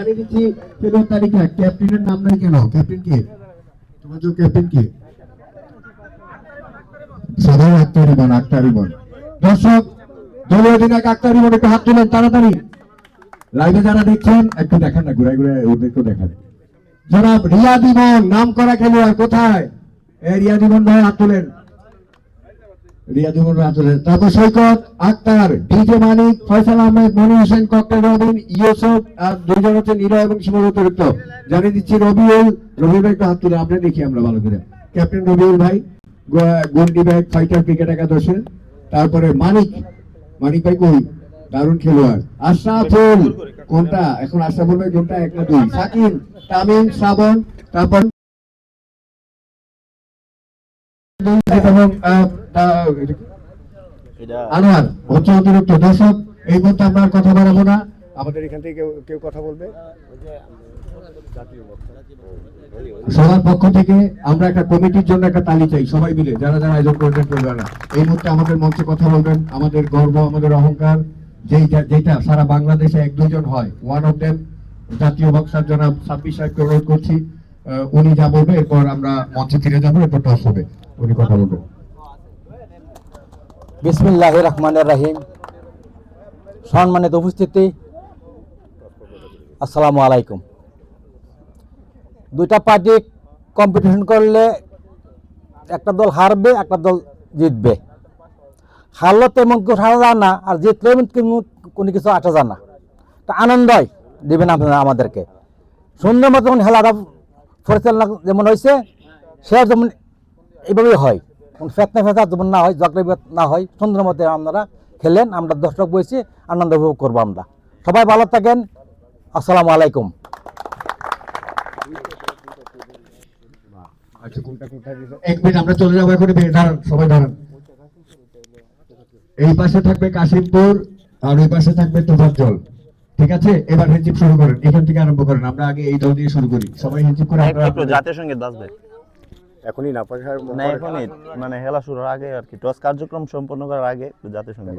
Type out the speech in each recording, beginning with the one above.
জানিয়ে দিচ্ছি 13 তারিখে ক্যাপ্টেনের নাম নাই কেন? ক্যাপ্টেন কে? তোমাদের ক্যাপ্টেন কে? সবাই আক্তার ইমন, আক্তার ইমন। দর্শক, দলীয় অধিনায়ক আক্তার ইমন একটু হাত তুলেন তাড়াতাড়ি। লাইভে যারা দেখছেন একটু দেখান না, ঘুরাই ঘুরাই ওদেরকেও দেখান। জনাব রিয়াদ ইমন, নাম করা খেলোয়াড়, কোথায়? রিয়াদ ইমন ভাই হাত তোলেন। রিয়াদ ইমন হাত তোলেন। তারপর সৈকত, আক্তার, ডিজে মানিক, ফয়সাল আহমেদ, মনি হোসেন, ককটেল রবিন, ইউসুফ আর দুইজন হচ্ছে নীরব এবং শিমুল অতিরিক্ত। জানিয়ে দিচ্ছি রবিউল, রবিউল ভাই একটু হাত তুলে, আপনি দেখি আমরা ভালো করে। ক্যাপ্টেন রবিউল ভাই, গোল্ডি ব্যাগ ফাইটার ক্রিকেট একাদশের। তারপরে মানিক, মানিক ভাই কই? দারুণ খেলোয়াড়। আশরাফুল, কোনটা এখন? আশরাফুল ভাই কোনটা, 1 না 2? সাকিব, তামিম, শ্রাবণ, তারপর এবং আনোয়ার হচ্ছে অতিরিক্ত। দর্শক, এই মুহূর্তে আমরা আর কথা বাড়াবো না, আমাদের এখান থেকে কেউ কেউ কথা বলবে। সবার পক্ষ থেকে আমরা একটা কমিটির জন্য একটা তালি চাই, সবাই মিলে যারা যারা আয়োজন করেছেন প্রোগ্রামটা। এই মুহূর্তে আমাদের মঞ্চে কথা বলবেন আমাদের গর্ব, আমাদের অহংকার, যেটা সারা বাংলাদেশে 1-2 জন হয়। ওয়ান অফ দেম জাতীয় বক্সার জনাব সাব্বির সাহেবকে অনুরোধ করছি, উনি যা বলবে এরপর আমরা মঞ্চে ফিরে যাবো, এরপর টস হবে, উনি কথা বলবেন। বিসমিল্লাহির রহমানির রহিম। সম্মানিত উপস্থিতি, আসসালামু আলাইকুম। দুইটা পার্টি কম্পিটিশন করলে একটা দল হারবে, একটা দল জিতবে। হারলে তেমন কিছু আসা যায় না, আর জিতলেও কোনো কিছু আসা যায় না। তা আনন্দই দেবেন আপনারা আমাদেরকে। সুন্দর মতো যখন খেলাটা পরিচালনা যেমন হয়েছে, সে যেমন এইভাবেই হয়, ফেতনা ফেতা যেমন না হয়, ঝগড়া না হয়, সুন্দর মতো আপনারা খেলেন। আমরা দর্শক বসে আনন্দ উপভোগ করবো। আমরা সবাই ভালো থাকেন। আসসালামু আলাইকুম। এক মিনিট, আমরা চলে যাবো এখন। দাঁড়ান, সবাই দাঁড়ান। এই পাশে থাকবে কাশিমপুর আর ওই পাশে থাকবে তোফাজ্জল। ঠিক আছে, এবার হেঞ্চিপ শুরু করেন, এখান থেকে আরম্ভ করেন। আমরা আগে এই দল দিয়ে শুরু করি, সবাই হেঞ্চিপ করে। একটু জাতীয় সঙ্গীত বাজবে এখনই না, না, এখনই মানে খেলা শুরুর আগে আর কি, টস কার্যক্রম সম্পন্ন করার আগে একটু জাতীয় সঙ্গীত।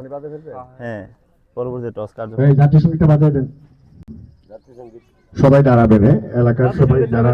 হ্যাঁ, পরবর্তী টস কার্যক্রম জাতীয় সঙ্গীতটা বাজায় দেন। সবাই দাঁড়াবেন, এলাকার সবাই যারা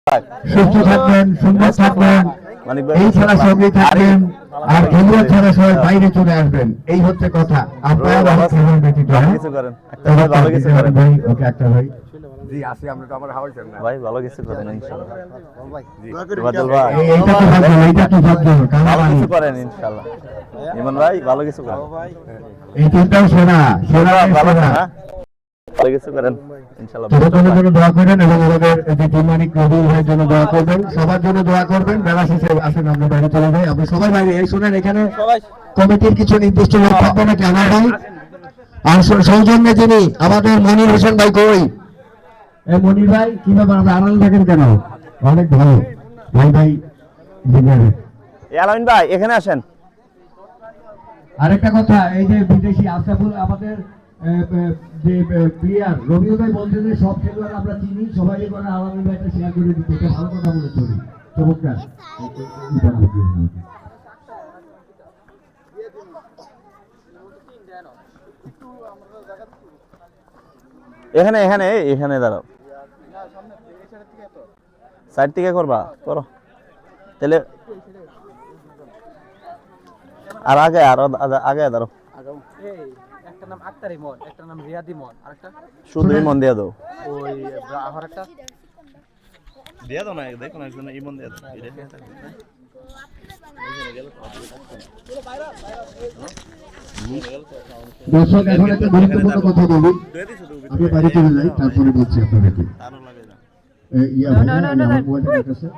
সুস্থ থাকবেন, সুন্দর থাকবেন, এই খেলার সঙ্গেই থাকবেন, আর খেলুয়া ছাড়া সবাই বাইরে চলে আসবেন, এই হচ্ছে কথা। আপনারা খেলবেন ব্যতীত, হ্যাঁ? কিছু করেন একটা ভাই, ভালো কিছু করেন ভাই, ওকে একটা ভাই। ভাই, ভালো কিছু করেন ইনশাআল্লাহ। বাদল ভাই এইটা তো ভাগ্য, এইটা তো ভাগ্য, কারণ ভালো আমি কিছু করেন ইনশাআল্লাহ। ইমন ভাই ভালো কিছু করেন, এই তিনটাও সেরা, সেরা ভালো সেরা। না, ভালো কিছু করেন ইনশাআল্লাহ। চিরতনের জন্য দোয়া করেন এবং আমাদের যে টিমানিক রবি ভাইয়ের জন্য দোয়া করবেন, সবার জন্য দোয়া করবেন। বেলা শেষে আসেন, আমরা বাইরে চলে যাই, আমরা সবাই বাইরে। এই শুনেন, এখানে কমিটির কিছু নির্দিষ্ট লোক থাকবে নাকি আমার ভাই? আর সৌজন্যে যিনি আমাদের মনির হোসেন ভাই, কই এই মনির ভাই? কি ব্যাপার, আমরা আড়াল থাকেন কেন? অনেক ভালো ভাই, ভাই জিজ্ঞাসা। আলামিন ভাই এখানে আসেন। আরেকটা কথা, এই যে বিদেশি আশরাফুল আমাদের যে প্লেয়ার রবিউল ভাই বলতে যে সব খেলোয়াড় আমরা চিনি, সবাই করে আলামিন ভাইটা শেয়ার করে দিতে, এটা ভালো কথা বলেছে উনি, চমৎকার। এখানে এখানে এখানে দাঁড়াও, সাইড থেকে করবা, করো তাহলে। আর আগে, আর আগে দাঁড়াও, একটা নাম আক্তার ইমন, একটা নাম রিয়াদ ইমন, আরেকটা শুধু ইমন দিয়ে দাও, ওই আরেকটা দিয়ে দাও না, দেখো না একজন ইমন দিয়ে দাও। দর্শক, এখন একটা গুরুত্বপূর্ণ কথা বলি, আমি বাড়ি চলে যাই, তারপরে বলছি আপনাদেরকে। ইয়া ভাই, আমার মোবাইলটা কাছে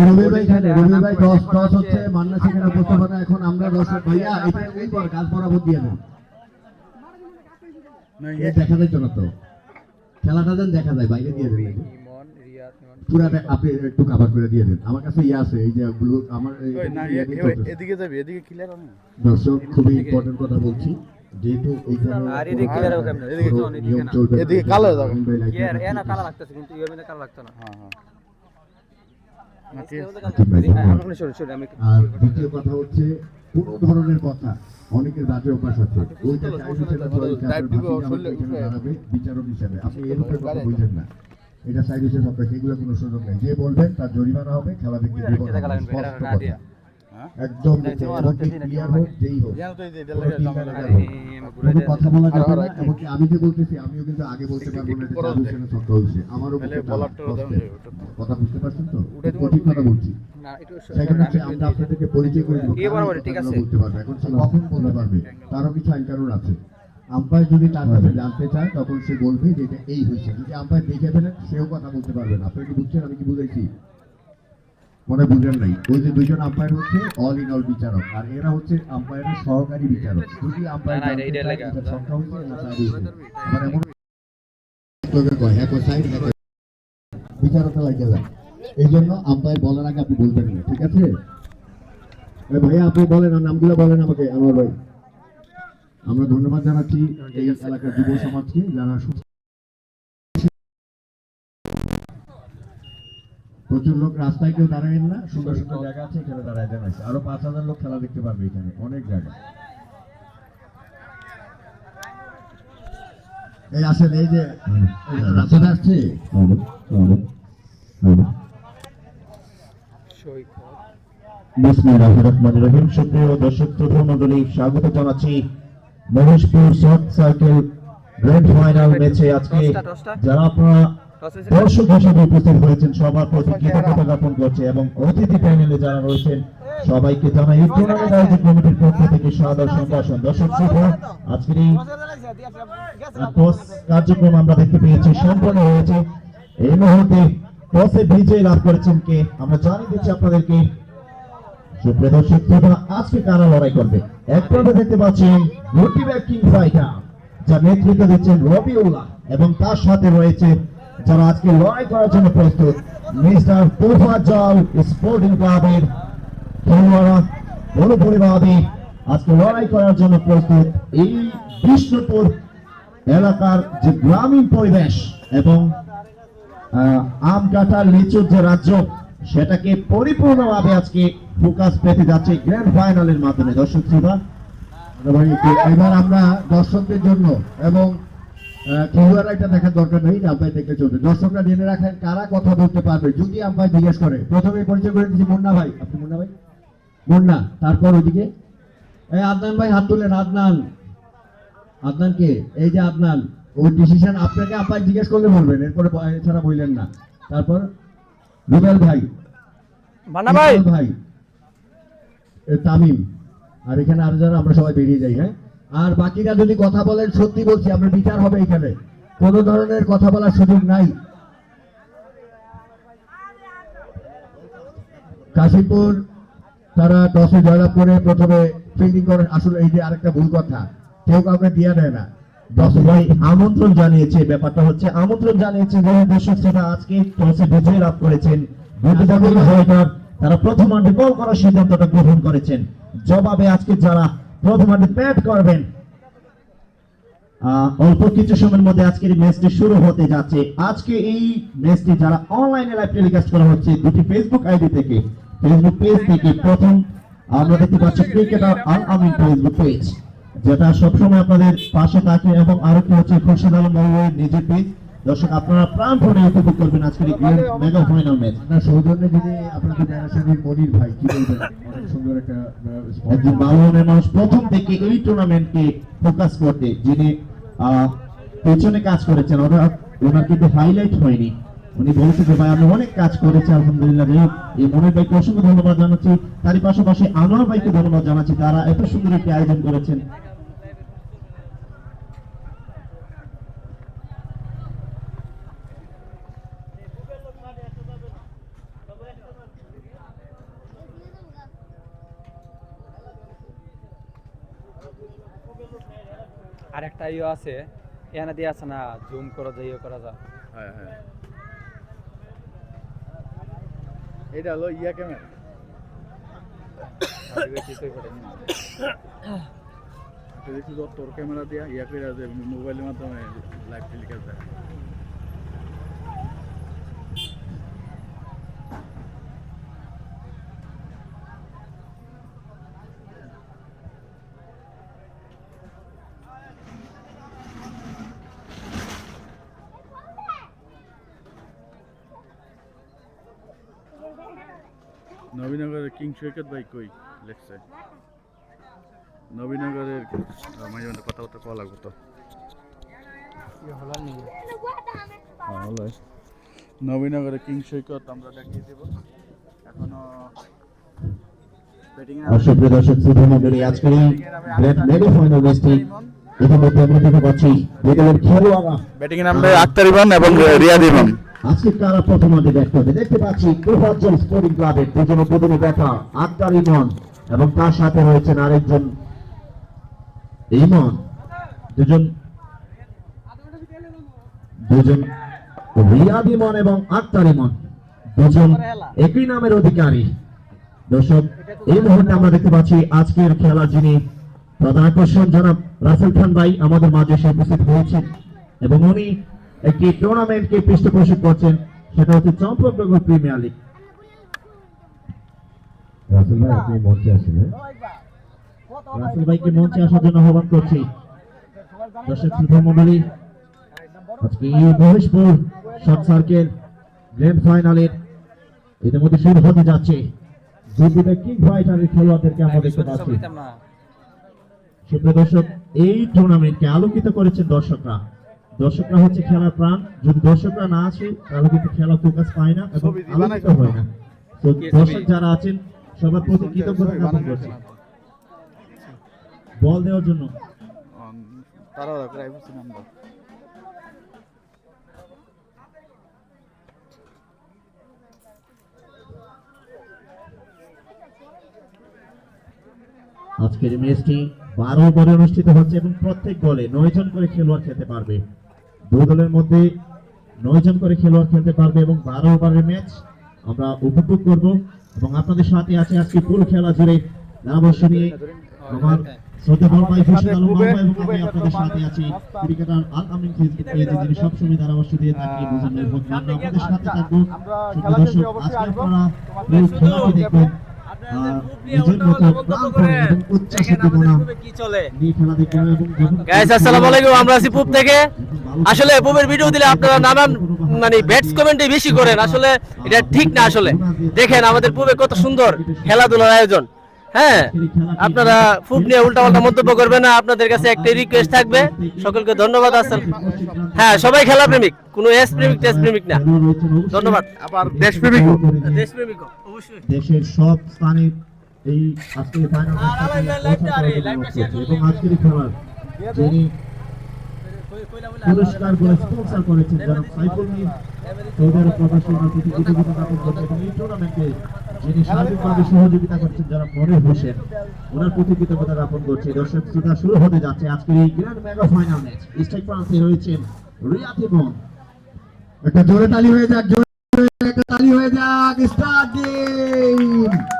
রবি ভাই খেলে, রবি ভাই টস হচ্ছে, মান্না সেখানে উপস্থাপনা। এখন আমরা দর্শক ভাইয়া, এটা এই পর কাজ বরাবর দিয়ে দেন, দেখা যায় তো না, তো খেলাটা যেন দেখা যায়, বাইরে দিয়ে দেন নাকি? পুরাটা আপনি একটু কাভার করে দিয়ে দেন, আমার কাছে ইয়ে আছে, এই যে ব্লু আমার এদিকে যাবে, এদিকে ক্লিয়ার হবে। দর্শক, খুবই ইম্পর্টেন্ট কথা বলছি, যেহেতু আর এদিকে clear হবে কেমনে? এদিকে তো অনেক নিয়ম না। চলবে, এদিকে কালো যাবে। ইয়ার এনা কালা লাগতেছে, কিন্তু ইয়ের মধ্যে কালা লাগতো না। হ্যাঁ হ্যাঁ আপনি শুনুন শুনুন, আমি আর দ্বিতীয় কথা হচ্ছে, কোন ধরনের কথা, অনেকের বাজে অভ্যাস আছে, ওইটা চাইছে সেটা দাঁড়াবে বিচারক হিসাবে, আপনি এর উপরে কথা বলছেন না, এটা সাইড হিসেবে আপনার সেগুলো কোনো সুযোগ নেই। যে বলবেন তার জরিমানা হবে, খেলা দেখতে দিব না, স্পষ্ট কথা। একদম ক্লিয়ার হোক, যেই হোক, কোনো কথা বলা যাবে না। এমনকি আমি যে বলতেছি, আমিও কিন্তু আগে বলতে পারবো না যে চালু সেখানে শব্দ হয়েছে, আমারও কথা বুঝতে পারছেন তো, কঠিন কথা বলছি। না একটু সেখানে হচ্ছে আমরা আপনাদেরকে পরিচয় করে দিব, এই বরাবর ঠিক আছে। বলতে পারবে, এখন সে কখন বলতে পারবে, তারও কিছু আইন কানুন আছে। আম্পায়ার যদি তার কাছে জানতে চায়, তখন সে বলবে যে এটা এই হয়েছে। যদি আম্পায়ার দেখে ফেলেন, সেও কথা বলতে পারবে না। আপনি কি বুঝছেন আমি কি বুঝাইছি? মনে বুঝেন নাই? ওই যে দুইজন আম্পায়ার হচ্ছে অল ইন অল বিচারক, আর এরা হচ্ছে আম্পায়ারের সহকারী বিচারক। যদি আম্পায়ার না, এটা লাগা। সংখ্যা হয়েছে না সাইড হয়েছে, আবার এমন বিচারকটা লাগে যায়, এই জন্য আম্পায়ার বলার আগে আপনি বলবেন না, ঠিক আছে? ভাইয়া আপনি বলেন, আর নামগুলো বলেন আমাকে, আমার ভাই। আমরা ধন্যবাদ জানাচ্ছি এই এলাকার যুব সমাজকে, যারা প্রচুর লোক রাস্তায় কেউ দাঁড়ায় না, সুন্দর সুন্দর জায়গা আছে, এখানে দাঁড়ায় জানাইছে। আরো 5,000 লোক খেলা দেখতে পারবে, এখানে অনেক জায়গা। এই আসেন, এই যে রাস্তাটা আসছে, বিসমিল্লাহির রহমানির রহিম। সুপ্রিয় দর্শক শ্রোতা মণ্ডলী, স্বাগত জানাচ্ছি Maheshpur short circle grand final ম্যাচে। আজকে যারা আপনারা দর্শক হিসেবে উপস্থিত হয়েছেন, সবার প্রতি কৃতজ্ঞতা জ্ঞাপন করছে, এবং অতিথি প্যানেলে যারা রয়েছেন সবাইকে জানাই এই টুর্নামেন্ট আয়োজক কমিটির পক্ষ থেকে সাদর সম্ভাষণ। দর্শক শ্রোতা, আজকের এই টস কার্যক্রম আমরা দেখতে পেয়েছি, সম্পন্ন হয়েছে। এই মুহূর্তে টসে বিজয় লাভ করেছেন কে, আমরা জানিয়ে দিচ্ছি আপনাদেরকে। সুপ্রিয় দর্শক শ্রোতা, আজকে কারা লড়াই করবে? এক প্রান্তে দেখতে পাচ্ছেন মোটিভেট কিং ফাইটার, যার নেতৃত্ব দিচ্ছেন রবিউল্লাহ, এবং তার সাথে রয়েছে যারা আজকে লড়াই করার জন্য প্রস্তুত, মিস্টার তোফাজ্জল স্পোর্টিং ক্লাবের খেলোয়াড়রা পুরোপুরিভাবে আজকে লড়াই করার জন্য প্রস্তুত। এই বিষ্ণুপুর এলাকার যে গ্রামীণ পরিবেশ এবং আম কাঁঠাল লিচুর যে রাজ্য, সেটাকে পরিপূর্ণভাবে আজকে ফোকাস পেতে যাচ্ছে গ্র্যান্ড ফাইনালের মাধ্যমে। দর্শক শ্রোতা, এবার আমরা দর্শকদের জন্য এবং খেলোয়াড়রা এটা দেখার দরকার নেই, আম্পায়ার দেখলে চলবে। দর্শকরা জেনে রাখেন কারা কথা বলতে পারবে যদি আম্পায়ার জিজ্ঞেস করে। প্রথমে পরিচয় করে দিচ্ছি মুন্না ভাই, আপনি মুন্না ভাই, মুন্না। তারপর ওইদিকে এই আদনান ভাই হাত তুলেন, আদনান। আদনান কে? এই যে আদনান। ওই ডিসিশন আপনাকে আম্পায়ার জিজ্ঞেস করলে বলবেন, এরপরে এছাড়া বললেন না। তারপর রুবেল ভাই, মান্না ভাই, ইকবাল ভাই, তামিম। আর এখানে আরো যারা, আমরা সবাই বেরিয়ে যাই। হ্যাঁ, আর বাকিরা যদি কথা বলেন, সত্যি বলছি আমরা বিচার হবে এখানে, কোনো ধরনের কথা বলার সুযোগ নাই। কাশিমপুর তারা টসে জয়লাভ করে প্রথমে ফিল্ডিং করে। আসলে এই যে আরেকটা ভুল কথা, কেউ কাউকে দিয়া দেয় না। ভাই আমন্ত্রণ জানিয়েছে, ব্যাপারটা হচ্ছে আমন্ত্রণ জানিয়েছে যে দর্শক শ্রোতা আজকে টসে বিজয় লাভ করেছেন গুটিবাবুল হাইডার, তারা প্রথমার্ধে বল করার সিদ্ধান্তটা গ্রহণ করেছেন। জবাবে আজকে যারা প্রথমার্ধে ব্যাট করবেন, অল্প কিছু সময়ের মধ্যে আজকের এই ম্যাচটি শুরু হতে যাচ্ছে। আজকে এই ম্যাচটি যারা অনলাইনে লাইভ টেলিকাস্ট করা হচ্ছে দুটি ফেসবুক আইডি থেকে, ফেসবুক পেজ থেকে। প্রথম আমরা দেখতে পাচ্ছি ক্রিকেটার আল আমিন ফেসবুক পেজ, যেটা সবসময় আপনাদের পাশে থাকে, এবং আরো কি হচ্ছে খুরশিদ আলম বাবুর নিজের পেজ। দর্শক আপনারা প্রাণপণে উপভোগ করবেন আজকের এই মেগা ফাইনাল ম্যাচ। আপনার সৌজন্যে যিনি আপনাদের ম্যানেজারের মনির ভাই, কি বলবেন? অনেক সুন্দর একটা একজন ভালো মনের মানুষ, প্রথম থেকে এই টুর্নামেন্টকে ফোকাস করতে যিনি পেছনে কাজ করেছেন, ওনার কিন্তু হাইলাইট হয়নি। উনি বলছে যে ভাই আমি অনেক কাজ করেছি আলহামদুলিল্লাহ। যাই হোক, এই মনের ভাইকে অসংখ্য ধন্যবাদ জানাচ্ছি, তারই পাশাপাশি আনোয়ার ভাইকে ধন্যবাদ জানাচ্ছি, তারা এত সুন্দর একটি আয়োজন করেছেন। আরেকটা ইয়ে আছে, এখানে দিয়ে আছে না, জুম করা যায়, ইয়ে করা যায়। হ্যাঁ হ্যাঁ, এটা হলো ইয়া ক্যামেরা। দেখছি তোর ক্যামেরা দিয়া ইয়া করে মোবাইলের মাধ্যমে লাইভ টেলিকাস্ট দেয়। নবীনগরের কিং সৈকত ভাই কই লেখছে? নবীনগরের মাঝে মাঝে কথাবার্তা কওয়া লাগবে তো। নবীনগরের কিং সৈকত আমরা দেখিয়ে দেব। এখনো ব্যাটিং সুপ্রিয় দর্শক শ্রোতা মণ্ডলী, আজকের এই গ্র্যান্ড মেগা ফাইনাল ম্যাচটি ইতিমধ্যে আমরা দেখতে পাচ্ছি বিকেলের খেলোয়াড়রা ব্যাটিং এর নামে আক্তার ইমাম এবং রিয়াদ ইমাম। আজকে তারা প্রথমার্ধে ব্যাট করবে। দেখতে পাচ্ছি তোফাজ্জল স্পোর্টিং ক্লাবের দুজন উদ্বোধনী ব্যাটার আক্তার ইমন, এবং তার সাথে রয়েছেন আরেকজন ইমন, দুজন রিয়াদ ইমন এবং আক্তার ইমন, দুজন একই নামের অধিকারী। দর্শক এই মুহূর্তে আমরা দেখতে পাচ্ছি আজকের খেলা যিনি প্রধান আকর্ষণ জনাব রাসেল খান ভাই আমাদের মাঝে এসে উপস্থিত হয়েছেন, এবং উনি একটি টুর্নামেন্টকে পৃষ্ঠপোষক করছেন, সেটা হচ্ছে চম্পকনগর প্রিমিয়ার লিগ। রাসেল ভাই আপনি মঞ্চে আসেন। রাসেল ভাইকে মঞ্চে আসার জন্য আহ্বান করছি। দর্শক শ্রোতা মণ্ডলী, আজকে এই মহেশপুর শর্ট সার্কেল গ্র্যান্ড ফাইনালের ইতিমধ্যে শুরু হতে যাচ্ছে। দুদিকে কিং ফাইটারের খেলোয়াড়দেরকে আমরা দেখতে পাচ্ছি। সুপ্রিয় দর্শক, এই টুর্নামেন্টকে আলোকিত করেছেন দর্শকরা। দর্শকরা হচ্ছে খেলার প্রাণ। যদি দর্শকরা না আসে তাহলে কিন্তু খেলা ফোকাস পায় না এবং আলোকিত হয় না। তো দর্শক যারা আছেন সবার প্রতি কৃতজ্ঞতা জ্ঞাপন করছি বল দেওয়ার জন্য। তারা রাখরাই বুঝছেন আমরা। আজকের ম্যাচটি 12 ওভারে অনুষ্ঠিত হচ্ছে এবং প্রত্যেক বলে 9 জন করে খেলোয়াড় খেলতে পারবে। দুই দলের মধ্যে 9 জন করে খেলোয়াড় খেলতে পারবে এবং 12 ওভারের ম্যাচ আমরা উপভোগ করব এবং আপনাদের সাথে আছে আজকে পুরো খেলা জুড়ে ধারাভাষ্য নিয়ে আমার শ্রদ্ধেয় বড় ভাই খুরশিদ আলম বাবু, এবং আমি আপনাদের সাথে আছি ক্রিকেটার আল আমিন ফেসবুক পেজে যিনি সবসময় ধারাভাষ্য দিয়ে থাকি বুঝুন। আপনাদের সাথে থাকবো। সুপ্রিয় দর্শক, আজকে আপনারা পুরো খেলাটি দেখবেন নিজের মতো প্রাণপণে এবং উচ্ছ্বাসিত মনে কি চলে নিয়ে খেলা দেখতে হবে এবং যখন গাইস আসসালামু আলাইকুম, আমরা আছি পুব থেকে। আসলে পুবের ভিডিও দিলে আপনারা নানান মানে ব্যাটস কমেন্টে বেশি করেন, আসলে এটা ঠিক না। আসলে দেখেন আমাদের পুবে কত সুন্দর খেলাধুলার আয়োজন। হ্যাঁ, আপনারা পুব নিয়ে উল্টাপাল্টা মন্তব্য করবেন না। আপনাদের কাছে একটাই রিকোয়েস্ট থাকবে, সকলকে ধন্যবাদ। হ্যাঁ, সবাই খেলা প্রেমিক, কোনো এস প্রেমিক টেস্ট প্রেমিক না। ধন্যবাদ। আবার দেশপ্রেমিক দেশপ্রেমিক অবশ্যই। দেশের সব স্থানে এই আজকের ফাইনাল এবং আজকের এই খেলার যিনি পুরস্কারগুলো স্পন্সর করেছেন যারা সাইফুল মিয়া সৌদি আরব প্রবাসী প্রতিযোগিতা স্থাপন করছেন এবং এই টুর্নামেন্টে যিনি সার্বিকভাবে সহযোগিতা করছেন যারা মনির হোসেন, ওনার প্রতি কৃতজ্ঞতা জ্ঞাপন করছে। দর্শক শ্রোতা, শুরু হতে যাচ্ছে আজকের এই grand mega final match. Strike প্রান্তে রয়েছেন রিয়াদ ইমন। একটা জোরে তালি হয়ে যাক, জোরে একটা তালি হয়ে যাক। Start game.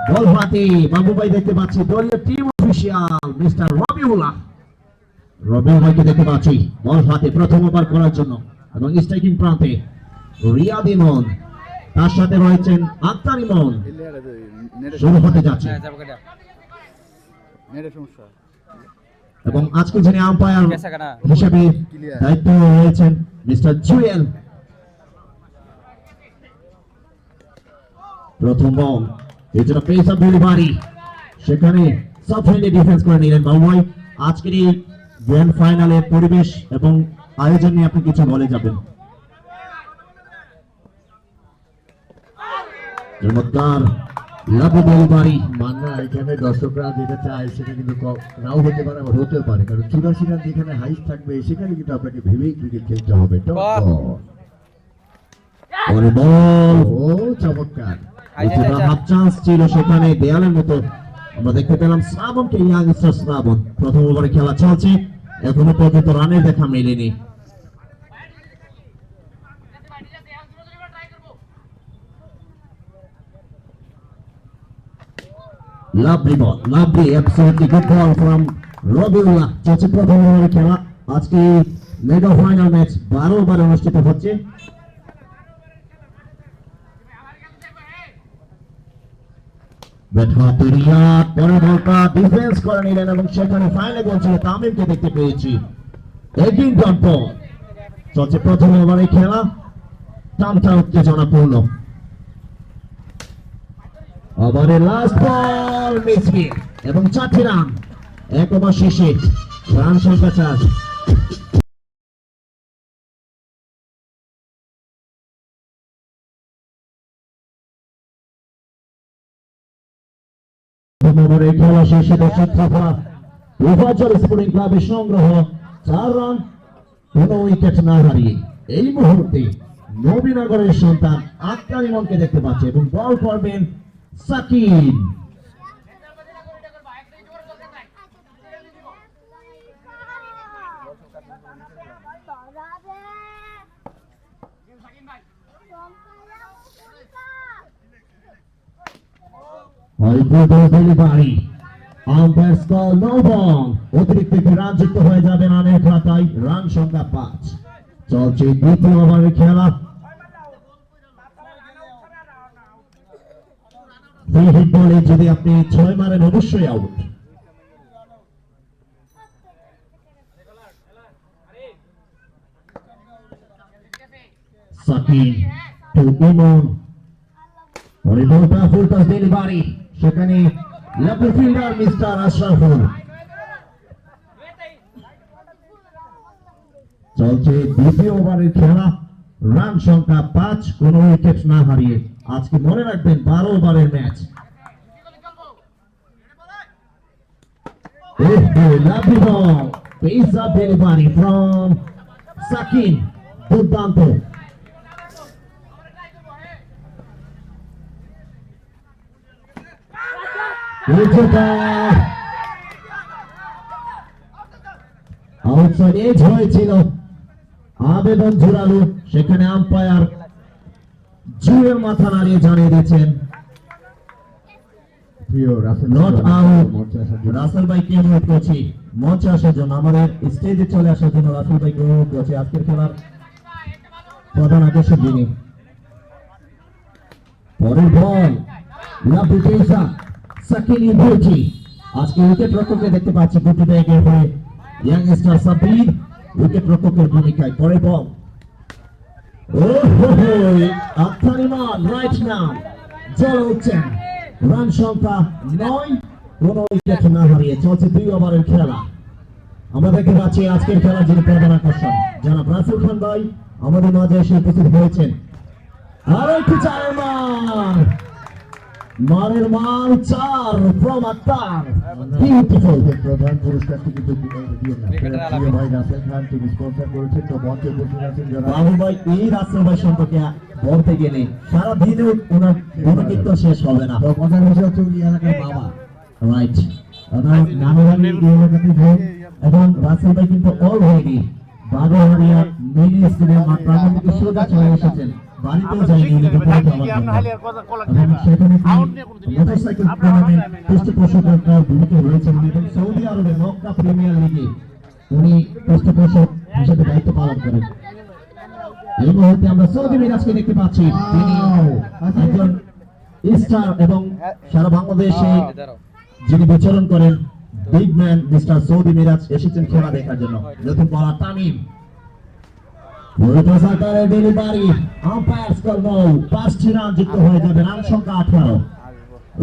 বল হাতে বাবু ভাই দেখতে পাচ্ছি, দলীয় team official mister Rabiullah. Rabiul ভাইকে দেখতে পাচ্ছি বল হাতে প্রথম ওভার করার জন্য এবং স্ট্রাইকিং প্রান্তে রিয়াদ ইমন, তার সাথে রয়েছেন আক্তার ইমন। শুরু হতে যাচ্ছে নেটের সমস্যা। এবং আজকে যিনি আম্পায়ার হিসেবে দায়িত্ব রয়েছেন মিস্টার জুয়েল। প্রথম বল এছাড়া পেস অফ ডেলিভারি, সেখানে সফট হ্যান্ডে ডিফেন্স করে নিলেন বাবু ভাই। আজকের এই গ্র্যান্ড ফাইনালের পরিবেশ এবং আয়োজন নিয়ে আপনি কিছু বলে যাবেন। চমৎকার লাভ ডেলিভারি। মান্না, এখানে দর্শকরা যেটা চায় সেটা কিন্তু নাও হতে পারে, আবার হতেও পারে, কারণ 84 রান যেখানে হাইট থাকবে সেখানে কিন্তু আপনাকে ভেবেই ক্রিকেট খেলতে হবে। পরে বল, ও চমৎকার। কিছুটা হাফ চান্স ছিল সেখানে, দেয়ালের মতো আমরা দেখতে পেলাম শ্রাবণকে, ইয়াংস্টার শ্রাবণ। প্রথম ওভারে খেলা চলছে, এখনো পর্যন্ত রানের দেখা মেলেনি। Lovely ball, lovely, absolutely good ball from Rabiullah. চলছে প্রথম ওভারে খেলা। আজকে মেগা ফাইনাল ম্যাচ 12 ওভারে অনুষ্ঠিত হচ্ছে। ব্যাট হাতে রিয়াদ, পরের বলটা ডিফেন্স করে নিলেন এবং সেখানে ফাইনালে গোল ছিল তামিমকে দেখতে পেয়েছি। এগিন ডট বল। চলছে প্রথম ওভারে খেলা, টানটা উত্তেজনাপূর্ণ। ওভারের লাস্ট বল মিসফিট এবং 4টি রান। এক ওভার শেষে রান সংখ্যা 4। ওভারে খেলা শেষে দর্শক শ্রোতা, উভয়চর স্পোর্টিং ক্লাবের সংগ্রহ 4 রান, কোন উইকেট না হারিয়ে এই মুহূর্তে নবীনগরের সন্তান আক্তার ইমনকে দেখতে পাচ্ছে এবং বল করবেন সাকিব। অতিরিক্ত রান যুক্ত হয়ে যাবে রানের খাতায়, রান সংখ্যা 5। চলছে দ্বিতীয় ওভারের খেলা। ফ্রি হিট বলে যদি আপনি 6 মারেন অবশ্যই আউট। সাকিব টু ইমন, বলটা ফুল টস ডেলিভারি, সেখানে লেফট ফিল্ডার মিস্টার আশরাফুল। চলছে দ্বিতীয় ওভারের খেলা, রান সংখ্যা 5, কোন উইকেট না হারিয়ে। আজকে মনে রাখবেন 12 ওভারের match. Lovely ball, pace off delivery from Shakib, দুর্দান্ত। আউটসাইড এজ হয়েছিল, আবেদন জোরালো, সেখানে আম্পায়ার জুয়েল মাথা নাড়িয়ে জানিয়ে দিয়েছেন নট আউট। রাসেল ভাইকে অনুরোধ করছি মঞ্চে আসার জন্য, আমাদের স্টেজে চলে আসার জন্য রাসেল ভাইকে অনুরোধ করছি। আজকের খেলার প্রধান আকর্ষক যিনি। পরের বল, লাভলি পেস, সাকিনি বিউটি। আজকে উইকেট রক্ষককে দেখতে পাচ্ছি গুটি ব্যাগের হয়ে ইয়াংস্টার সাবির উইকেট রক্ষকের ভূমিকায়। পরে বল, আফতার ইমান রাইট নাও জল উঠছেন। রান সংখ্যা 9, কোন উইকেট না হারিয়ে চলছে 2 ওভারের খেলা। আমরা দেখতে পাচ্ছি আজকের খেলার যিনি প্রধান আকর্ষণ জনাব রাসেল খান ভাই আমাদের মাঝে এসে উপস্থিত হয়েছেন। আর একটি চারের মান, মারের মান 4 ফ্রম আক্তার, বিউটিফুল। প্রধান পুরস্কারটি কিন্তু ভাই রাসেল খান তিনি স্পন্সর করেছেন। তো মঞ্চে উপস্থিত আছেন যারা বাবু ভাই, এই রাসেল ভাই সম্পর্কে বলতে গেলে সারা দিনে ওনার গুণকীর্তন শেষ হবে না। মজার বিষয় হচ্ছে উনি এলাকার বাবা, রাইট, নামে এলাকাতে ভোট এবং রাসেল ভাই কিন্তু অলরেডি বারোহারিয়া মিনি স্টেডিয়াম মাঠ প্রাঙ্গণ থেকে সোজা চলে এসেছেন, বাড়িতেও যায়নি উনি দুপুরে খাওয়ার জন্য। এবং সেখানে মোটরসাইকেল টুর্নামেন্ট পৃষ্ঠপোষকতার ভূমিকা রয়েছেন এবং সৌদি আরবে মক্কা প্রিমিয়ার লিগে উনি পৃষ্ঠপোষক হিসেবে দায়িত্ব পালন করেন। এই মুহূর্তে আমরা সৌদি মিরাজকে দেখতে পাচ্ছি, তিনি একজন স্টার এবং সারা বাংলাদেশে যিনি বিচরণ করেন big man mister Saudi Miraj এসেছেন খেলা দেখার জন্য। নতুন বলার Tamim, delivery, umpire score ball, 5টি রান যুক্ত হয়ে যাবে। রান সংখ্যা 18,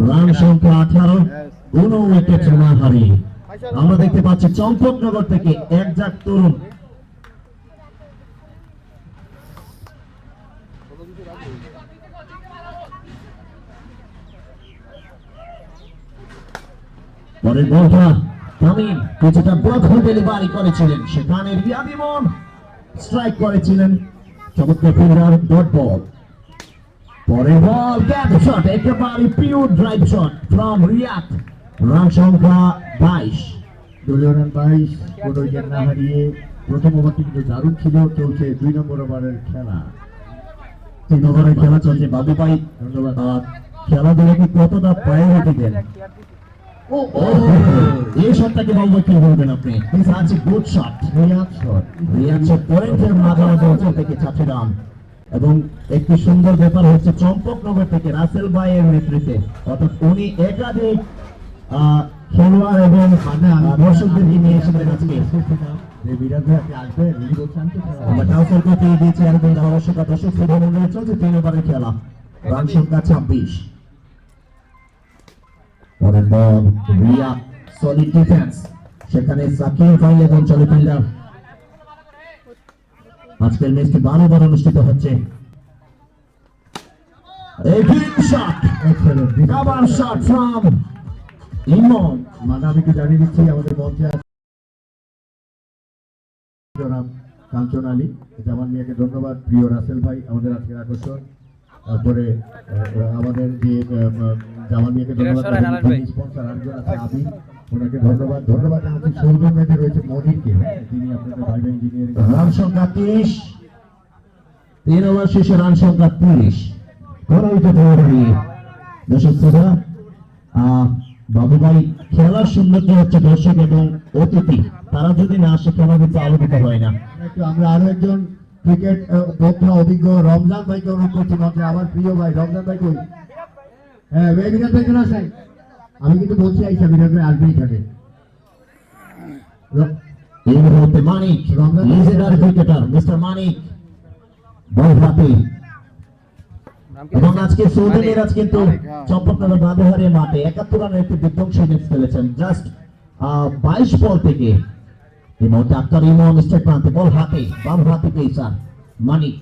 রান সংখ্যা 18, কোন উইকেট না হারিয়ে। আমরা দেখতে পাচ্ছি চম্পকনগর থেকে একজাক তরুণ পরের বলটা তামিম কিছুটা ব্লক ডেলিভারি করেছিলেন, সেখানে রিয়াদ ইমন স্ট্রাইক করেছিলেন, চমৎকার ফিল্ডার ডট বল। পরের বল গ্যাপ শট, একেবারে pure drive shot from Riyad. Run সংখ্যা 22, দলীয় রান 22, কোন উইকেট না হারিয়ে। প্রথম ওভারটি কিন্তু দারুণ ছিল। চলছে 2 নম্বর ওভারের খেলা। 3 ওভারের খেলা চলছে। বাবু ভাই ধন্যবাদ। খেলাধুলাকে কতটা প্রায়োরিটি দেন? এই শটটাকে বাবু কি বলবেন আপনি? আছে গুড শট, রিয়াদ শট পয়েন্টের মাঝামাঝি অঞ্চল থেকে 4টি রান। এবং একটি সুন্দর ব্যাপার হচ্ছে চম্পকনগর থেকে রাসেল ভাইয়ের নেতৃত্বে, অর্থাৎ উনি একাধিক খেলোয়াড় এবং দর্শকদের নিয়ে এসেছেন আজকে। বিরাট ভাই আপনি আসবেন, উনি বলছেন তো আমরা কাউসারকে পেয়ে দিয়েছি এরকম ধারাভাষ্যকার দর্শক শ্রোতা মণ্ডলী। চলছে 3 ওভারের খেলা, রান সংখ্যা 26। পরের বল রিয়াদ, সলিড ডিফেন্স, সেখানে সাকিব ভাই এবং চলে ফিল্ডার। আজকের ম্যাচটি 12 ওভার অনুষ্ঠিত হচ্ছে। ইমন মানে আমি কি জানিয়ে দিচ্ছি আমাদের মঞ্চে আছে জনাব কাঞ্চন আলী, জামান মিয়াকে ধন্যবাদ। প্রিয় রাসেল ভাই আমাদের আজকের আকর্ষণ। তারপরে আমাদের যে জামান মিয়াকে ধন্যবাদ, স্পন্সর আরেকজন আছে আবির, ওনাকে ধন্যবাদ। ধন্যবাদ জানাচ্ছি সৌজন্য মেয়েদের রয়েছে মনিরকে, তিনি আপনাদের ভাই ইঞ্জিনিয়ারিং। রান সংখ্যা 30, 3 ওভার শেষে রান সংখ্যা 30। কোন উইকেট হারিয়ে। দর্শক শ্রোতা, বাবু ভাই খেলার সৌন্দর্য হচ্ছে দর্শক এবং অতিথি, তারা যদি না আসে খেলা কিন্তু আলোকিত হয় না। আমরা আরো একজন ক্রিকেট বোদ্ধা অভিজ্ঞ রমজান ভাইকে অনুরোধ করছি মঞ্চে। আমার প্রিয় ভাই রমজান ভাই কই? হ্যাঁ বিরাট ভাই কেন আসেন? আমি কিন্তু বলছি আইসা বিরাট ভাই আসবেই থাকে। এই মুহূর্তে মানিক, লিজেন্ডারি ক্রিকেটার মিস্টার মানিক বল হাতে। এবং আজকে সৌদি মিরাজ কিন্তু চম্পকনগর বাঁধুহারি মাঠে 71 রানের একটি বিধ্বংসী ইনিংস খেলেছেন। জাস্ট 22 বল থেকে এই মুহূর্তে আক্তার ইমন স্ট্রাইক প্রান্তে, বল হাতে, বাম হাতে পেয়েছেন মানিক।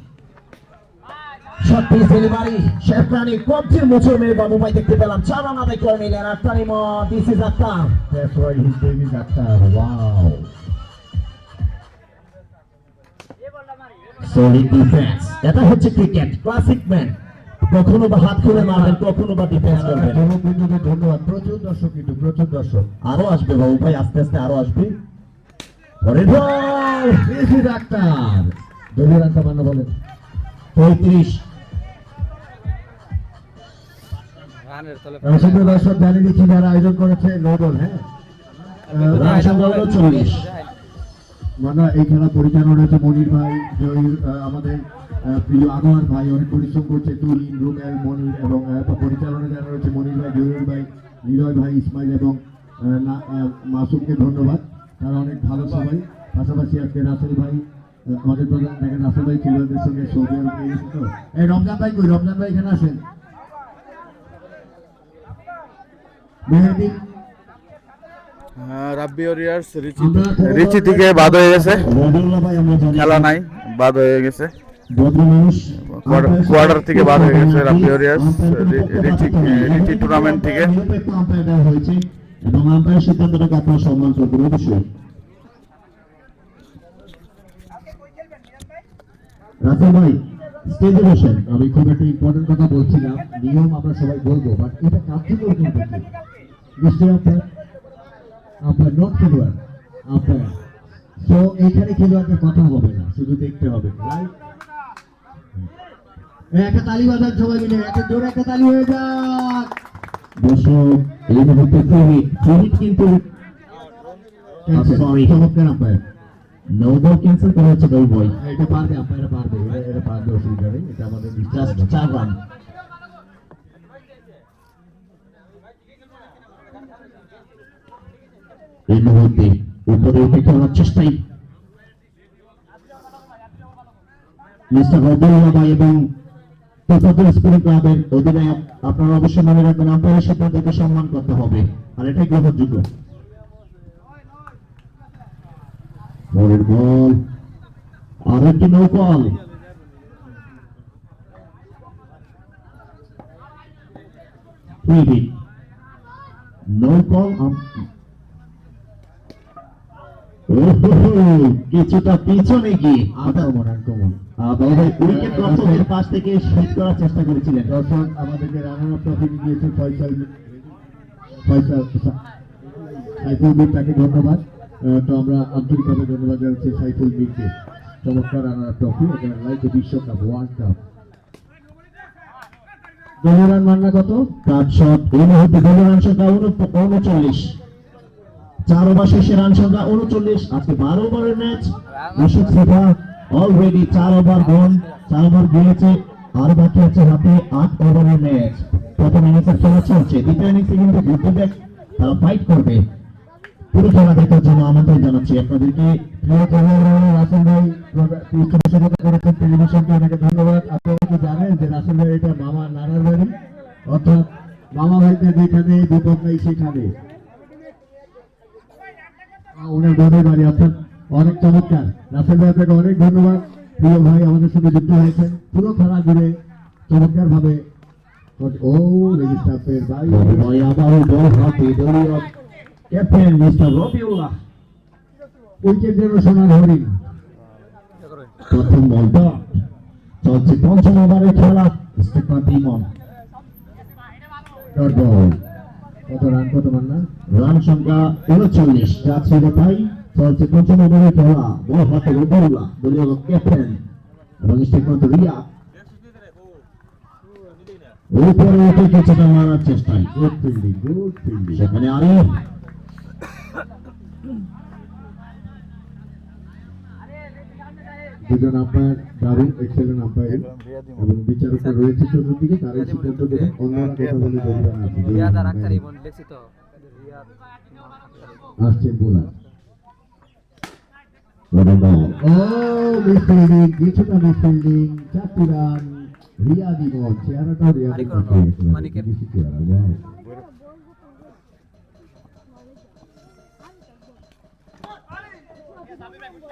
শট পিস ডেলিভারি, শেফরানি কবজির মোচড় মেরে বাবু ভাই দেখতে পেলাম 4 রান আদায় করে নিলেন Akhtar Emon. This is Akhtar, that's why his name is Akhtar. Wow, solid defence. এটা হচ্ছে ক্রিকেট, ক্লাসিক ম্যান। কখনো বা হাত খুলে মারবেন, কখনো বা ডিফেন্স করবেন। যুবকবৃন্দকে ধন্যবাদ। প্রচুর দর্শক কিন্তু, প্রচুর দর্শক। আরো আসবে বাবু ভাই, আস্তে আস্তে আরো আসবে। পরের বল দিস ইজ আক্তার। দলীয় রান সামান্য বলেন 35। রানের তলে সুপ্রিয় দর্শক জানিয়ে দিচ্ছি যারা আয়োজন করেছে নৌদল, হ্যাঁ রান সংখ্যা হলো 40। মানে এই খেলা পরিচালনা রয়েছে মনির ভাই, আমাদের প্রিয় আনোয়ার ভাই অনেক পরিশ্রম করছে, তুহিন, রুমেল, মনির এবং পরিচালনা যারা রয়েছে মনির ভাই, জহির ভাই, নিলয় ভাই, ইসমাইল এবং মাসুমকে ধন্যবাদ, তারা অনেক ভালো সবাই। পাশাপাশি আজকে রাসেল ভাই, আমাদের প্রধান দেখেন রাসেল ভাই খেলোয়াড়দের সঙ্গে সৌদি আরব নিয়ে গেছে। তো এই রমজান ভাই কই? রমজান ভাই এখানে আসেন। মেহেদি রাব্বি ওয়ারিয়ার্স রিচি থেকে বাদ হয়ে গেছে, রবিউল্লাহ ভাই আমরা জানি খেলা নাই, বাদ হয়ে গেছে, ভদ্র মানুষ কোয়ার্টার থেকে বাদ হয়ে গেছে রাব্বি ওয়ারিয়ার্স রিচি টুর্নামেন্ট থেকে। নিরপেক্ষ আম্পায়ার দেওয়া হয়েছে এবং আম্পায়ার সিদ্ধান্তটাকে আপনারা সম্মান করবেন অবশ্যই। রাসেল ভাই স্টেজে বসেন। আমি খুব একটা ইম্পর্টেন্ট কথা বলছিলাম, নিয়ম আমরা সবাই বলবো, বাট এটা কার্যকর কিন্তু নিশ্চয়ই আপনার নট খেলোয়াড় আপনার, তো এইখানে খেলোয়াড়দের কথা হবে না, শুধু দেখতে হবে, রাইট? একটা তালি বাজান সবাই মিলে, একটা জোরে একটা তালি হয়ে যাক। দর্শক এই মুহূর্তে ফ্রিহিট কিন্তু সরি চমৎকার আম্পায়ার, নো বল ক্যান্সেল করা হচ্ছে বল বয়। এটা পারবে, আম্পায়ার পারবে, এটা পারবে, অসুবিধা নেই, এটা আমাদের জাস্ট 4 রান। এই মুহূর্তে উপরে উঠে খেলার চেষ্টাই মিস্টার রবিউল্লাহ ভাই এবং তোফাজ্জল স্পোর্টিং ক্লাবের অধিনায়ক। আপনারা অবশ্যই মনে রাখবেন আম্পায়ারের সিদ্ধান্তকে সম্মান করতে হবে, আর এটাই গ্রহণযোগ্য। বলের বল, আর একটি নো বল। নো বল, কিছুটা পিছনে গিয়ে আক্রমণ উইকেট রক্ষকের পাশ থেকে শোধ করার চেষ্টা করেছিলেন। দর্শক আমাদেরকে রানার আপ ট্রফি দিয়েছে সাইফুল মির, তাকে ধন্যবাদ। তো আমরা আন্তরিকভাবে ধন্যবাদ জানাচ্ছি সাইফুল মিরকে, চমৎকার রানার আপ ট্রফি, লাইক বিশ্বকাপ ওয়ার্ল্ড কাপ। দলীয় রান মান্না কত? কাট শট। এই মুহূর্তে দলীয় রান সংখ্যা 39। 4 ওভার শেষে রান সংখ্যা 39। আজকে 12 ওভারের ম্যাচ। রশিদ সিফা অলরেডি 4 ওভার গন, 4 ওভার গিয়েছে, আর বাকি আছে হাতে 8 ওভারের ম্যাচ। প্রথম ইনিংসের খেলা চলছে, দ্বিতীয় ইনিংসে কিন্তু গুড তারা ফাইট করবে। পুরো খেলা দেখার জন্য আমন্ত্রণ জানাচ্ছি আপনাদেরকে। প্রিয় খেলোয়াড় রাসেল ভাই পৃষ্ঠপোষকতা করেছেন টেলিভিশনকে, অনেকে ধন্যবাদ। আপনারা কি জানেন যে রাসেল ভাই এটা মামা নানার বাড়ি, অর্থাৎ মামা ভাইদের যেখানে বিপদ নাই সেখানে ওনার বোনের বাড়ি, অর্থাৎ অনেক চমৎকার। রাসেল ভাই আপনাকে অনেক ধন্যবাদ, প্রিয় ভাই আমাদের সঙ্গে যুক্ত হয়েছেন পুরো খেলা জুড়ে চমৎকার ভাবে। ও রেজিস্টারের ভাই আবারও বল হাতে দলীয় ক্যাপ্টেন মিস্টার রবিউল্লাহ। উইকেট যেন সোনার হরিণ। প্রথম বল ডট। চলছে পঞ্চম ওভারের খেলা। Stefan Dimon dot ball. কত রান, কত মান্না? রান সংখ্যা 39। যাচ্ছে তাই চলছে পঞ্চম ওভারের খেলা। বল হাতে রবিউল্লাহ, দলীয় ক্যাপ্টেন, এবং স্টেফান রিয়া উপরে উঠে কিছুটা মারার চেষ্টায়। Good fielding, good fielding. সেখানে আরিফ দুজন আম্পায়ার দারুণ, এক্সেলেন্ট আম্পায়ারিং, এবং বিচারকরা রয়েছে চতুর্দিকে, তারাই সিদ্ধান্ত দেবেন। অন্যরা কথা বলে জরিমানা আছে। রিয়াদ আর আক্তার ইমন লিখছি তো, রিয়াদ আসছেন বোলার। বল ও মিস ফিল্ডিং, কিছুটা মিস ফিল্ডিং, 4টি রান। রিয়াদ ইমন, চেহারাটাও রিয়াদ মানিকের।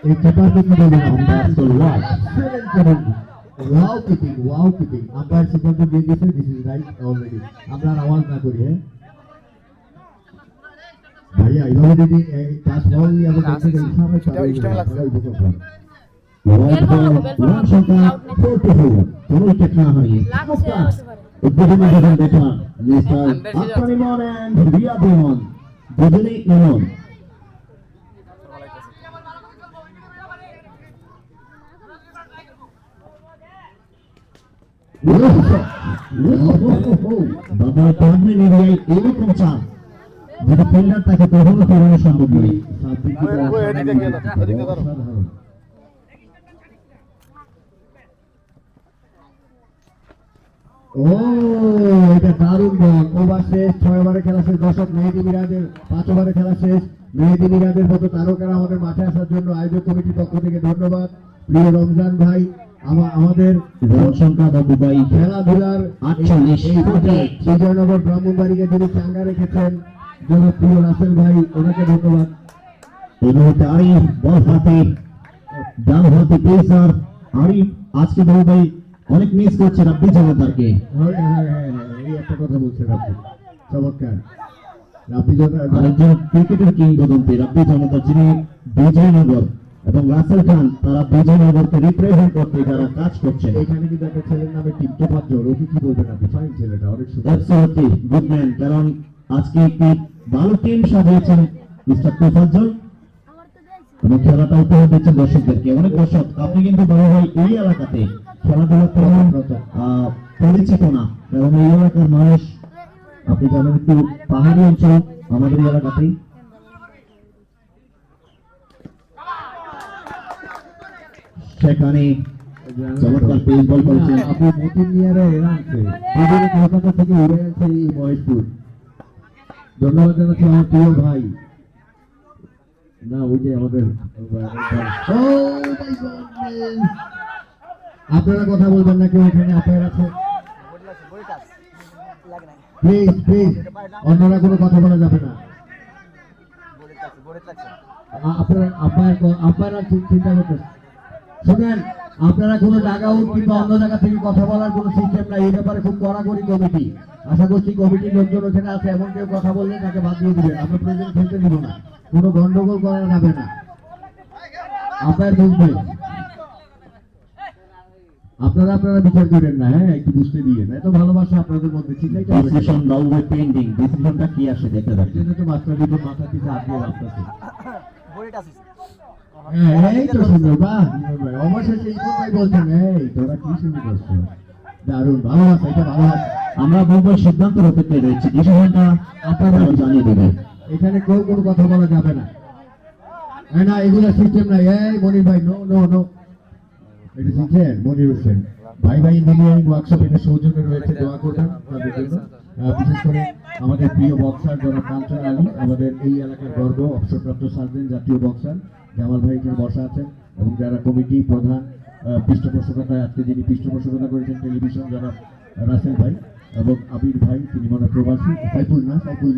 এই খেপারকে কি বলবেন? Wow keeping, wow keeping. Umpire সিদ্ধান্ত দিয়ে দিয়েছে, দিস ইজ রাইট অলরেডি। আমরা আর আওয়াজ না করি, হ্যাঁ ভাইয়া, এইভাবে যদি টাচ বল নিয়ে আমরা দেখতে যাই, ইসলামের তাহলে উপকার হয়। রান সংখ্যা 44। কোনো উইকেট না হারিয়ে উদ্বোধনী যখন দেখলাম মিস্টার আক্তার ইমন এন্ড রিয়াদ ইমন, দুজনেই ইমন। বাবা টুর্নামেন্ট এরিয়ায় এরকম চাপ, যদি ফিল্ডার তাকে কখনো ফেরানো সম্ভব নয়। ও এটা দারুণ বল, ওভার শেষ, 6 ওভারে খেলা শেষ। দর্শক, মেহেদী মিরাজের 5 ওভারে খেলা শেষ। মেহেদী মিরাজের মতো তারকারা আমাদের মাঠে আসার জন্য আয়োজক কমিটির পক্ষ থেকে ধন্যবাদ। প্রিয় রমজান ভাই, আমাদের জনসংখ্যা বা দুবাই খেলাধুলার 48 এই বিজয়নগর ব্রাহ্মণবাড়িকে যিনি চাঙ্গা রেখেছেন জনাব প্রিয় রাসেল ভাই, ওনাকে ধন্যবাদ। এই মুহূর্তে আরিফ বল হাতে, ডান হাতে পেসার আরিফ। আজকে বাবু ভাই অনেক মিস করছে রাব্বি জমাদারকে। হ্যাঁ, এই একটা কথা বলছেন আপনি, চমৎকার। রাব্বি জমাদার আরেকজন ক্রিকেটের কিংবদন্তি রাব্বি জমাদার, যিনি বিজয়নগর এবং রাসেল খান, তারা বিজয়নগরকে রিপ্রেজেন্ট করতে যারা কাজ করছেন। এখানে কিন্তু একটা ছেলের নামে টিপটো পাঁচজন, ওকে কি বলবেন আপনি? ফাইন ছেলেটা, অনেক সুন্দর। অ্যাবসলিউটলি গুড ম্যান, কারণ আজকে একটি ভালো টিম সাজিয়েছেন মিস্টার তোফাজ্জল এবং খেলাটা উপহার দিচ্ছেন দর্শকদেরকে। অনেক দর্শক, আপনি কিন্তু বড় ভাই এই এলাকাতে খেলাধুলা তেমন পরিচিত না, এবং এই এলাকার মানুষ আপনি জানেন একটু পাহাড়ি অঞ্চল আমাদের এলাকাতেই। সেখানে চমৎকার পেস বল করেছেন আপনি মতিন মিয়ারা এরা আনছে, দুজনে কলকাতা থেকে উড়ে আছে এই মহেশপুর। ধন্যবাদ জানাচ্ছি আমার প্রিয় ভাই। না, ওই যে আমাদের আপনারা কথা বলবেন না, কেউ এখানে আপনার আছে? প্লিজ প্লিজ, অন্যরা কোনো কথা বলা যাবে না। আপনারা চিন্তা করতেন, শুনেন, আপনারা কোনো জায়গা হোক কিংবা অন্য জায়গা থেকে কথা বলার কোনো সিস্টেম নাই। এই ব্যাপারে খুব কড়াকড়ি কমিটি। আশা করছি কমিটির লোকজন ওখানে আছে, এমন কেউ কথা বললে তাকে বাদ দিয়ে দিবেন। আমরা প্রয়োজন খেলতে দিব না, কোনো গন্ডগোল করা যাবে না। আপনার বুঝবেন, আপনারা বিচার করেন না, হ্যাঁ, একটু বুঝতে দিয়ে এত ভালোবাসা আপনাদের মধ্যে, ঠিক আছে? ডিসিশন বাবু ভাই পেন্ডিং, ডিসিশনটা কি আসে দেখতে এই থাকি। জন্য তো মাস্টার দিবন মাথা পিছনে হাত দিয়ে রাখতেছে। এই তো সুন্দর, বাহ, অবশেষে এই কথাই বলছেন। এই তোরা কি সুন্দর করছো, দারুণ, ভালোবাসা, এটা ভালোবাসা। আমরা বলবো সিদ্ধান্তের অপেক্ষায় রয়েছে, ডিসিশনটা আপনারা জানিয়ে দেবেন। এখানে কেউ কোনো কথা বলা যাবে না, না, এগুলো সিস্টেম নাই। এই মনির ভাই, নো নো নো, এটা শিখছেন মনির হোসেন ভাই ইঞ্জিনিয়ারিং ওয়ার্কশপ, এটা সৌজন্যে রয়েছে, দোয়া করবেন তাদের জন্য। বিশেষ করে আমাদের প্রিয় বক্সার জনাব কাঞ্চন আলী, আমাদের এই এলাকার গর্ব, অবসরপ্রাপ্ত সার্জেন্ট, জাতীয় বক্সার জামাল ভাই এখানে বসা আছেন, এবং যারা কমিটি প্রধান, পৃষ্ঠপোষকতায় আজকে যিনি পৃষ্ঠপোষকতা করেছেন টেলিভিশন জনাব রাসেল ভাই, এবং আবির ভাই, তিনি মনে প্রবাসী, সাইফুল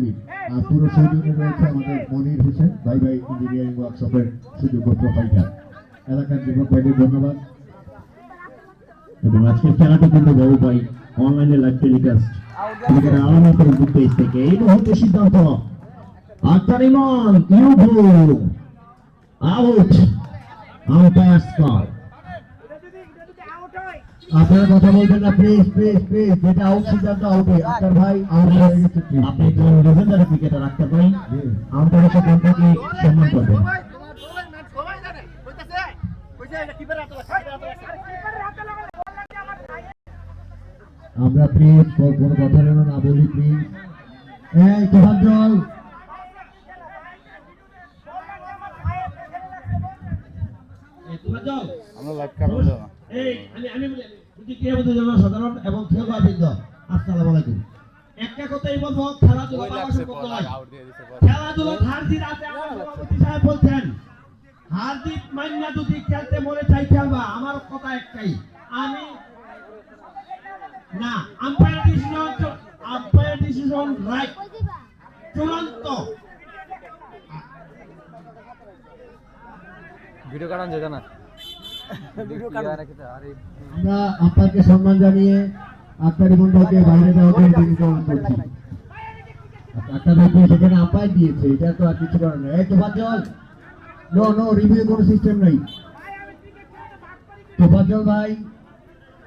মির। আর পুরো সৌজন্যে রয়েছে আমাদের মনির হোসেন ভাই ইঞ্জিনিয়ারিং ওয়ার্কশপের সুযোগ্য প্রোফাইটার। এলাকার যুবক ভাইদের ধন্যবাদ। এবং আজকের খেলাটি কিন্তু বাবু ভাই অনলাইনে লাইভ টেলিকাস্ট ক্রিকেটের আলামত ফেসবুক পেজ থেকে। এই মুহূর্তে সিদ্ধান্ত আক্তার ইমন, ইউভু আউট, আম্পায়ার কল। আপনারা কথা বলবেন না, প্লিজ প্লিজ প্লিজ, যেটা আউট সিদ্ধান্ত আউটে। আক্তার ভাই আউট হয়ে গেছে, প্লিজ। আপনি একজন লেজেন্ডারি ক্রিকেটার আক্তার ভাই, আম্পায়ারের সিদ্ধান্তকে সম্মান করবেন। আমরা প্লিজ কোনো কথা যেন না বলি, প্লিজ। এই তোফাজ্জল, আমরা লাইভ কাটবো না। সাধারণ এবং খেলোয়াড়বৃন্দ, আসসালামু আলাইকুম। একটা কথাই বলবো, খেলাধুলা পাওয়া সম্ভব নয়। খেলাধুলা হার জিত আছে, আমার সভাপতি সাহেব বলছেন, হার জিত মান্না যদি খেলতে মনে চাই খেলবা। আমার কথা একটাই, আমি না, আম্পায়ার ডিসিশন রাইট, চূড়ান্ত। ভিডিও কাটান যেটা না আমরা আম্পায়ারকে সম্মান জানিয়ে আক্তার ইমন ভাইকে বাইরে যাওয়ার জন্য অনুরোধ করছি। আক্তার ভাই সেখানে আম্পায়ার দিয়েছে, এটা তো আর কিছু করার নেই। এই তোফাজ্জল, নো নো, রিভিউ কোনো সিস্টেম নাই। তোফাজ্জল ভাই,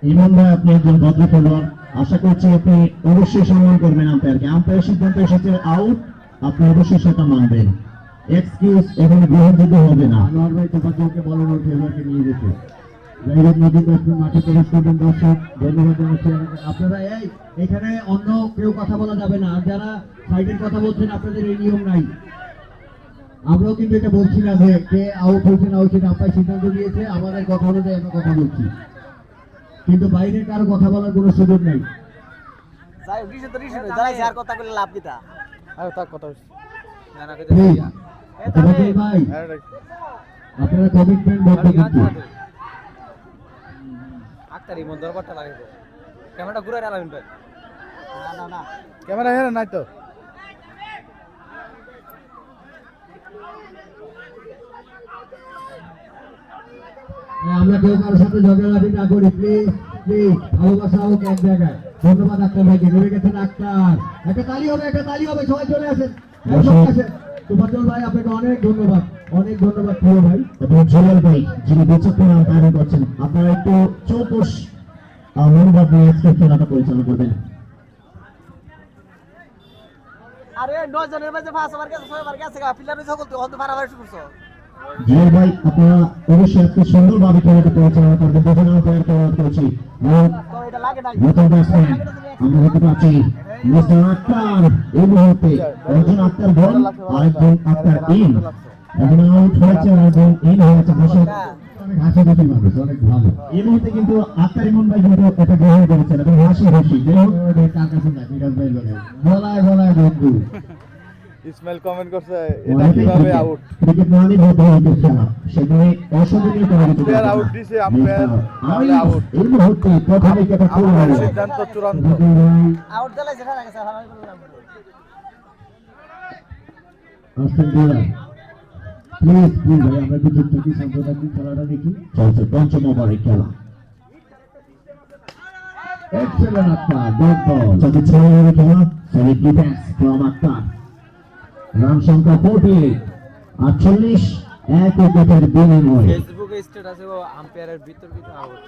ইমন ভাই, আপনি একজন ভদ্র খেলোয়াড়, আশা করছি আপনি অবশ্যই সম্মান করবেন আম্পায়ারকে। আম্পায়ার সিদ্ধান্ত এসেছে আউট, আপনি অবশ্যই সেটা মানবেন। এক্সকিউজ এখানে গ্রহণযোগ্য হবে না। আনোয়ার ভাই তোফাজ্জলকে বলেন ওর খেলোয়াড়কে নিয়ে যেতে। যাই হোক, নদীর ব্যাটসম্যান মাঠে প্রবেশ করবেন। দর্শক, ধন্যবাদ জানাচ্ছি। আপনারা এখানে অন্য কেউ কথা বলা যাবে না, আর যারা সাইডের কথা বলছেন আপনাদের এই নিয়ম নাই। আমরাও কিন্তু এটা বলছি না যে কে আউট হয়েছে না হয়েছে, আম্পায়ার সিদ্ধান্ত দিয়েছে, আমাদের কথা অনুযায়ী আমরা কথা বলছি, কিন্তু বাইরে কারো কথা বলার কোনো সুযোগ নাই। আর তার কথা হচ্ছে প্লিজ তাবাদুল ভাই আপনারা কমিটমেন্ট বন্ধ করুন। আক্তারি মন দরবারটা লাগে তো ক্যামেরাটা ঘুরে আলামিন ভাই ক্যামেরা হেরে নাই তো আমরা কেউ কারোর সাথে ঝগড়াঝাটি না করি, প্লিজ প্লিজ, ভালোবাসা হোক এক জায়গায়। ধন্যবাদ আক্তার ভাইকে, নেমে গেছেন আক্তার। একটা তালি হবে, একটা তালি হবে, সবাই চলে আসেন, সবাই আসেন। তুফাজ্জল ভাই আপনাকে অনেক ধন্যবাদ, অনেক ধন্যবাদ প্রিয় ভাই। এবং জুয়েল ভাই যিনি বিচক্ষণ আম্পায়ারিং করছেন, আপনারা একটু চৌকস মনোভাব নিয়ে আজকে খেলাটা পরিচালনা করবেন। আরে 9 জনের মাঝে 5 ওভার গেছে 6 ওভার গেছে প্লেয়ার সকল তো হতে বাড়াবাড়ি শুরু করছো জুয়েল ভাই আপনারা অবশ্যই আজকে সুন্দরভাবে খেলাটা পরিচালনা করবেন। দুজন আম্পায়ারকে অনুরোধ করছি। তো এটা লাগে নাই নতুন ব্যাটসম্যান আমরা দেখতে পাচ্ছি মিস্টার আক্তার, এই মুহূর্তে একজন আক্তার বল আরেকজন আক্তার ইন, একজন আউট হয়েছে একজন ইন হয়েছে। অনেক হাসি মানুষ, অনেক ভালো। এই মুহূর্তে কিন্তু আক্তার ইমন ভাই কিন্তু এটা গ্রহণ করেছেন এবং হাসি হাসি কার কাছে না, বিকাশ ভাই লোকে বলায় বলায় বন্ধু। ইসমাইল কমেন্ট করছে এটা কিভাবে আউট ক্রিকেট মানে হতে হতে খেলা, সেখানে অসাধারণ করা হয়েছে। প্লেয়ার আউট দিছে আম্পায়ার তাহলে আউট এই মুহূর্তে প্রথম উইকেটে চলে আউট গেল। সিদ্ধান্ত চূড়ান্ত আউট দিলাই যেটা লাগে স্যার আমি বললাম অস্ট্রেন টেলার, প্লিজ প্লিজ ভাই, আমরা একটু চুপ থাকি, শান্ত থাকি, খেলাটা দেখি। চলছে পঞ্চম ওভারের খেলা। Excellent Akhtar, good ball. চলছে 6 ওভারের খেলা। Solid defence from Akhtar. Run সংখ্যা 48, 48, এক উইকেটের বিনিময়ে। ফেসবুকে স্ট্যাটাসে ও আম্পায়ারের বিতর্কিত আউট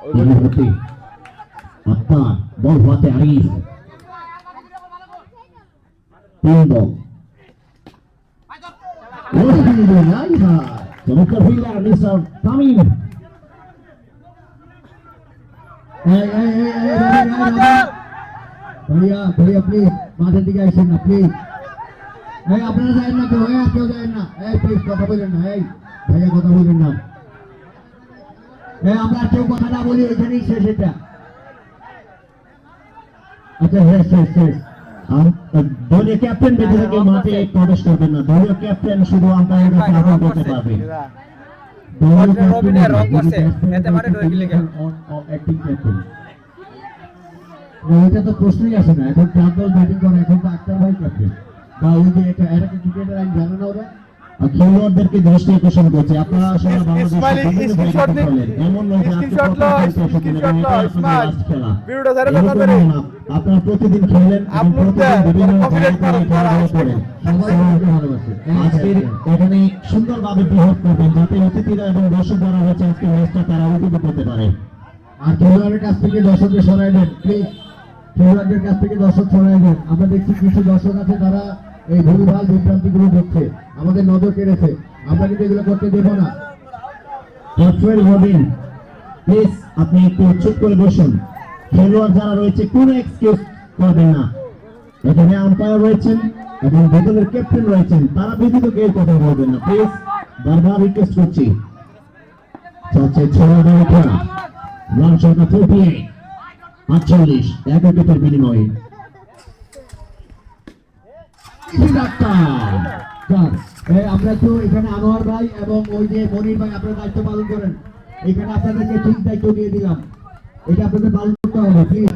এই মুহূর্তে আক্তার বল হাতে আরিফ, 3 বল। চমৎকার ফিল্ডার মিস্টার তামিম। ভাইয়া ভাইয়া প্লিজ মাঠের দিকে আসেন না প্লিজ। আপনারা যাবেন না, কেউ কেউ যাবেন না, প্লিজ কথা বলেন না, ভাইয়া কথা বলেন না। আমরা কেউ কথা না বলি, ওইখানেই শেষ এটা। আচ্ছা শেষ। দলীয় ক্যাপ্টেন বেঁচে থেকে মাঠে প্রবেশ করবেন না। দলীয় ক্যাপ্টেন শুধু আম্পায়ারের কাছে আহ্বান করতে পারবে। দলীয় রবিনের রং করছে, এতে মাঠে ঢুকে গেলে কেন? অ্যাক্টিং ক্যাপ্টেন, এটা তো প্রশ্নই আসে না। এখন চার দল ব্যাটিং করে, এখন তো আক্তার ভাই ক্যাপ্টেন, বা ওই যে এটা ক্রিকেটের আইন জানে না ওরা। খেলোয়াড়দেরকে দৃষ্টি আকর্ষণ করছে। আপনারা আসলে ইসমাইল স্ক্রিনশট নিন, এমন নয় যে আপনি স্ক্রিনশট প্রথম লো, খেলতে এসেছেন এবং এটা আপনার ইসমাইল last খেলা। ভিডিওটা ছেড়ে এরকম দাও তাড়াতাড়ি না। আপনারা প্রতিদিন খেলেন এবং আপলোড প্রতিদিন দেন, বিভিন্ন কপিরাইট জায়গায় মারুন, খেলাধুলা করেন। সবাই আমাকে ভালোবাসে। আজকের এখানে সুন্দরভাবে বিহেভ করবেন যাতে অতিথিরা এবং দর্শক যারা রয়েছে আজকে ম্যাচটা তারা উপভোগ করতে পারে। আর খেলোয়াড়ের কাছ থেকে দর্শকদের সরাই দেন প্লিজ, খেলোয়াড়দের কাছ থেকে দর্শক সরাই দেন। আমরা দেখছি কিছু দর্শক আছে তারা এই ভুলভাল বিভ্রান্তিগুলো দেখছে, আমাদের নজর কেড়েছে, আমরা কিন্তু এগুলো করতে দেবো না। ডক্টর রবিন প্লিজ আপনি একটু চুপ করে বসুন। খেলোয়াড় যারা রয়েছে কোনো এক্সকিউজ করবেন না। এখানে আম্পায়ার রয়েছেন এবং দলের ক্যাপ্টেন রয়েছেন, তারা ব্যতীত কেউ কথা বলবেন না প্লিজ, বারবার রিকোয়েস্ট করছি। চলছে 6 ওভারের খেলা। রান সংখ্যা 48, 48, এক উইকেটের বিনিময়ে। আমরা তো এখানে আনোয়ার ভাই এবং ওই যে মনির ভাই আপনার দায়িত্ব পালন করেন, এখানে আপনাদেরকে ঠিক দায়িত্ব দিয়ে দিলাম, এটা আপনাদের পালন করতে হবে প্লিজ।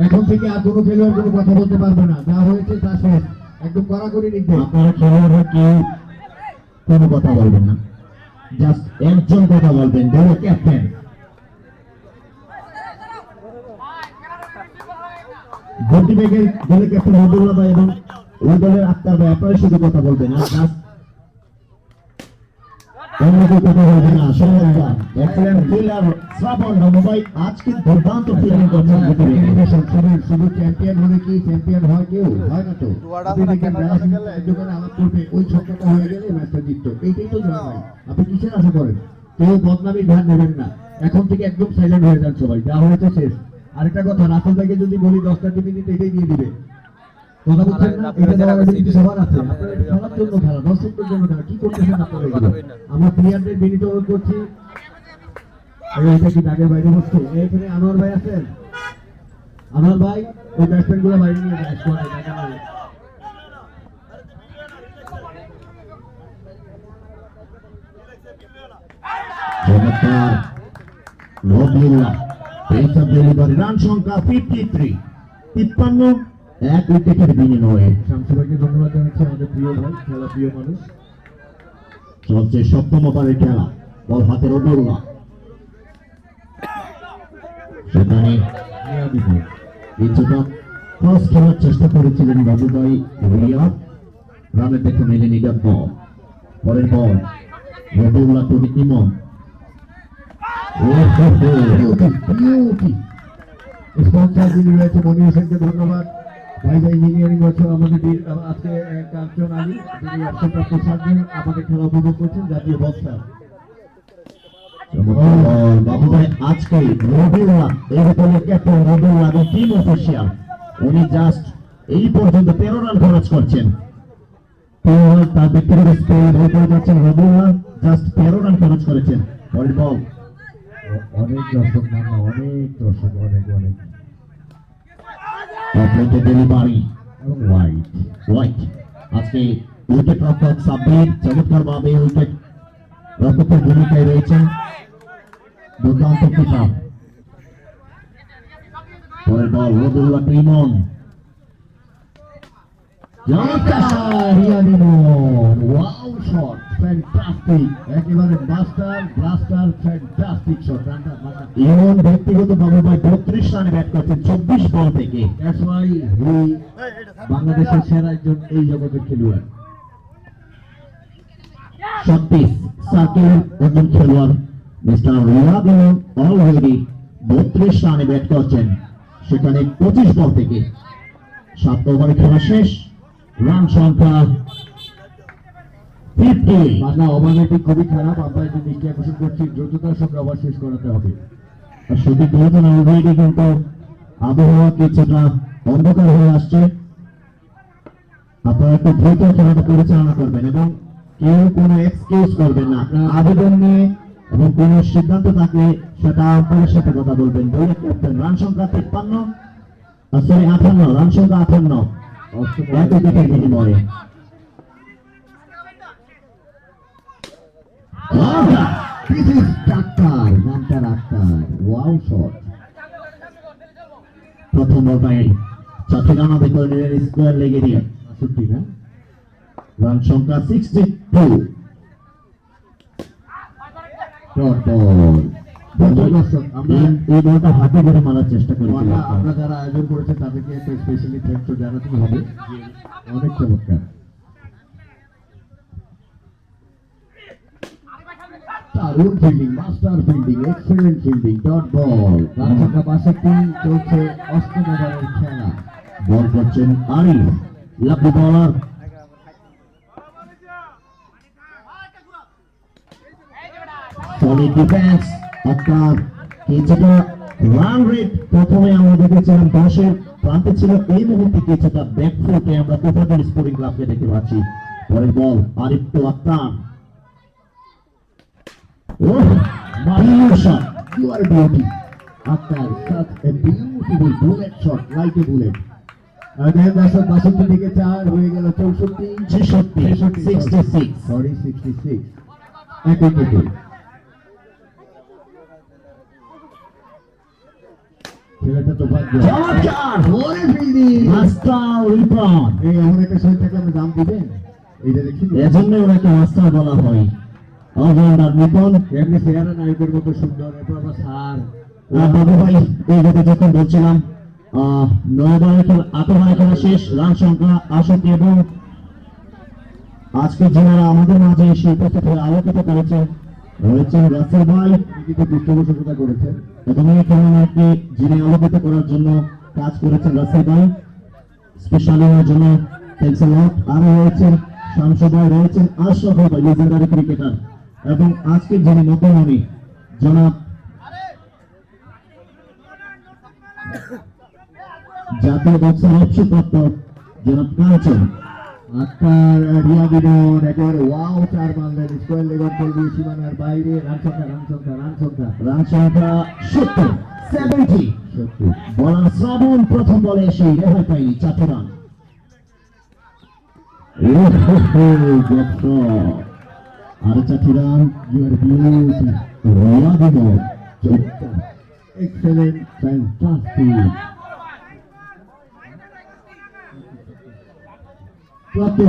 এখন থেকে আর কোনো খেলোয়াড় কোনো কথা বলতে পারবে না, যা হয়েছে তা শেষ, একদম কড়াকড়ি নির্দেশ। আপনারা খেলোয়াড়রা কেউ কোনো কথা বলবেন না, জাস্ট একজন কথা বলবেন, দলের ক্যাপ্টেন। গতি ব্যাগের দলের ক্যাপ্টেন আব্দুল্লাহ ভাই এবং ওই দলের আক্তার ভাই, আপনারা শুধু কথা বলবেন আর জাস্ট অন্য কেউ কথা বলবেন না। সমাজদার এক্সেলেন্ট ফিল্ডার শ্রাবণ ভাই আজকে দুর্দান্ত ফিল্ডিং করছেন। শুধু চ্যাম্পিয়ন হলে কি চ্যাম্পিয়ন হয় কেউ? হয় না তো। আপনি দেখবেন যারা দোকানে আলাপ করবে ওই ছক্কাটা হয়ে গেলে ম্যাচটা জিততো, এইটাই তো জয় ভাই। আপনি কিসের আশা করেন? কেউ বদনামির ধার নেবেন না, এখন থেকে একদম সাইলেন্ট হয়ে যান সবাই, যা হয়েছে শেষ। আরেকটা কথা, রাসেল ভাইকে যদি বলি 10টা টিভি দিতে, এটাই দিয়ে দিবে। কথা বলছেন না, এটা দেওয়ার অধিকার সবার আছে। আপনারা এটা খেলার জন্য খেলা, দর্শকদের জন্য খেলা, কি করতেছেন আপনারা এগুলো? আমরা প্লেয়ারদের বিনীত অনুরোধ করছি, এইটা কি দাগের বাইরে হচ্ছে? এইখানে আনোয়ার ভাই আছেন, আনোয়ার ভাই ওই ব্যাটসম্যান গুলো বাইরে নিয়ে যায়, স্কোয়াডে টাকা নাই। চমৎকার Rabiullah, pace off delivery, run সংখ্যা 53, 53, এক উইকেটের বিনিময়ে। শামসু ভাইকে ধন্যবাদ জানাচ্ছি, আমাদের প্রিয় ভাই, খেলা প্রিয় মানুষ। চলছে সপ্তম ওভারের খেলা, বল হাতে রবিউল্লাহ, সেখানে কিছুটা ক্রস খেলার চেষ্টা করেছিলেন বাবুভাই রিয়া, রানের দেখে মেলেনি ডট বল। পরের বল রবিউল্লাহ টু ইমন, স্পন্সর যিনি রয়েছে মনির হোসেনকে ধন্যবাদ। ভাই ভাই ইঞ্জিনিয়ারিং বছর আমাদের আজকে কাঞ্চন আলী, যিনি অবসরপ্রাপ্ত সার্জন, আমাদের খেলা উপভোগ করছেন, জাতীয় বক্সার। বাবুভাই আজকে রবিউল্লাহ, এই দলের ক্যাপ্টেন রবিউল্লাহ এবং টিম অফিসিয়াল, উনি জাস্ট এই পর্যন্ত 13 রান খরচ করছেন। তার ব্যক্তিগত স্কোর হয়ে যাচ্ছেন রবিউল্লাহ, জাস্ট 13 রান খরচ করেছেন। পরের বল অনেক দর্শক, অনেক দর্শক, অনেক অপরাধ ডেলিভারি এবং ওয়াইড। হোয়াইট, আজকে উইকেট রক্ষক সাব্বির চমৎকার ভাবে উইকেট রক্ষকের ভূমিকায় রয়েছেন, দুর্দান্ত কিপার। পরের বল রবিউল্লাহ টু ইমন, ওয়াও শট, ফ্যান্টাস্টিক, একেবারে ব্লাস্টার, ফ্যান্টাস্টিক শট। ইমন ব্যক্তিগত বাবুভাই 32 রানে ব্যাট করছেন 24 বল থেকে। দ্যাটস ওয়াই হি বাংলাদেশের সেরা একজন এই জগতের খেলোয়াড়। সত্যি সার্কেলের একজন খেলোয়াড় মিস্টার রিয়াদ ইমন অলরেডি 32 রানে ব্যাট করছেন, সেখানে 25 বল থেকে। 7 ওভারে খেলা শেষ, রান সংখ্যা 50। বাংলা ওভাররেটিং খুবই খারাপ, আমরা একটু দৃষ্টি আকর্ষণ করছি, দ্রুততার সঙ্গে আবার শেষ করাতে হবে। আর শুধু বলছেন অলরেডি কিন্তু আবহাওয়া কিছুটা অন্ধকার হয়ে আসছে, আপনারা একটু দ্রুত খেলাটা পরিচালনা করবেন এবং কেউ কোনো এক্সকিউজ করবেন না। আবেদন নিয়ে এবং কোন সিদ্ধান্ত থাকলে সেটা আম্পায়ারের সাথে কথা বলবেন। দলের ক্যাপ্টেন, রান সংখ্যা 53, সরি 58, রান সংখ্যা 58, এক উইকেটের বিনিময়ে। This is ডাক্তার, নামটা ডাক্তার, ওয়াও শট। প্রথম ওভারে 4 রান আদায় করে নিলেন স্কোয়ার লেগে দিয়ে, 62 না, রান সংখ্যা 62। ডট বল, দর্শক আমরা এই বলটা হাতে ধরে মারার চেষ্টা করেছিলাম। আমরা যারা আয়োজন করেছে তাদেরকে একটা স্পেশালি থ্যাঙ্কস জানাতে হবে, অনেক চমৎকার। দারুণ fielding, master fielding, excellent fielding, dot ball. Run সংখ্যা 62, চলছে অষ্টম ওভারের খেলা। বল করছেন আরিফ, লাভলি বলার। সলিড ডিফেন্স, আপনার কিছুটা রান রেট প্রথমে আমরা দেখেছিলাম 10-এর প্রান্তে ছিল, এই মুহূর্তে কিছুটা ব্যাকফুটে আমরা কোপাদের স্পোর্টিং ক্লাবকে দেখতে পাচ্ছি। পরের ball Arif to Akhtar, You are beauty. Akhtar, such a beautiful bullet shot, like a bullet. দর্শক 62 থেকে 4 হয়ে গেল 64, 66, সরি 66, এক উইকেটে। ছেলেটা তো ভাগ্য। চমৎকার ওরে ফিল্ডিং, মাস্টার রিপন, এই এমন একটা শরীর থেকে আপনি দাম দিবেন, এইটা দেখছি। এজন্য ওনাকে মাস্টার বলা হয়। অলরাউন্ডার নিপন, এমনি চেহারা নায়কের মতো সুন্দর, এরপর আবার সার। বাবু ভাই এই কথা যখন বলছিলাম 9 ওভারের খেলা, 8 ওভারের খেলা শেষ, রান সংখ্যা 68 এবং আজকে যারা আমাদের মাঝে এসে উপস্থিত হয়ে আলোকিত করেছে রয়েছেন রাসেল ভাই, কিন্তু পৃষ্ঠপোষকতা করেছেন। এবং এই খেলাকে যিনি আলোকিত করার জন্য কাজ করেছেন রাসেল ভাই, স্পেশালি ওর জন্য থ্যাঙ্কস আ লট। আরো রয়েছেন শামসু ভাই, রয়েছেন আশরাফ ভাই, লেজেন্ডারি ক্রিকেটার, এবং আজকের যিনি মতমণি জনাব জাতীয় বক্সার অবসরপ্রাপ্ত জনাব কাঞ্চন। আক্তার রিয়া বিনোদ একেবারে ওয়াও চার মারলেন, স্কোয়ার লেগার খেলবে সীমানার বাইরে, রান সংখ্যা রান সংখ্যা 70 70। বলার শ্রাবণ প্রথম বলে এসে রেহাই পায়নি, 4 রান। আরো 4 run. Riya Binod excellent, fantastic. প্রাপ্ত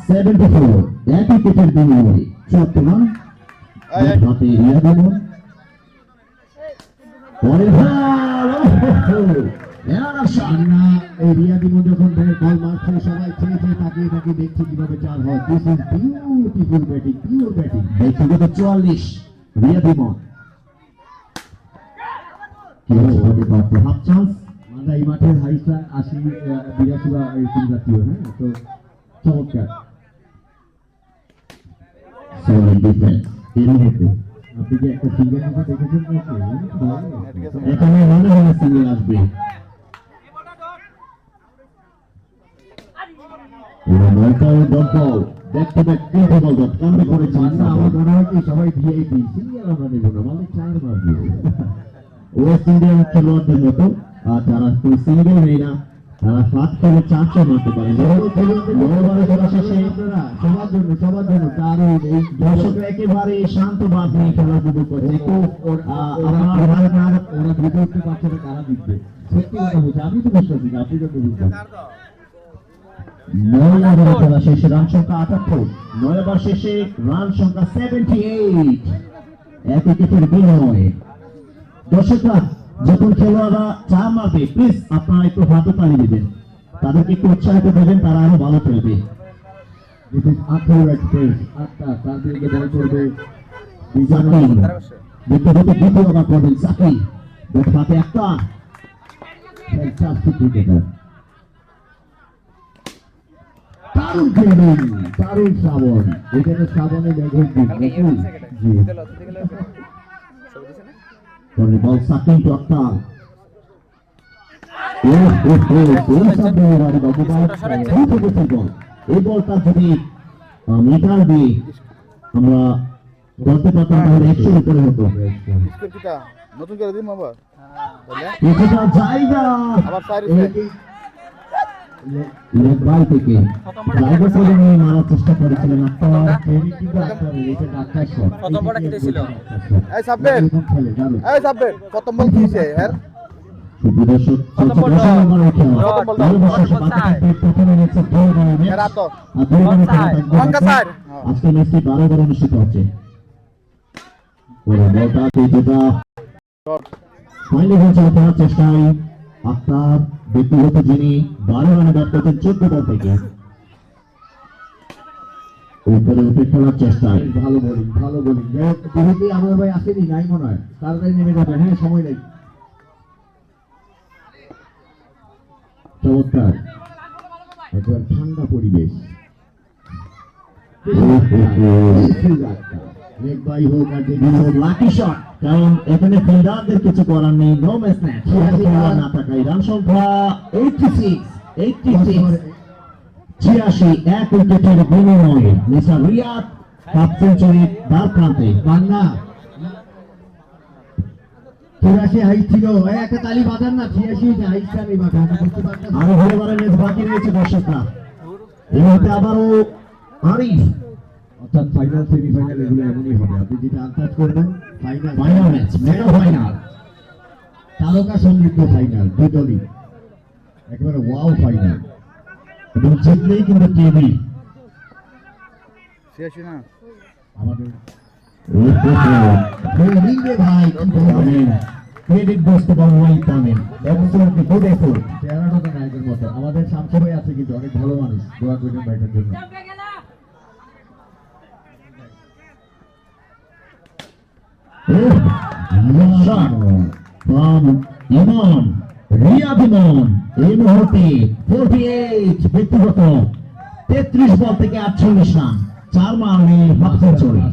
74 এক উইকেটের বিনিময়ে 74 রান। হাতে রিয়া বিনোদ। পরের বল, এই রিয়া বিনোদ যখন বল মারছে সবাই ছেড়ে তাকিয়ে দেখছে কিভাবে চার হয়। This is beautiful batting, pure batting. ব্যক্তিগত 44 রিয়া বিনোদ। কিভাবে হতে পারতো হাফ চান্স। মানে এই মাঠের হাইস্ট রান 80, 82 বা এরকম জাতীয়। হ্যাঁ, তো চমৎকার। সরি ডিফেন্স এর মধ্যে আপনি কি একটা সিঙ্গেল নিতে দেখেছেন নাকি? এখানে মনে হয় সিঙ্গেল আসবে। সবাই ভিআইপি, সিঙ্গেল আমরা নেব না, মানে চার মারবো। ওয়েস্ট ইন্ডিয়ান খেলোয়াড়দের মতো যারা কোনো সিঙ্গেল নেই না, তারা 7 করে 4 মারতে পারে। সবার জন্য দারুণ। এই দর্শকরা একেবারে শান্ত ভাব নিয়ে খেলার উপভোগ করছে। ওরা বুঝে উঠতে পারছে না কারা জিতবে। সত্যি কথা বলছি, আমি তো বিশ্বাসী না, আপনি যত বুঝবেন। 9 ওভারে খেলা শেষে রান সংখ্যা 78, 9 ওভার শেষে রান সংখ্যা 78 এক উইকেটের বিনিময়ে। দর্শকরা যখন খেলোয়াড়রা 4 মারবে, প্লিজ আপনারা একটু হাতে তালি দিবেন, তাদেরকে একটু উৎসাহিত দেবেন, তারা আরো ভালো খেলবে। This is Akhtar express. Akhtar তার দিকে বল করবে জাকির ব্যক্তিগত 2 ওভার করবেন জাকির। ব্যাট হাতে একটা ফ্যান্টাস্টিক ক্রিকেটার। দারুণ ফিল্ডিং, দারুণ শ্রাবণ। এখানে শ্রাবণে মেঘের দিন নাকি? জি। পরের বল সাকিব টু আক্তার। এই বলটা যদি মিটার দিয়ে আমরা বলতে পারতাম তাহলে 100 উপরে হতো। নতুন করে দিন আবার কিছুটা জায়গা আবার চার লেগ বাই থেকে জায়গা করে নিয়ে মারার চেষ্টা করেছিলেন আক্তার। প্রথম বলটা কি ছিল? এই সাব্বির এই সাব্বির প্রথম বল কিছে এর সুবিদর্শক প্রথম বল এরা তো অঙ্কা স্যার আজকে ম্যাচটি 12 ওভার অনুষ্ঠিত হচ্ছে। ওরা বলটা যেটা ফাইনালি হয়েছিল করার চেষ্টায় আক্তার ব্যক্তিগত যিনি 12 রানে ব্যাট করতেন 14 বল থেকে উপরে উঠে খেলার চেষ্টায়। ভালো বোলিং, ভালো বোলিং। বিরোধী আমার ভাই আসেনি, নাই মনে হয়, তাড়াতাড়ি নেমে যাবে। হ্যাঁ, সময় নেই। চমৎকার, একবার ঠান্ডা পরিবেশ। লেগ বাই হোক আর লাকি শট, কারণ এখানে ফিল্ডারদের কিছু করার নেই। নো ম্যাচ ম্যাচ না থাকায় রান সংখ্যা 86 86 এক উইকেটের বিনিময়ে মিস্টার রিয়াদ হাফ সেঞ্চুরি দ্বার প্রান্তে। বান্না 83 হাইট ছিল। একটা তালি বাঁধান না, 86 হাইটটা নেই বাঁধান। আরো ঘরে ঘরে ম্যাচ বাকি রয়েছে দর্শকরা। এই মুহূর্তে আবারও আরিফ, অর্থাৎ ফাইনাল সেমিফাইনাল এগুলো এমনই হবে। আপনি যেটা আন্দাজ করবেন, ফাইনাল ম্যাচ, মেগা ফাইনাল, তারকা সমৃদ্ধ ফাইনাল, দুই দলই একেবারে ওয়াও ফাইনাল। এবং জিতলেই কিন্তু টিভি শেষ না আমাদের ভাই ক্রেডিট গোস টু বাংলায় তামিম। Absolutely good effort. প্যারাডোকা নায়কের মতো আমাদের শামসু ভাই আছে, কিন্তু অনেক ভালো মানুষ। দোয়া করবেন ভাইটার জন্য। ইমন রিয়াদ ইমন এই মুহূর্তে 48 ব্যক্তিগত 33 বল থেকে 48 রান, 4 মারলে হাফ সেঞ্চুরি।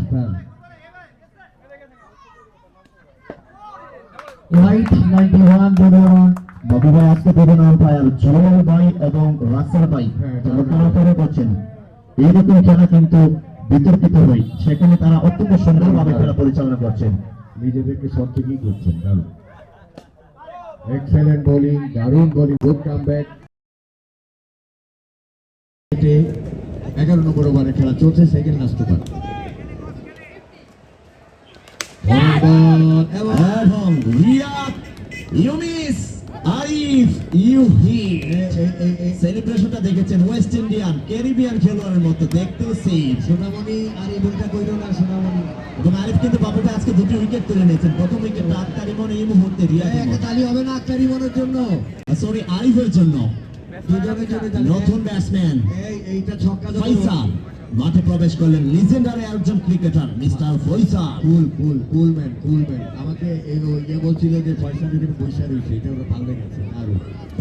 হোয়াইট 91 দুজন বাবু ভাই আজকে দুজন আম্পায়ার জল ভাই এবং রাসেল ভাই যারা খেলা করছেন। এইরকম খেলা কিন্তু বিতর্কিত হয়, সেখানে তারা অত্যন্ত সুন্দরভাবে খেলা পরিচালনা করছেন। নিজেদেরকে সত্যি করছেন, দারুণ এক্সেলেন্ট বোলিং, দারুণ বোলিং, গুড কামব্যাক। 11 নম্বর ওভারে খেলা চলছে, সেকেন্ড লাস্ট ওভার। এবং Riyad, you miss, Arif, you hit. সেলিব্রেশনটা দেখেছেন ওয়েস্ট ইন্ডিয়ান ক্যারিবিয়ান খেলোয়াড়ের মতো, দেখতে সেম। সোনামণি আর এই বলটা কইল না সোনামণি। এবং আরিফ কিন্তু বাবুটা আজকে দুটি উইকেট তুলে নিয়েছেন। প্রথম উইকেটটা আক্তারি মনে এই মুহূর্তে রিয়াদ, একটা তালি হবে না আক্তারি মনের জন্য, সরি আরিফের জন্য। দুজনের জন্য তালি। নতুন ব্যাটসম্যান এইটা ছক্কা জন্য ফয়সাল মাঠে প্রবেশ করলেন, লিজেন্ডারি একজন ক্রিকেটার মিস্টার ফয়সাল। কুল ম্যান। আমাকে বলছিল যে পয়সা দিকে পয়সা রয়েছে, এটা ওরা পাল্টে গেছে। আরো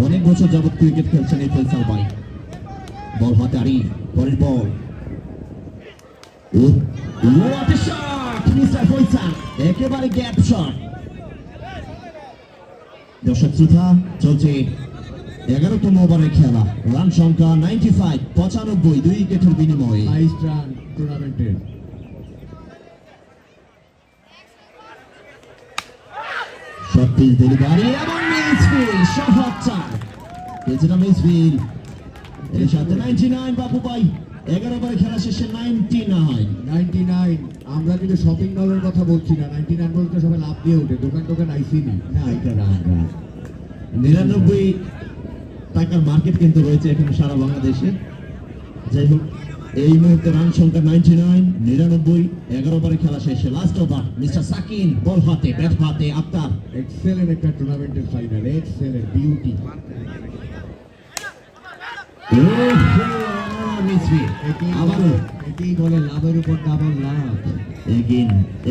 অনেক বছর যাবত ক্রিকেট খেলছেন এই ফয়সাল ভাই। বল হাতে আরিফ, পরের ball, what a shot mister Faisal, একেবারে গ্যাপ শট। দর্শক শ্রোতা, চলছে 11তম ওভারের খেলা, রান সংখ্যা 95, 95, 2 উইকেটের বিনিময়ে। 22 রান টুর্নামেন্টের। সত্যিই ডেলিভারি এবং মিসফিল্ড, সহজ চার, কিছুটা মিসফিল্ড। এর সাথে 99 বাবু ভাই, 11 ওভারে খেলা শেষে 99। আমরা কিন্তু শপিং মলের কথা বলছি না। 99 বলতে সবাই লাভ দিয়ে ওঠে, দোকান আইসিনি না, এটা রান। 99 টাকার মার্কেট কিন্তু রয়েছে এখানে সারা বাংলাদেশে। যাই হোক, এই মুহূর্তে রান সংখ্যা 99, 99, 11 ওভারে খেলা শেষে লাস্ট ওভার, মিস্টার সাকিন বল হাতে, ব্যাট হাতে আক্তার। এক্সেলেন্ট একটা টুর্নামেন্টের ফাইনাল, এক্সেলেন্ট বিউটি। আবারও একেই বলে লাভের উপর ডাবল লাভ।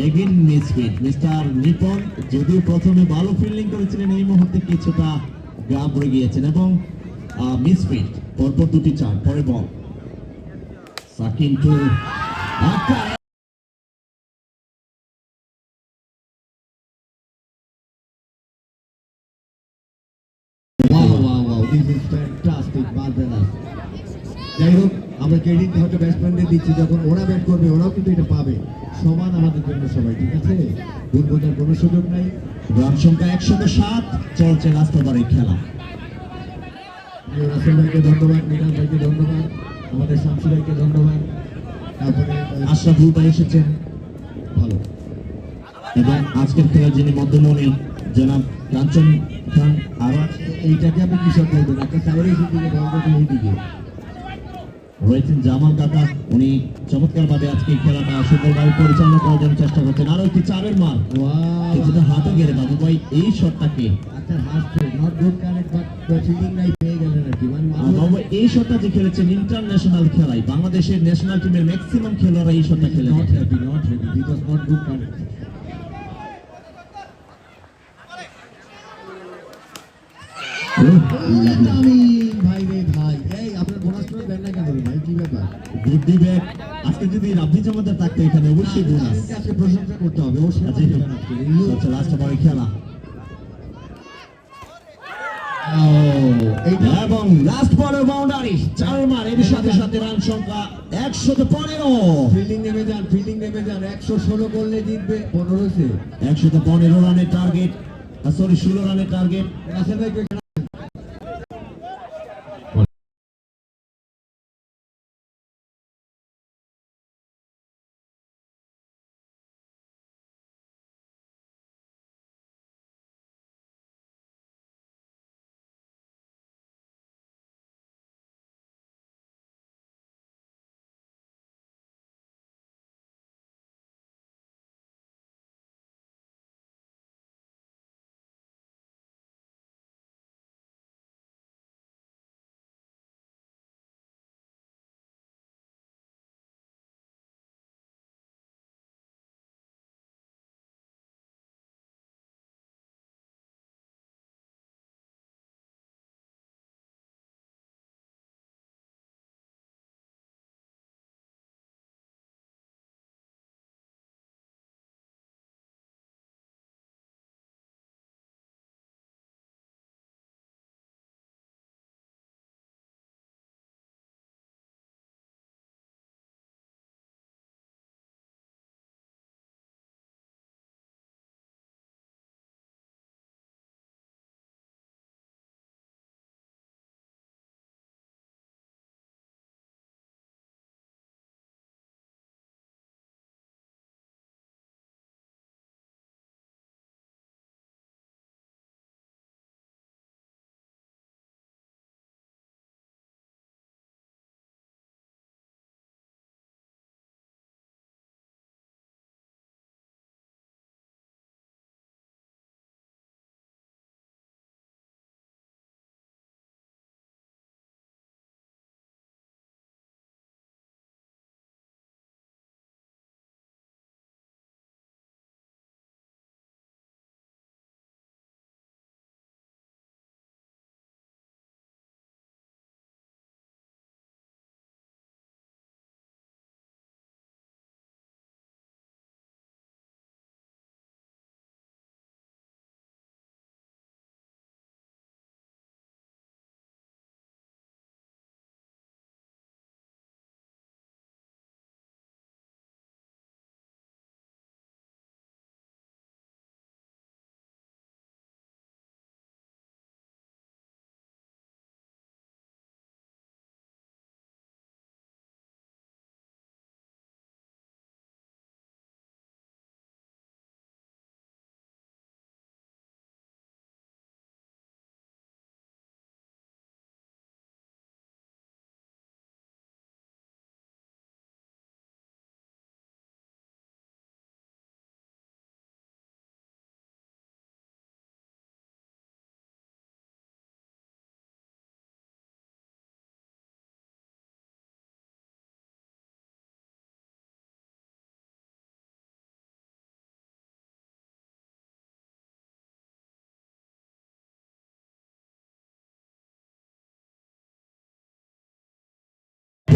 এগেন মিসফিট মিস্টার নিপন, যদিও প্রথমে ভালো ফিল্ডিং করেছিলেন, এই মুহূর্তে কিছুটা গা পড়ে গিয়েছেন এবং মিসফিট। পরপর দুটি চার, পরে ball Sakin to Akhtar. Wow, this is fantastic, marvelous. যাই হোক, আমরা ক্রেডিট হয়তো ব্যাটসম্যানদের দিচ্ছি, যখন ওরা ব্যাট করবে ওরাও কিন্তু এটা পাবে। সমান আমাদের জন্য সবাই, ঠিক আছে? ভুল বোঝার কোনো সুযোগ নাই। রান সংখ্যা 107, চলছে লাস্ট ওভারের খেলা। রাসেল ভাইকে ধন্যবাদ, মিনাল ভাইকে ধন্যবাদ, আমাদের শামসু ভাইকে ধন্যবাদ, তারপরে আশরাফুল ভাই এসেছেন ভালো। এবং আজকের খেলার যিনি মধ্যমণি জনাব কাঞ্চন খান, আরো এইটাকে আপনি কিসব বলবেন? একটা সাইডে দিকে বল করবেন, এইদিকে রয়েছেন জামাল কাকা, উনি চমৎকার ভাবে আজকে এই খেলাটা সুন্দরভাবে পরিচালনা করার জন্য চেষ্টা করছেন। আরো একটি চারের মার, কিছুটা হাতে গেলে বাবু ভাই এই শটটাকে আচ্ছা হাসছে, not good connect but fielding নাই পেয়ে গেলেন আর কি। বাবু এই শটটা যে খেলেছেন ইন্টারন্যাশনাল খেলায়, বাংলাদেশের ন্যাশনাল টিমের ম্যাক্সিমাম খেলোয়াড়রা এই শটটা খেলে নট থাকেন। Happy because not good connect. ভাই রে ভাই, এই আপনার বোনাস করে দেন না কেন রে ভাই, কি ব্যাপার? বুদ্ধি ব্যাগ, আজকে যদি রাব্বি জমাদার থাকতো এখানে অবশ্যই বোনাস। আজকে প্রশংসা করতে হবে, ও সেটা দিবেন আজকে। আচ্ছা, লাস্ট ওভারের খেলা এবং লাস্ট বলের বাউন্ডারি, চার মার, এর সাথে সাথে রান সংখ্যা 115। ফিল্ডিং নেমে যান, 116 করলে জিতবে। 15 115 রানের টার্গেট, সরি 16 রানের টার্গেট। রাসেল ভাই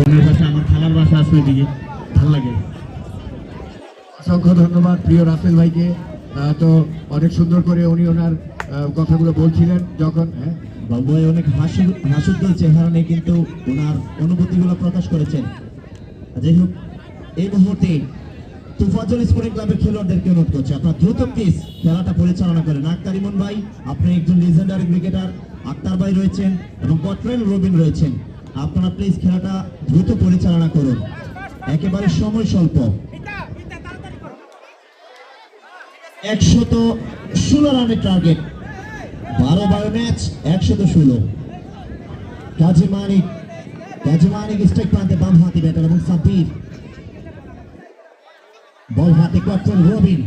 মনের ভাষা, আমার খেলার ভাষা আছে ওইদিকে, ভালো লাগে। অসংখ্য ধন্যবাদ প্রিয় রাসেল ভাইকে। তো অনেক সুন্দর করে উনি ওনার কথাগুলো বলছিলেন যখন বাবু ভাই অনেক হাস্যোজ্জ্বল চেহারা নিয়ে কিন্তু ওনার অনুভূতিগুলো প্রকাশ করেছেন। যাই হোক, এই মুহূর্তে তুফাজ্জল স্পোর্টিং ক্লাবের খেলোয়াড়দেরকে অনুরোধ করছে আপনারা দ্রুত প্লিজ খেলাটা পরিচালনা করেন। আক্তার ইমন ভাই, আপনি একজন লিজেন্ডারি ক্রিকেটার, আক্তার ভাই রয়েছেন এবং কটরেল রবিন রয়েছেন, আপনারা প্লিজ খেলাটা দ্রুত পরিচালনা করুন, একেবারে সময় স্বল্প। 116 রানের টার্গেট, 12 ম্যাচ 116। কাজী মানিক স্ট্রাইক প্রান্তে বাম হাতি ব্যাটার এবং সাব্বির বল হাতে কটরেল রবিন,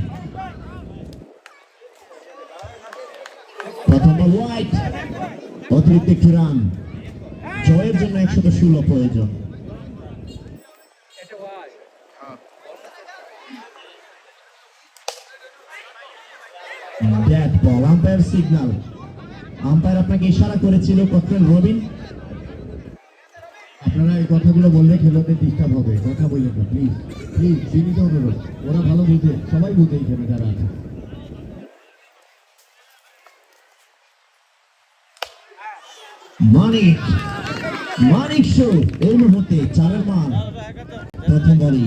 প্রথম বল ওয়াইড, অতিরিক্ত একটি রান, জয়ের জন্য 116 প্রয়োজন। Bat ball, umpire signal, umpire আপনাকে ইশারা করেছিল কটরেল রবিন। আপনারা এই কথাগুলো বললে খেলোয়াড়দের ডিস্টার্ব হবে, কথা বললেন না প্লিজ প্লিজ, বিনীত অনুরোধ। ওরা ভালো বুঝে, সবাই বুঝে এখানে যারা আছে। মানিক শো এই মুহূর্তে 4 মান, প্রথম বলই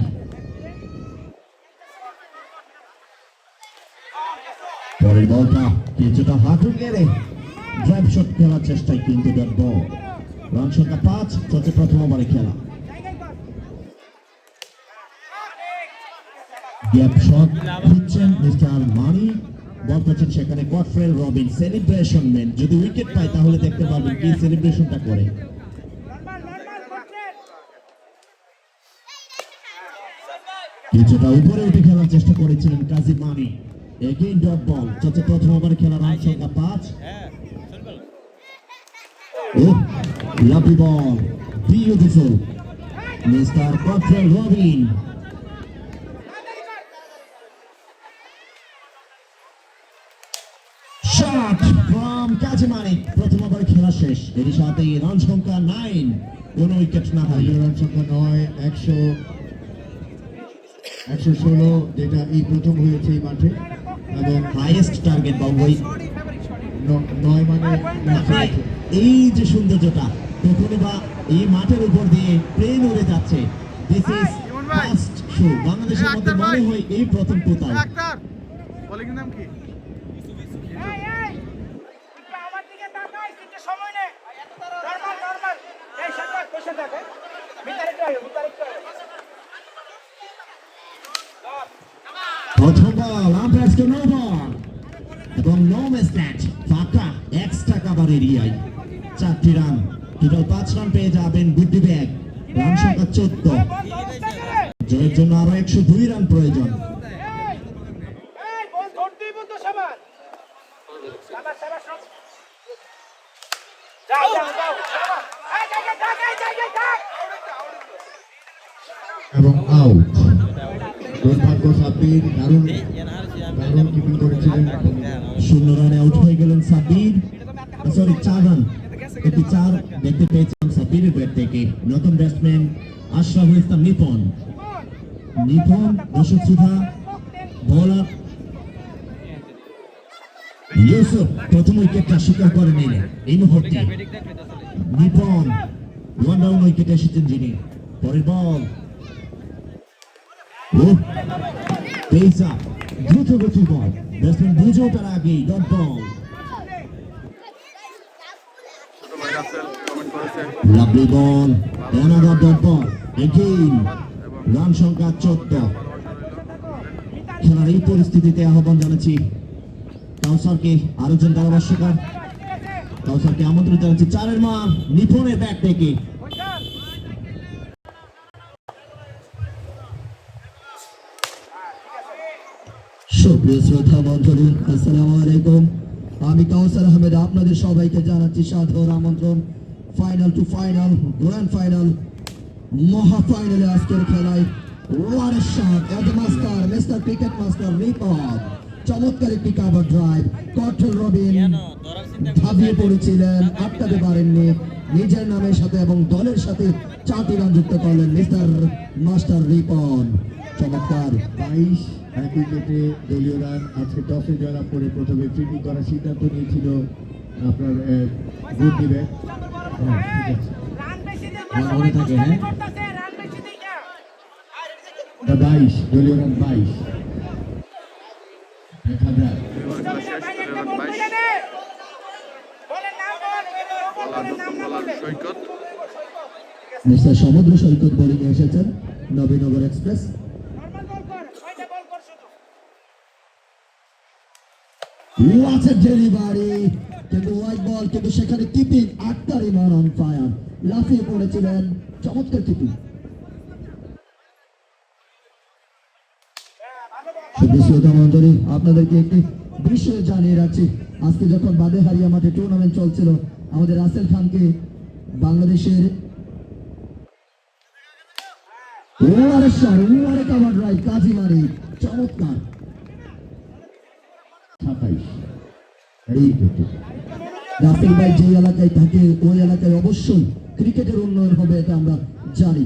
পরের বলটা কিছুটা হাঁটু গেড়ে ড্রাইভ শট খেলার চেষ্টায় কিন্তু ডট বল। রান সংখ্যা 5, চলছে প্রথম ওভারে খেলা। গ্যাপ শট দিচ্ছেন মিস্টার মানি, বল করছেন সেখানে কটরেল রবিন, সেলিব্রেশন ম্যান। যদি উইকেট পায় তাহলে দেখতে পারবেন কি সেলিব্রেশনটা করে। কিছুটা উপরে উঠে খেলার চেষ্টা করেছিলেন কাজী মানি। এগেইন ডট বল, চলছে প্রথম ওভারে খেলা, রান সংখ্যা 5। Lovely ball, beautiful mister Cottrell Robin. Shot from Kazi Manik, প্রথম ওভারে খেলা শেষ, এর সাথে রান সংখ্যা 9, কোন উইকেট না হারিয়ে। রান সংখ্যা 9, 116, যেটা এই প্রথম হয়েছে এই মাঠে, এবং হাইয়েস্ট টার্গেট বাবুই 9 মানে এই যে সৌন্দর্যটা, কখনই বা এই মাঠের উপর দিয়ে প্লেন উড়ে যাচ্ছে। দিস ইজ ফার্স্ট শো বাংলাদেশের মধ্যে, মনে হয় এই প্রথম কোথাও। বলিং নাম কি? প্রথম বল, আম্পায়ার্স টু নো বল এবং নো মিসম্যাচ, ফাঁকা এক্সট্রা কভার এরিয়ায় 4টি রান, টোটাল 5 রান পেয়ে যাবেন গুড্ডি ব্যাগ। রান সংখ্যা 14, জয়ের জন্য আরো 102 রান প্রয়োজন। এবং আউট। দুর্ভাগ্য সাব্বির, দারুণ কিপিং করেছিলেন। 0 রানে আউট হয়ে গেলেন সাব্বির, সরি 4 রান, একটি 4 দেখতে পেয়েছিলাম সাব্বিরের ব্যাট থেকে। নতুন ব্যাটসম্যান আশরাফুল ইসলাম নিপন দর্শক সুধা, বোলার ইউসুফ প্রথম উইকেটটা স্বীকার করে নিলেন এই মুহূর্তে। নিপন 1 ডাউন উইকেটে এসেছেন যিনি। পরের বল, দ্রুত গতির বল, ব্যাটসম্যান বুঝে ওঠার আগেই dot ball. Lovely ball, another dot ball, again run সংখ্যা 14। খেলার এই পরিস্থিতিতে আহ্বান জানাচ্ছি কাউসারকে, আরেকজন ধারাভাষ্যকার কাউসারকে আমন্ত্রণ জানাচ্ছি 4 মান নিপুণের ব্যাট থেকে। সুপ্রিয় শ্রোতা মণ্ডলী, আসসালামু আলাইকুম। আমি কাউসার আহমেদ আপনাদের সবাইকে জানাচ্ছি সাদর আমন্ত্রণ final to final, grand final, মহা ফাইনালে আজকের খেলায়। What a shot at the master, Mr. Cricket Master Nipon. চমৎকার একটি কাভার ড্রাইভ। কঠোর রবিন ঝাঁপিয়ে পড়েছিলেন, আটকাতে পারেননি। নিজের নামের সাথে এবং দলের সাথে 4টি রান যুক্ত করলেন মিস্টার মাস্টার রিপন। চমৎকার। 22 এক উইকেটে দলীয় রান। আজকে টসে জয়লাভ করে প্রথমে ফিল্ডিং করার সিদ্ধান্ত নিয়েছিল আপনার গুড দিবে। হ্যাঁ ঠিক আছে, আমার মনে থাকে। হ্যাঁ 22 দলীয় রান 22। দেখা যাক সৈকত মিস্টার সমুদ্র সৈকত বোলিং এসেছেন নবীনগর এক্সপ্রেস। ওয়াটস ডেলিভারি, কিন্তু হোয়াইট বল, কিন্তু সেখানে keeping. Akhtar Emon on fire, লাফিয়ে পড়েছিলেন। চমৎকার কিপিং। শ্রোতা মন্ডলী, আপনাদেরকে একটি বিষয় জানিয়ে রাখছি। আজকে যখন বাদেহারিয়া মাঠে টুর্নামেন্ট চলছিল, আমাদের রাসেল খানকে বাংলাদেশের কাজী মারি। চমৎকার। 27 রাসেল ভাই যে এলাকায় থাকে ওই এলাকায় অবশ্যই ক্রিকেটের উন্নয়ন হবে, এটা আমরা জানি।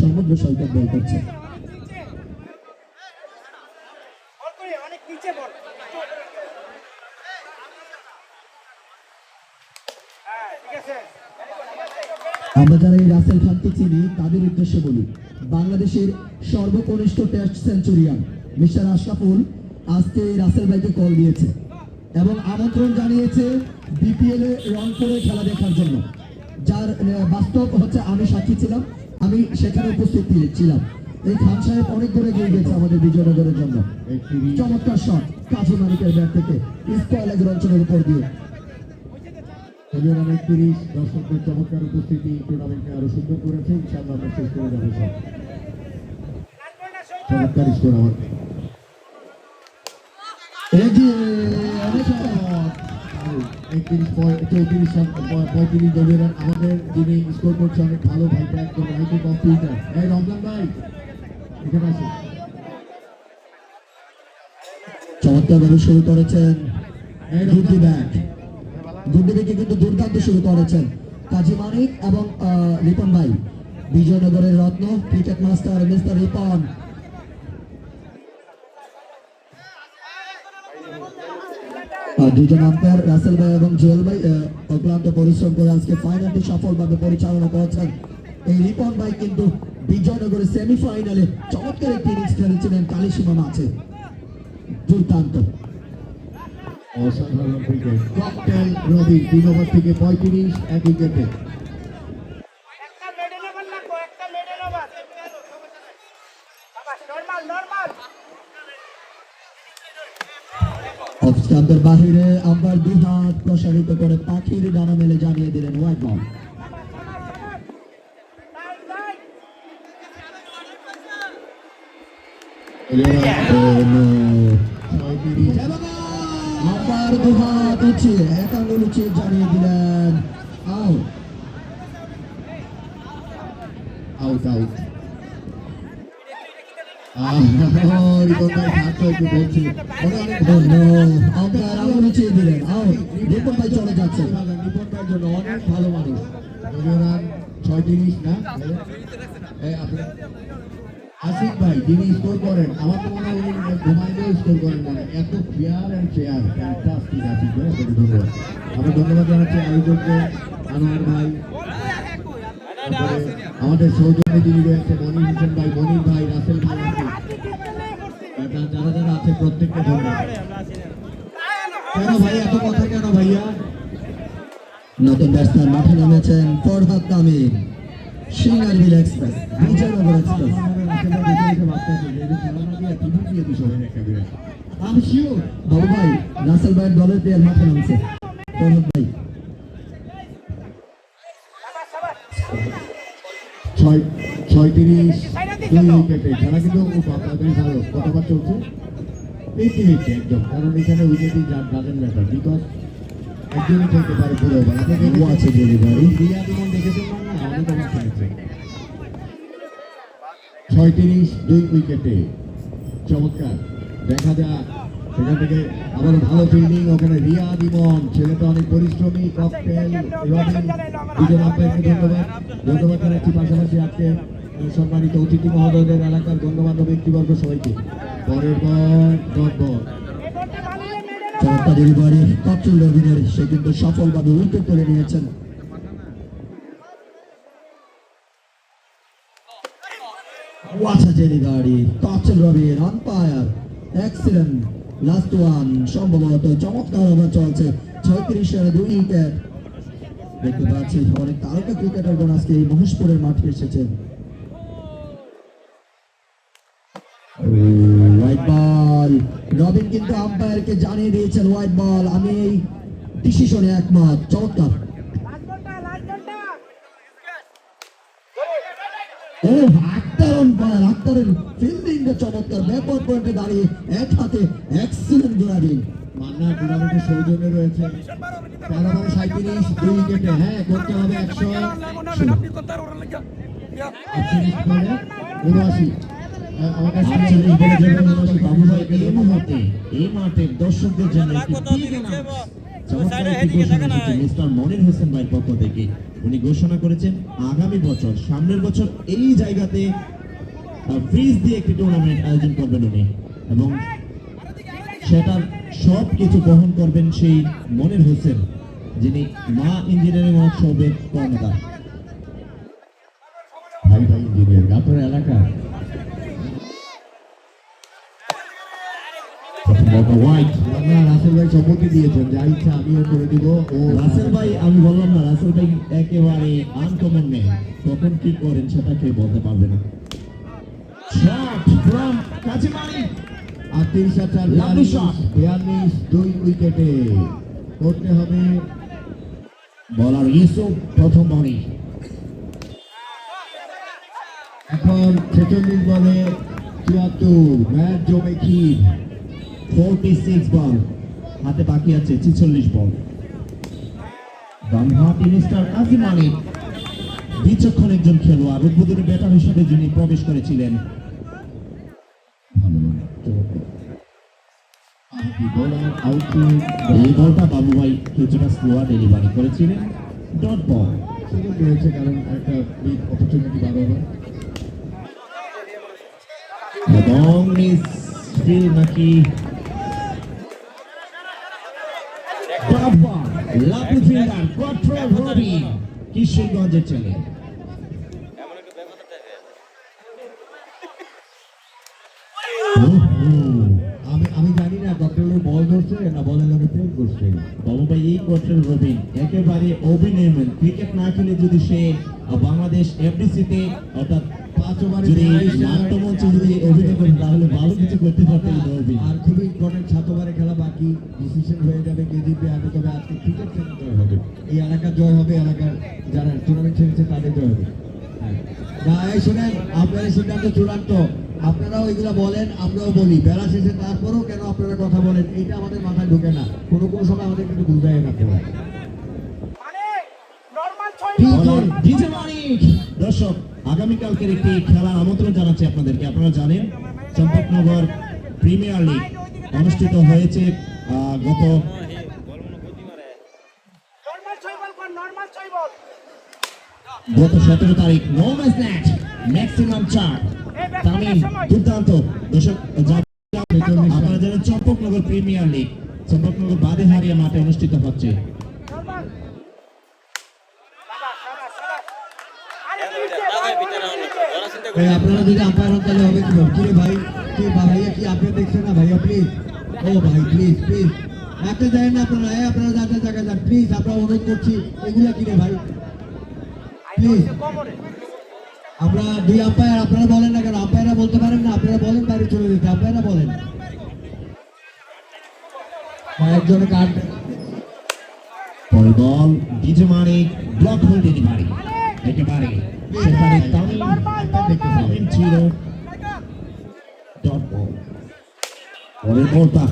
সমুদ্র সৈকত বল করছে। আমরা যারা এই রাসেল খানকে চিনি তাদের উদ্দেশ্যে বলি, বাংলাদেশের সর্বকনিষ্ঠ টেস্ট সেঞ্চুরিয়ান মিস্টার আশরাফুল আজকে রাসেল ভাইকে কল দিয়েছে এবং আমন্ত্রণ জানিয়েছে বিপিএল এ রংপুরে খেলা দেখার জন্য, যার বাস্তব হচ্ছে আমি সাক্ষী ছিলাম, আমি সেখানে উপস্থিত ছিলাম। এই খান সাহেব অনেক দূরে গিয়ে গেছে আমাদের বিজয়নগরের জন্য। চমৎকার শট কাজী মালিকের ব্যাট থেকে স্কোয়ার লেগ অঞ্চলের উপর দিয়ে। 30 দর্শকদের চমৎকার উপস্থিতি টুর্নামেন্টকে আরো সুন্দর করেছে। ইনশাআল্লাহ আমরা শেষ করে যাবো সব। চমৎকার স্কোর আমার। এগিয়ে অনেক 35 দলীয় রান। আমাদের যিনি স্কোর করছে অনেক ভালো ভাইটা, একদম রাইটে কম্পিউটার। এই রমজান ভাই এখানে আছে। চমৎকার ভাবে শুরু করেছেন গুড্ডি ব্যাট। গুড্ডি ব্যাটে কিন্তু দুর্দান্ত শুরু করেছেন কাজী মানিক এবং রিপন ভাই, বিজয়নগরের রত্ন ক্রিকেট মাস্টার মিস্টার রিপন। দুজন আম্পায়ার রাসেল ভাই এবং জুয়েল ভাই অক্লান্ত পরিশ্রম করে আজকে ফাইনালটি সফলভাবে পরিচালনা করেছেন। এই রিপন ভাই কিন্তু বিজয়নগরের সেমিফাইনালে চমৎকার একটি ইনিংস খেলেছিলেন কালিসীমা মাঠে। দুর্দান্ত অসাধারণ ক্রিকেট। ককটেল রবি 3 ওভার থেকে 35 এক উইকেটে। অফ স্টাম্পের বাহিরে আম্পায়ার দুই হাত প্রসারিত করে পাখির ডানা মেলে জানিয়ে দিলেন হোয়াইট বল। আম্পায়ার দু হাত উঁচিয়ে এক আঙুল উঁচিয়ে জানিয়ে দিলেন আউট। Out out. রিপন ভাই হাতটা একটু বলছে আম্পায়ার আঙুল উঁচিয়ে দিলেন আউট। রিপন ভাই চলে যাচ্ছে। রিপন ভাইয়ের জন্য অনেক ভালো মানুষ। দলীয় রান 36 না আসিফ ভাই যিনি স্কোর করেন, আমার তো মনে হয় উনি ঘুমাইলেও স্কোর করেন না, এত fair and fair. Fantastic Asif ভাই, আপনাকে ধন্যবাদ। আমরা ধন্যবাদ জানাচ্ছি আয়োজককে, আনোয়ার ভাই, আমাদের সৌজন্যে যিনি রয়েছে মনির হোসেন ভাই, মনির ভাই, রাসেল ভাই, যারা যারা আছে প্রত্যেককে ধন্যবাদ। কেন ভাই এত কথা কেন ভাইয়া? নতুন ব্যাটসম্যান মাঠে নামেছেন ফরহাদ তামিম, সিঙ্গারবিল এক্সপ্রেস, বিজয়নগর এক্সপ্রেস। বাবু ভাই রাসেল ভাইয়ের দলের প্লেয়ার মাঠে নামছে। ফরহাদ ভাই 36 2 উইকেটে খেলা কিন্তু আপনাদের ভালো কতবার চলছে 88 একদম, কারণ এখানে উইকেটই ডাজেন্ট ম্যাটার, বিকজ একজনই খেলতে পারে পুরো ওভার। আপনি ওয়াচে ডেলিভারি রিয়াদ ইমন দেখেছেন না? অনেক ওভার খেলেছে। 36 2 উইকেটে, চমৎকার। দেখা যাক সেখান থেকে আবার ভালো ফিল্ডিং ওখানে রিয়াদ ইমন, ছেলেটা অনেক পরিশ্রমী। ককটেল, রবিন, দুজন আম্পায়ারকে ধন্যবাদ জানাচ্ছি। পাশাপাশি আজকে সম্মানিত অতিথি মহোদয়দের, এলাকার গণ্যমান্য ব্যক্তিবর্গ সবাইকে। পরের বল, ডট বল। চমৎকার ডেলিভারি ককটেল রবিনের, সে কিন্তু সফলভাবে উইকেট তুলে নিয়েছেন। What a delivery Cottrell Robin, umpire excellent. Last one, সম্ভবত চমৎকার ওভার চলছে। 36 রানে 2 উইকেট। দেখতে পাচ্ছি অনেক তারকা ক্রিকেটারগণ আজকে এই মহেশপুরের মাঠে এসেছেন। হোয়াইট বল, রবিন কিন্তু আম্পায়ারকে জানিয়ে দিয়েছেন হোয়াইট বল। আমি এই ডিসিশনে একমত। চমৎকার। ও আক্তার আম্পায়ার, আক্তারের ফিল্ডিংটা চমৎকার। ব্যাকওয়ার্ড পয়েন্টে দাঁড়িয়ে এক হাতে এক্সিলেন্ট ড্রাইভিং। মান্না টুর্নামেন্টে সৌজন্যে রয়েছে। 37 2 উইকেটে। হ্যাঁ, করতে হবে 100 38 বলে 79। আমার কাছে 48 বলে যাবে 79। বাবু ভাই এই মাঠে দর্শকদের জন্য একটি big announce। চমৎকার একটি ঘোষণা এসেছে মিস্টার মনির হোসেন ভাইয়ের পক্ষ থেকে। উনি ঘোষণা করেছেন আগামী বছর, সামনের বছর এই জায়গাতে ফ্রিজ দিয়ে একটি টুর্নামেন্ট আয়োজন করবেন উনি, এবং সেটার সব কিছু বহন করবেন সেই মনির হোসেন, যিনি মা ইঞ্জিনিয়ারিং ওয়ার্কশপের কর্ণধার। ভাই ইঞ্জিনিয়ার আপনার এলাকা। হোয়াইট মান্না রাসেল ভাই সম্মতি দিয়েছেন, যা ইচ্ছা আমিও করে দিব। ও রাসেল ভাই, আমি বললাম না রাসেল ভাই একেবারে আনকমন ম্যান, কখন কি করেন সেটা কেউ বলতে পারবে না। শট ফ্রম কাচিমানি, 38 Lovely shot. 42 2 উইকেটে। করতে হবে বলার ইউসুফ প্রথম বলে। এখন 46 বলে 74। ম্যাচ জমে ক্ষীর। 46 বল, হাতে বাকি আছে 46 বল। বামহাতি মিস্টার কাজী মালিক বিচক্ষণ একজন খেলোয়াড়, উদ্বোধনী ব্যাটার হিসেবে যিনি প্রবেশ করেছিলেন। এই বলটা বাবু ভাই কিছুটা স্লোয়ার ডেলিভারি করেছিলেন। ডট বল সুযোগ রয়েছে, কারণ একটা বিগ অপরচুনিটি বার হবে। এবং মিস ফিল নাকি লাভলি ফিল্ডার কট্রল রবিন, কিশোরগঞ্জের ছেলে। আমি জানি না ডক্টরের বল ধরছে না বলের লগে প্লেন করছে। বাবু ভাই এই কট্রল রবিন একেবারে অভিনয়মান, ক্রিকেট না খেলে যদি সে বাংলাদেশ এফডিসিতে অর্থাৎ 5 ওভারে যদি নাট্যমঞ্চে যদি অভিনয় করেন তাহলে ভালো কিছু করতে পারতেন রবিন। আর খুবই ইম্পর্টেন্ট 7 ওভারে খেলা বাকি, ডিসিশন হয়ে যাবে কে জিতবে আগে। তবে আজকে ক্রিকেট খেলা জয় হবে, এই এলাকার জয় হবে, এলাকার যারা টুর্নামেন্ট খেলেছে তাদের জয় হবে। হ্যাঁ, না এই শোনেন, আপনাদের সিদ্ধান্ত চূড়ান্ত। আপনারাও এগুলা বলেন, আমরাও বলি, বেলা শেষে তারপরেও কেন আপনারা কথা বলেন, এইটা আমাদের মাথায় ঢোকে না। কোনো কোনো সময় আমাদের কিন্তু বুঝায় না। দর্শক, আগামীকালকের একটি খেলার আমন্ত্রণ জানাচ্ছি আপনাদেরকে। আপনারা জানেন চম্পকনগর প্রিমিয়ার লিগ অনুষ্ঠিত হয়েছে গত 17 তারিখ। No match net, maximum 4। Tamim দুর্দান্ত। দর্শক, আপনারা জানেন চম্পকনগর প্রিমিয়ার লিগ চম্পকনগর বাদেহারিয়া মাঠে অনুষ্ঠিত হচ্ছে। আপনারা যদি আম্পায়ার হন তাহলে হবে কি? কি রে ভাই, কি ভাইয়া কি আপনি দেখছেন না ভাইয়া? প্লিজ, ও ভাই প্লিজ প্লিজ, আপনি যাবেন না আপনারা, আপনারা যাতে জায়গায় যান প্লিজ, আমরা অনুরোধ করছি। এগুলা কি রে ভাই, প্লিজ। আমরা 2 আম্পায়ার, আপনারা বলেন না কেন? আম্পায়াররা বলতে পারেন না? আপনারা বলেন বাইরে চলে যেতে, আম্পায়াররা বলেন। একজনে কাট। পরে বল ডিজে মানিক, ব্লক হোল ডেলিভারি একেবারে সেখানে তামিম ছিল। ডট বল পরের বলটা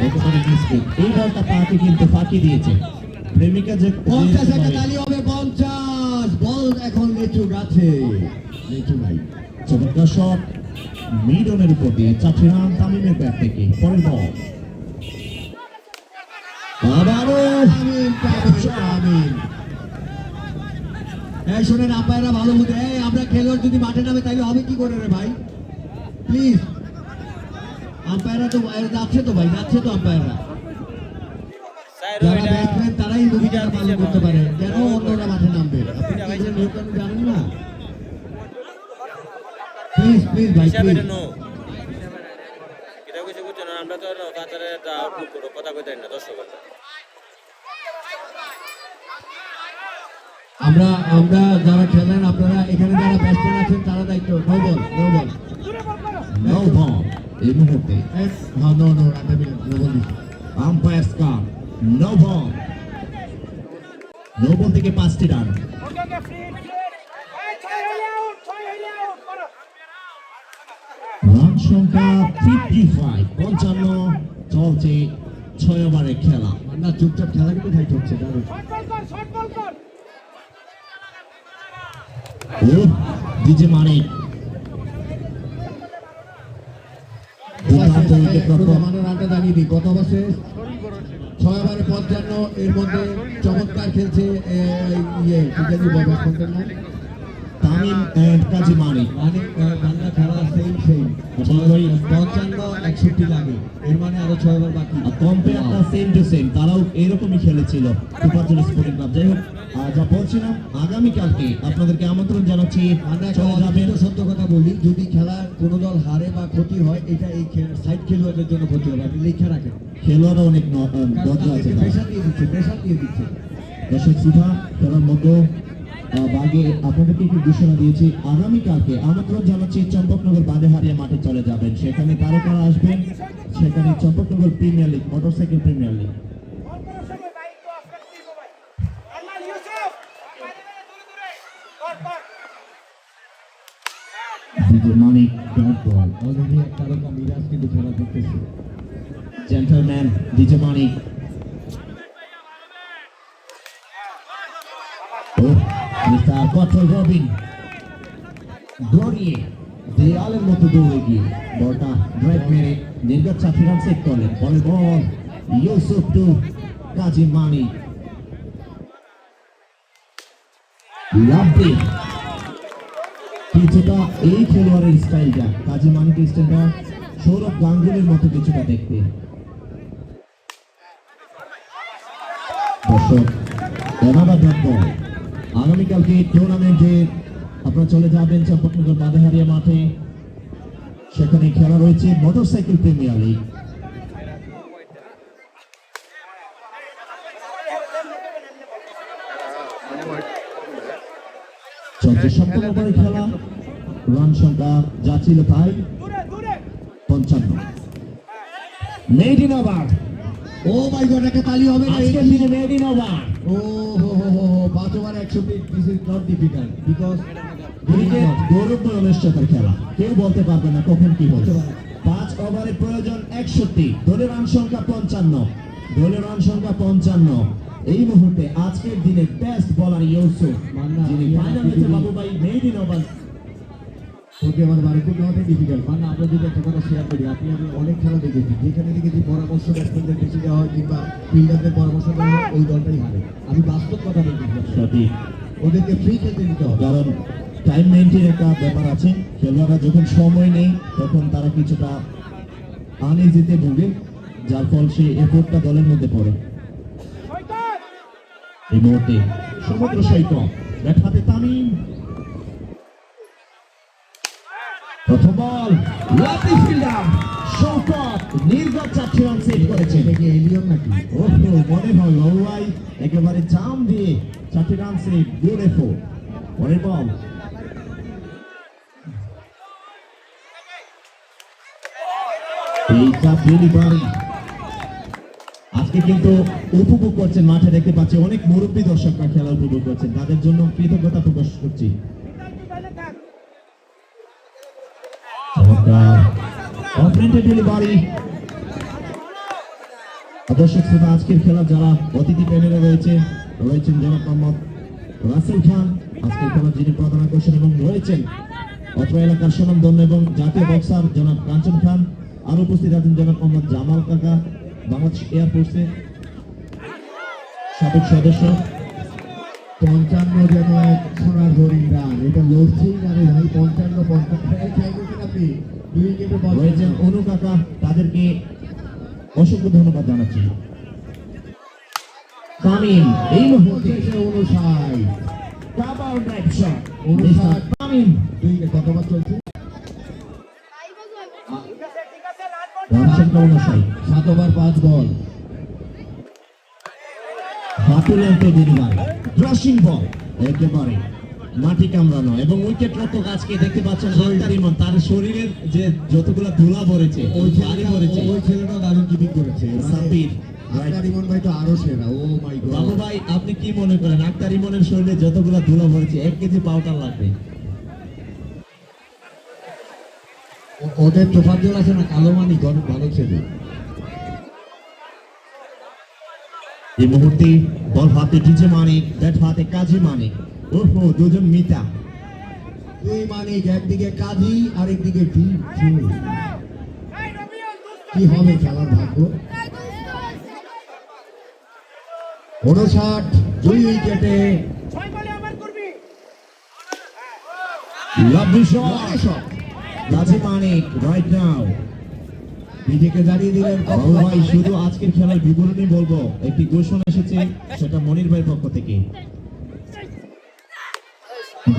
একেবারে মিসফিট। এই বলটা তাকে কিন্তু ফাঁকি দিয়েছে প্রেমিকা যে 50 একটা তালি হবে 50 বল এখন লিচু গাছে লিচু নাই চমৎকার শট মিডনের উপর দিয়ে 4 রান তামিমের ব্যাট থেকে। পরের বল আবারও তামিম এই শোনেন আম্পায়াররা ভালো বুঝে এই আমরা খেলোয়াড় যদি মাঠে নামে তাইলে হবে কি করে রে ভাই প্লিজ আম্পায়াররা তো যাচ্ছে তো ভাই যাচ্ছে তো আম্পায়াররা যারা ব্যাটসম্যান তারাই ভূমিকা পালন করতে পারে কেন অন্যরা মাঠে নামবে আপনি কি এগুলো নিয়ম কানুন জানেন না প্লিজ প্লিজ ভাই প্লিজ আমরা তো আউটপুট করবো কথা কইতেন না দর্শক আমরা আমরা যারা খেলেন আপনারা এখানে যারা ব্যাটসম্যান আছেন তারা দায়িত্ব no ball no ball no ball এই মুহূর্তে হ্যাঁ নো নো রাখতে নো বল আম্পায়ার স্কার নো বল। নো বল থেকে 5টি রান। রান সংখ্যা 55 55 চলছে 6 ওভারের খেলা। না চুপচাপ খেলা কিন্তু ফাইট হচ্ছে দারুণ ও ডিজে মানিক রানটা দাঁড়িয়ে দিই কত অবশ্যই 6 ওভারে 55 এর মধ্যে চমৎকার খেলছে তামিম এন্ড কাজী মানিক মানে বাংলা খেলা সেই 55-61 লাগে এর মানে আরো 6 ওভার বাকি কম্পেয়ারটা সেম টু সেম তারাও এরকমই খেলেছিল তুফাজুল স্পোর্টিং ক্লাব। যাই হোক যা বলছিলাম আগামীকালকে আপনাদেরকে আমন্ত্রণ জানাচ্ছি চলে যাবেন। সত্য কথা বলি যদি খেলার কোনো দল হারে বা ক্ষতি হয় এটা এই সাইড খেলোয়াড়দের জন্য ক্ষতি হবে আপনি লিখে রাখেন খেলোয়াড়রা অনেক দরজা আছে প্রেশার দিয়ে দিচ্ছে দর্শক শ্রোতা খেলার মধ্যে আগে আপনাদেরকে একটু ঘোষণা দিয়েছি আগামীকালকে আমন্ত্রণ জানাচ্ছি চম্পকনগর বাদেহারিয়া মাঠে চলে যাবেন সেখানে তারকারা আসবেন সেখানে Champaknagar premier league motorcycle premier league. Manik dot ball already একটা রকম মিরাজ কিন্তু খেলা দেখতেছে জেন্টলম্যান ডিজে মানিক মিস্টার কট্টল রবিন গড়িয়ে দেয়ালের মতো দৌড়ে গিয়ে বলটা ড্রাইভ মেরে নির্গত 4 রান সেট করলেন। পরের বল ইউসুফ টু কাজী মানিক লাভলি কিছুটা এই খেলোয়াড়ের স্টাইলটা কাজী মানিকের স্টাইলটা সৌরভ গাঙ্গুলির মতো কিছুটা দেখতে। দর্শক এনাদা ডট বল আগামীকালকে টুর্নামেন্টে আপনারা চলে যাবেন চম্পকনগর বাদেহারিয়া মাঠে সেখানে খেলা রয়েছে মোটরসাইকেল প্রিমিয়ার লিগ। চলছে সম্পূর্ণ ওভারের খেলা রান সংখ্যা যা ছিল তাই 55 maiden over. Oh my god একটা তালি হবে না আজকের দিনে মেড ইন ওভার। ও হো হো হো 5 over 100 feet this is not difficult because cricket গৌরবময় অনিশ্চয়তার খেলা কেউ বলতে পারবে না কখন কি হবে। 5 ওভারের প্রয়োজন 61 দলের রান সংখ্যা 55 দলের রান সংখ্যা 55 এই মুহূর্তে আজকের দিনে বেস্ট বোলার ইউসুফ যিনি ফাইনাল ম্যাচে বাবুভাই মেড ইন ওভার ওকে আমার বাড়ি খুব নট ডিফিকাল্ট মানে আমরা যদি একটা কথা শেয়ার করি আপনি আমি অনেক খেলা দেখেছি যেখানে দেখেছি পরামর্শ ব্যাটসম্যানদের বেশি দেওয়া হয় কিংবা ফিল্ডারদের পরামর্শ দেওয়া হয় ওই দলটাই হারে আমি বাস্তব কথা বলতেছি সঠিক ওদেরকে ফ্রি খেলতে দিতে হবে কারণ টাইম মেইনটেইন একটা ব্যাপার আছে খেলোয়াড়রা যখন সময় নেই তখন তারা কিছুটা আনইজিতে ভোগে যার ফল সেই এফোর্টটা দলের মধ্যে পড়ে। এই মুহূর্তে সমুদ্র সৈকত ব্যাট হাতে তামিম প্রথম বল লাতি ফিল্ডার শৌকত নির্গত 4 রান সেট করেছেন। এটা কি এলিয়ন নাকি ওহো মনে হয় ওয়াই একেবারে জাম দিয়ে 4 রান সেট গুড এফোর্ট। পরের বল এইটা ডেলিভারি আজকে কিন্তু উপভোগ করছেন মাঠে দেখতে পাচ্ছি অনেক মুরব্বী দর্শকরা খেলা উপভোগ করছেন তাদের জন্য কৃতজ্ঞতা প্রকাশ করছি। চমৎকার অফরেন্টেড ডেলিভারি। দর্শক শ্রোতা, আজকের খেলা যারা অতিথি প্যানেলে রয়েছেন জনাব মোহাম্মদ রাসেল খান, আজকের খেলার যিনি প্রধান আকর্ষণ, এবং রয়েছেন অত্র এলাকার সুনামধন্য এবং জাতীয় বক্সার জনাব কাঞ্চন খান। আর উপস্থিত আছেন জনাব মোহাম্মদ জামাল কাকা, বাংলাদেশ এয়ারফোর্সের সাবেক সদস্য। 55 যেন এক সোনার হরিণ রান, এটা লড়ছেই না রে ভাই। 55 আপনি 2 উইকেটে বল রয়েছেন অনু কাকা, তাদেরকে অসংখ্য ধন্যবাদ জানাচ্ছি। তামিম এই মুহূর্তে 59 double drive shot, 59 Tamim 2 wicket কত ওভার চলছে? রান সংখ্যা 59, 7 ওভার 5 বল। হাতুলেন্তে ডেলিভারি, ক্রাশিং বল, একেবারে মাটি কামড়ানো, এবং উইকেট রক্ষক আজকে দেখতে পাচ্ছেন আখতার ইমন, তার শরীরের যে যতগুলো ধুলা পড়েছে, ওই ভারী পড়েছে। ছেলেটা দারুণ কিপিং করেছে। সাব্বির, আক্তার ইমন ভাই তো আরো সেরা। ও মাই গড বাবু ভাই, আপনি কি মনে করেন আখতার ইমনের শরীরে যতগুলো ধুলা পড়েছে 1 কেজি পাউডার লাগবে? ওদের তোফাজ্জল আছে না, কালো মানি অনেক ভালো ছেলে। এই মুহূর্তে বল হাতে ডিজে মানিক, ব্যাট হাতে কাজী মানিক। ওহো, দুজন মিতা। 2 মানিক, একদিকে কাজী আর একদিকে টিম। কি হবে খেলার ভাগ্য? 59, 2 উইকেটে লাভলি শট, কাজী মানিক রাইট নাও। নিজেকে জানিয়ে দিলেন। বাবু ভাই, শুধু আজকের খেলার বিবরণী বলবো, একটি ঘোষণা এসেছে, সেটা মনির ভাইয়ের পক্ষ থেকে।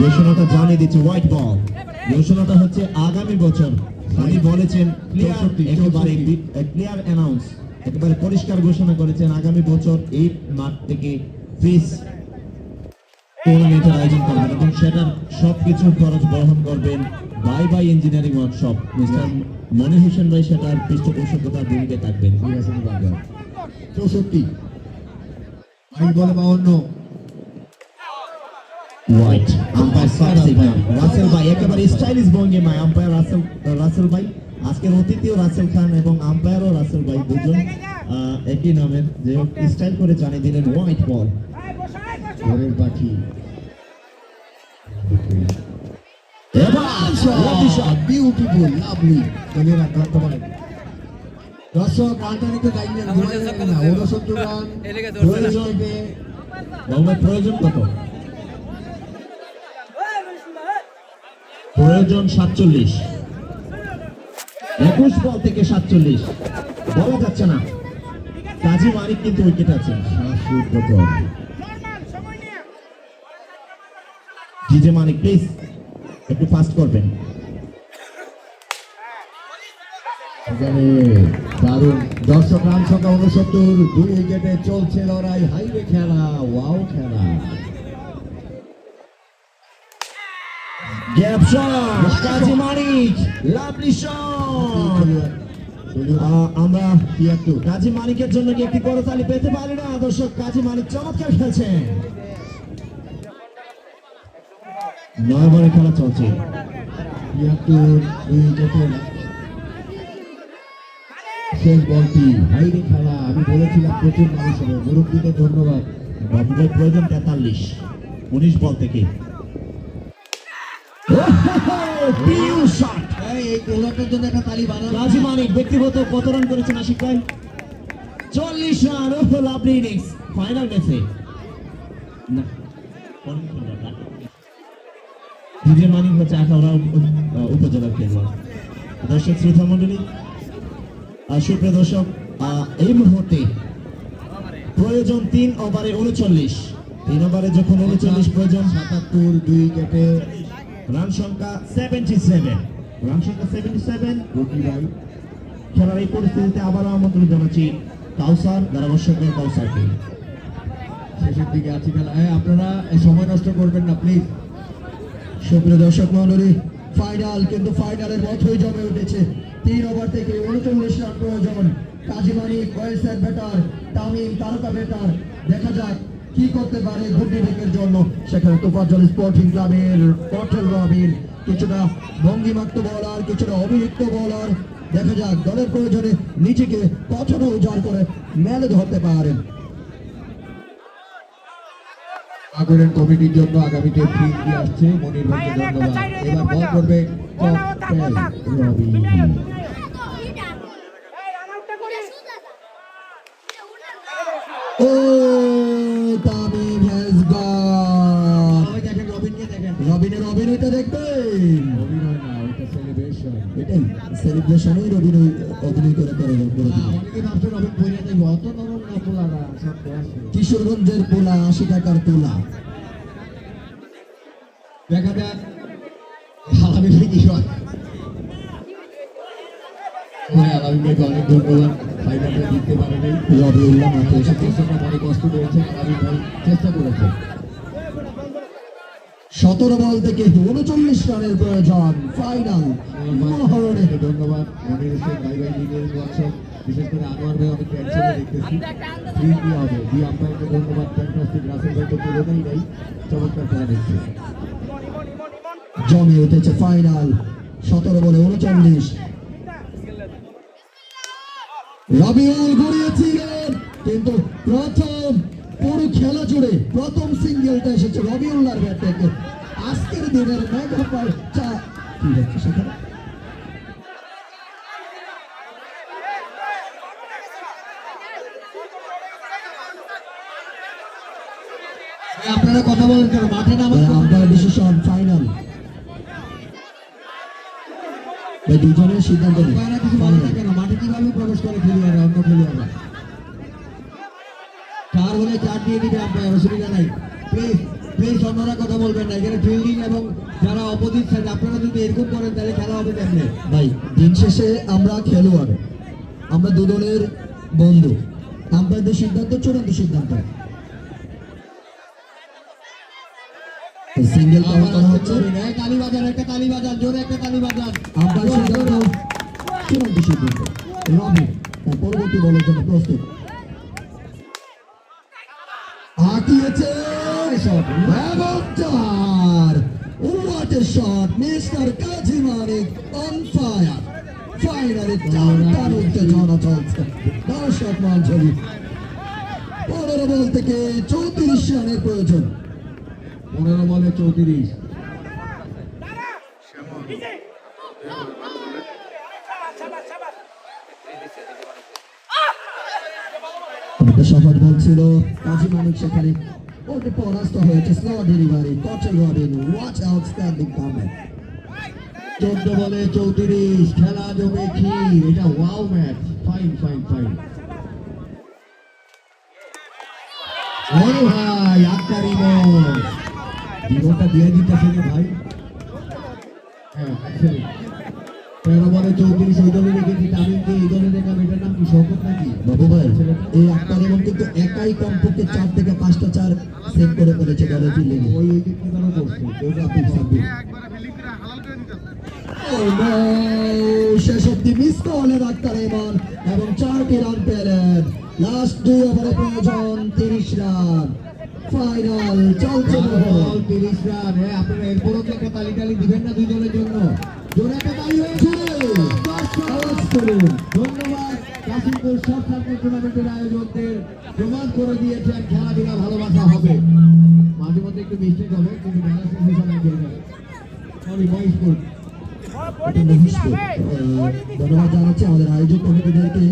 ঘোষণাটা জানিয়ে দিচ্ছে হোয়াইট বল। ঘোষণাটা হচ্ছে আগামী বছর উনি বলেছেন ক্লিয়ার, একেবারে ক্লিয়ার অ্যানাউন্স, একেবারে পরিষ্কার ঘোষণা করেছেন আগামী বছর এই মাঠ থেকে ফিস টুর্নামেন্টের আয়োজন করবেন এবং সেটার সবকিছু খরচ বহন করবেন Bhai Bhai engineering workshop. Mister Monir Hossain ভাই সেটার পৃষ্ঠপোষকতার ভূমিকায় থাকবেন। 64, আই বলে 52। হোয়াইট আম্পায়ার সাব সিগন্যাল। রাসেল ভাই একেবারে স্টাইলিশ ভঙ্গিমায় আম্পায়ার রাসেল ভাই, আজকের অতিথিও রাসেল খান এবং আম্পায়ারও রাসেল ভাই, দুজন একই নামের, যে স্টাইল করে জানিয়ে দিলেন হোয়াইট বল। ঘরের পাখি বিউটিফুল, লাভলি। চলে রাখ বর্তমানে দর্শক রানটা নিতে যাইনি না, 69 রান প্রয়োজন প্রয়োজন কত? প্রয়োজন 47, 21 বল থেকে 47 বলা যাচ্ছে না। কাজী মানিক কিন্তু উইকেট আছে। ডিজে মানিক প্লিজ একটু ফাস্ট করবেন। এখানে দারুণ দর্শক, রান সংখ্যা 69, 2 উইকেটে চলছে লড়াই, হাইওয়ে খেলা, ওয়াও খেলা। গ্যাপ শট, কাজী মানিক, লাভলি শট। আমরা কাজী মানিকের জন্য কি একটি করতালি পেতে পারি না? দর্শক, কাজী মানিক চমৎকার খেলছেন। 9 ওভারের খেলা চলছে। 73, 2 উইকেটে শেষ বলটি, হাইরে খেলা। আমি বলেছিলাম প্রচুর মানুষ হবে। মুরব্বীকে ধন্যবাদ। বাবুদের প্রয়োজন 43, 19 বল থেকে। এই কোলাটার জন্য একটা তালি বানান। কাজী মানিক ব্যক্তিগত কত রান করেছেন আশিক ভাই? 40 রান। ওহ, লাভলি ইনিংস ফাইনাল ম্যাচে। না, ডিজে মানিক হচ্ছে আখাউড়া উপজেলার খেলোয়াড়। দর্শক শ্রোতা মন্ডলী, সুপ্রিয় দর্শক, এই মুহূর্তে প্রয়োজন 3 ওভারে 39। 3 ওভারে যখন 39 প্রয়োজন, 77, 2 উইকেটে রান সংখ্যা 77। রান সংখ্যা 77। রকি ভাই খেলার এই পরিস্থিতিতে আবারও আমন্ত্রণ জানাচ্ছি কাউসার, ধারাভাষ্যকর কাউসারকে। শেষের দিকে আছে খেলা। আপনারা সময় নষ্ট করবেন না প্লিজ। সুপ্রিয় দর্শক মণ্ডলী, ফাইনাল কিন্তু ফাইনালের মতোই জমে উঠেছে। 3 ওভার থেকে 39 রান প্রয়োজন। কাজী মানিক ওয়েলসেট ব্যাটার, তামিম তারকা ব্যাটার। দেখা যাক কি করতে পারে গুড্ডি বেকের জন্য। সেখানে তোফাজ্জল স্পোর্টিং ক্লাবের পটেল রবিন কিছুটা ভঙ্গিমাক্ত বলার, কিছুটা অভিযুক্ত বলার, দেখা যাক দলের প্রয়োজনে নিজেকে কতটা উজাড় করে মেলে ধরতে পারেন। আগুনের কমিটির জন্য আগামীতে ফ্রি দিয়ে আসছে মনির ভাইকে ধন্যবাদ। এবার বল করবে cocktail Robi. Oh Tamim has gone। সবাই দেখেন রবিনকে দেখেন। রবিনের অভিনয়টা দেখবেন, অভিনয় না, ওটা সেলিব্রেশন। এটাই সেলিব্রেশনেই রবিন অভিনয় করে করে করে দিল। অনেকে ভাবছে রবিন বইয়া যাবে, অত নরম না পোলারা সব বয়সে। কিশোরগঞ্জের পোলা 80 টাকার তোলা। দেখা যাক আলামী ভাই কি হয়। ভাই আলামী ভাইকে অনেক ধন্যবাদ, ফাইনালটা জিততে পারেনি। রবিউল্লাহ মাঠে এসে চেষ্টাটা অনেক কষ্ট করেছে, আলামী ভাই চেষ্টা করেছে। 17 বল থেকে 39 রানের প্রয়োজন। ফাইনাল মনোহরণে ধন্যবাদ মনির হোসেন ভাই ভাই লিগের ওয়ার্কশপ, বিশেষ করে আনোয়ার ভাই অনেক টেনশনে দেখতেছি। ফ্রি কি হবে? দি আম্পায়ারকে ধন্যবাদ, ফ্যান্টাস্টিক। রাসেল ভাই তো পুরোটাই নাই, চমৎকার খেলা দেখছে। জমে উঠেছে ফাইনাল। 17 বলে 39। রবিউল গড়িয়েছিলেন, কিন্তু প্রথম পুরো খেলা জুড়ে প্রথম সিঙ্গেলটা এসেছে রবিউল্লাহর ব্যাট থেকে। আজকের দিনের মেগা চা কি হচ্ছে সেখানে? আপনারা কথা বলেন কেন? মাঠে নামার আম্পায়ার ডিসিশন ফাইনাল। এই দুজনের সিদ্ধান্ত নেই। আম্পায়াররা কিছু বলে না কেন? মাঠে কিভাবে প্রবেশ করে খেলোয়াড়রা, অন্য খেলোয়াড়রা? 4 হলে 4 দিয়ে দিবে আম্পায়ার, অসুবিধা নাই। প্লিজ প্লিজ অন্যরা কথা বলবেন না, এখানে ফিল্ডিং এবং যারা অপোজিট সাইড, আপনারা যদি এরকম করেন তাহলে খেলা হবে কেমনে? ভাই দিন শেষে আমরা খেলোয়াড়, আমরা দুজনের বন্ধু। আম্পায়ারদের সিদ্ধান্ত চূড়ান্ত সিদ্ধান্ত। সিঙ্গেল কাউন্ট করা হচ্ছে। তালি বাজান, একটা তালি বাজান, জোরে একটা তালি বাজান। আম্পায়ার সিদ্ধান্ত চূড়ান্ত সিদ্ধান্ত। রবি তার পরবর্তী বলের জন্য প্রস্তুত। হাঁকিয়েছে এবং চার। What a shot, Mr. Kazi Manik on fire। ফাইনালে চারটার উত্তেজনা চলছে দর্শক মঞ্চে। 15 বল থেকে 34 রানের প্রয়োজন। 15 বলে 34। আমাদের সহজ বল ছিল, কাজী মানিক সেখানে ওকে পরাস্ত হয়েছে। স্লো ডেলিভারি, কচল রবিন, ওয়াচ আউটস্ট্যান্ডিং কমেন্ট। 14 বলে 34, খেলা জমে ক্ষীর। এটা wow match, fine fine fine. ওরে ভাই আক্তারি বল, জীবনটা দিয়ে দিতেছে রে ভাই। হ্যাঁ 13 বলে 34, ওই দলে রেখেছি তামিমকে, এই দলে রেখা। এটার নাম কি, শওকত নাকি? বাবু ভাই এই আক্তার এবং কিন্তু একাই কমপক্ষে 4 থেকে 5টা 4 সেভ করে ফেলেছে দলের ফিল্ডিং। ওই উইকেট কিপারও করছে, ওটা পিক সাব্বির। শেষ অব্দি মিস করলেন আক্তার ইমন এবং 4টি রান পেলেন। লাস্ট 2 ওভারে প্রয়োজন 30 রান। ফাইনাল চলছে। বল 30 রান। হ্যাঁ আপনারা এরপরও কি একটা তালি টালি দিবেন না দুই দলের জন্য? জোরে একটা তালি হয়েছে। আওয়াজ করুন। ধন্যবাদ কাশিমপুর শর্ট সার্কিট টুর্নামেন্টের আয়োজকদের, প্রমাণ করে দিয়েছেন খেলাধুলা ভালোবাসা হবে। মাঝে মধ্যে একটু মিস্টেক হবে, কিন্তু মেলা শেষ হয়ে যাবে। সরি মহেশপুর। এটা মহেশপুর। ধন্যবাদ জানাচ্ছি আমাদের আয়োজক কমিটিদেরকে,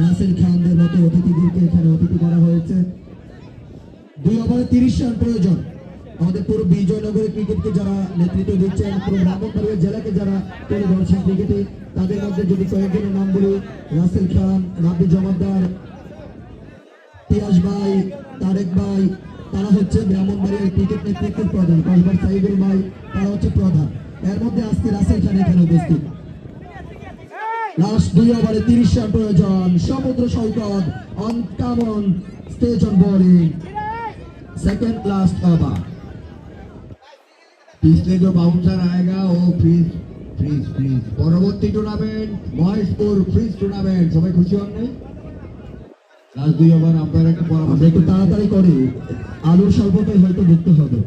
রাসেল খানদের মতো অতিথিদেরকে এখানে অতিথি করা হয়েছে। 2 ওভারে 30 রান প্রয়োজন। আমাদের পুরো বিজয়নগরের ক্রিকেটকে যারা নেতৃত্ব দিচ্ছেন, পুরো ব্রাহ্মণবাড়িয়া জেলাকে যারা তুলে ধরছেন ক্রিকেটে, তাদের মধ্যে যদি কয়েকজনের নাম বলি, রাসেল খান, রাব্বি জমাদ্দার, তিয়াস ভাই, তারেক ভাই, তারা হচ্ছে ব্রাহ্মণবাড়িয়ার ক্রিকেট নেতৃত্বের প্রধান। কসবার সাইদুল ভাই, তারা হচ্ছে প্রধান। এর মধ্যে আজকে রাসেল খান এখানে উপস্থিত। লাস্ট 2 ওভারে 30 রান প্রয়োজন। সমুদ্র সৈকত অন কামন stage on bowling. Second last over. पिछले जो बाउंसर आएगा वो फ्रीज फ्रीज फ्रीज। পরবর্তী টুর্নামেন্ট মহেশপুর ফ্রিজ টুর্নামেন্ট। সবাই খুশি হন নাই? লাস্ট 2 ওভার আম্পায়ার একটা আমরা পরামর্শ একটু তাড়াতাড়ি করি, আলুর স্বল্পতায় হয়তো দেখতে হবে।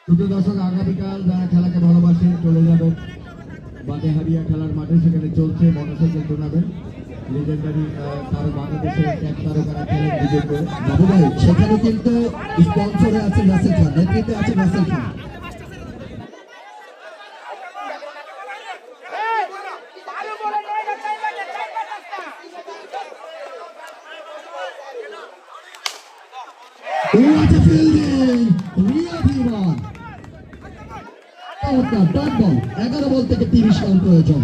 দুটো দর্শক আগামীকাল যারা খেলাকে ভালোবাসেন চলে যাবেন। বাদেহারিয়া খেলার মাঠে সেখানে চলছে মোটরসাইকেল টুর্নামেন্ট লিজেন্ডারি তার বাংলাদেশের এক তারকারা খেলেন বিজেপি বাবু ভাই সেখানে কিন্তু স্পন্সরে আছে রাসেল খান, নেতৃত্বে আছে রাসেল খান। What a fielding! Rio Vivan! Dot ball, 11 বল থেকে 30 রান প্রয়োজন।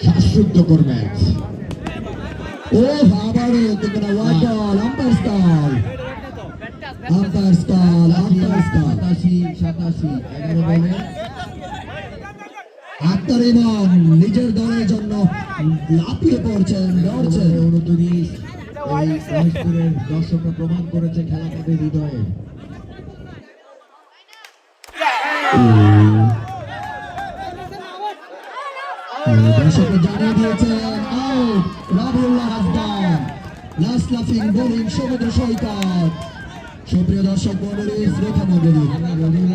শ্বাসরুদ্ধকর ম্যাচ ও আবারও কিন্তু না ওয়াইড বল, আম্পায়ার স্কল, আম্পায়ার স্কল, আম্পায়ার স্কল। 87 11 বলে আক্তার ইমাম নিজের দলের জন্য লাফিয়ে পড়ছেন, দৌড়ছেন। 29 এই মহেশপুরের দর্শকরা প্রমাণ করেছে খেলা তাদের হৃদয়ে। দর্শকরা জানিয়ে দিয়েছেন আউট, রাবিউল্লাহ হাসদান। লাস্ট লাফিং বোলিং সমুদ্র সৈকত। সুপ্রিয় দর্শক মণ্ডলী, শ্রোতা মণ্ডলী,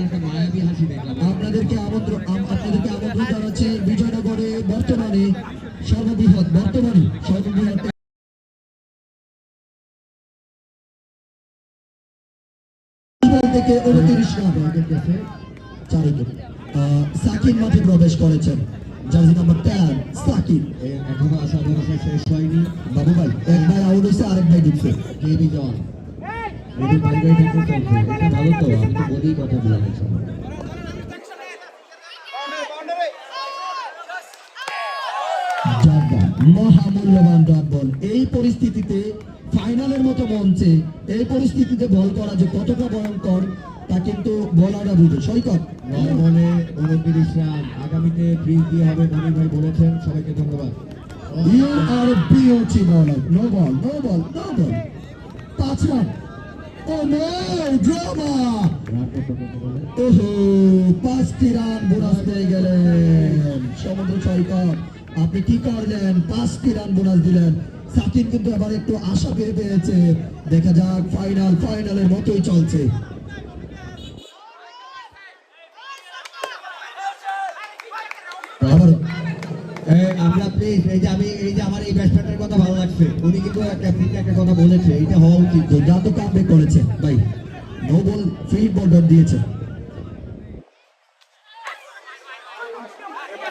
একটা মায়াবী হাসি দেখলাম। আপনাদেরকে আমন্ত্রণ জানাচ্ছি বিজয়নগরে বর্তমানে সর্ববৃহৎ থেকে 29 রান চারিদিকে সাকিব মাঠে প্রবেশ করেছেন, জার্সি নাম্বার 10 সাকিব। এখনো আশা ভরসা শেষ হয়নি। বাবু ভাই একবার আউট হয়েছে, আরেকবার ঢুকছে। কে বিজন এটি বাইরে থেকে চলছে, এটা ভালো তো, আমি তো বলেই কথা বলে গেছি। ডট বল, মহামূল্যবান ডট বল। এই পরিস্থিতিতে ফাইনালের মতো মঞ্চে এই পরিস্থিতিতে বল করা যে কতটা ভয়ঙ্কর তা কিন্তু বলাটা বুঝে। সৈকত 9 বলে 29 রান। আগামীতে ফ্রি কি হবে মনির ভাই বলেছেন। সবাইকে ধন্যবাদ। You are a beauty bowler. No ball. 5 run. Oh no, drama! Run কত বলে? ওহো, 5টি রান বোনাস পেয়ে গেলেন সমুদ্র সৈকত। আপনি কি করলেন? 5টি রান বোনাস দিলেন। সাকিব কিন্তু এবার একটু আশা পেয়েছে। দেখা যাক ফাইনালের মতোই চলছে। আবার আমরা প্লিজ এই যে আমার এই ব্যাটসম্যানের কথা ভালো লাগছে, উনি কিন্তু ক্যাপ্টেনকে একটা কথা বলেছে, এটা হওয়া উচিত। যা তো কামব্যাক করেছে ভাই, no ball free ball dot দিয়েছে।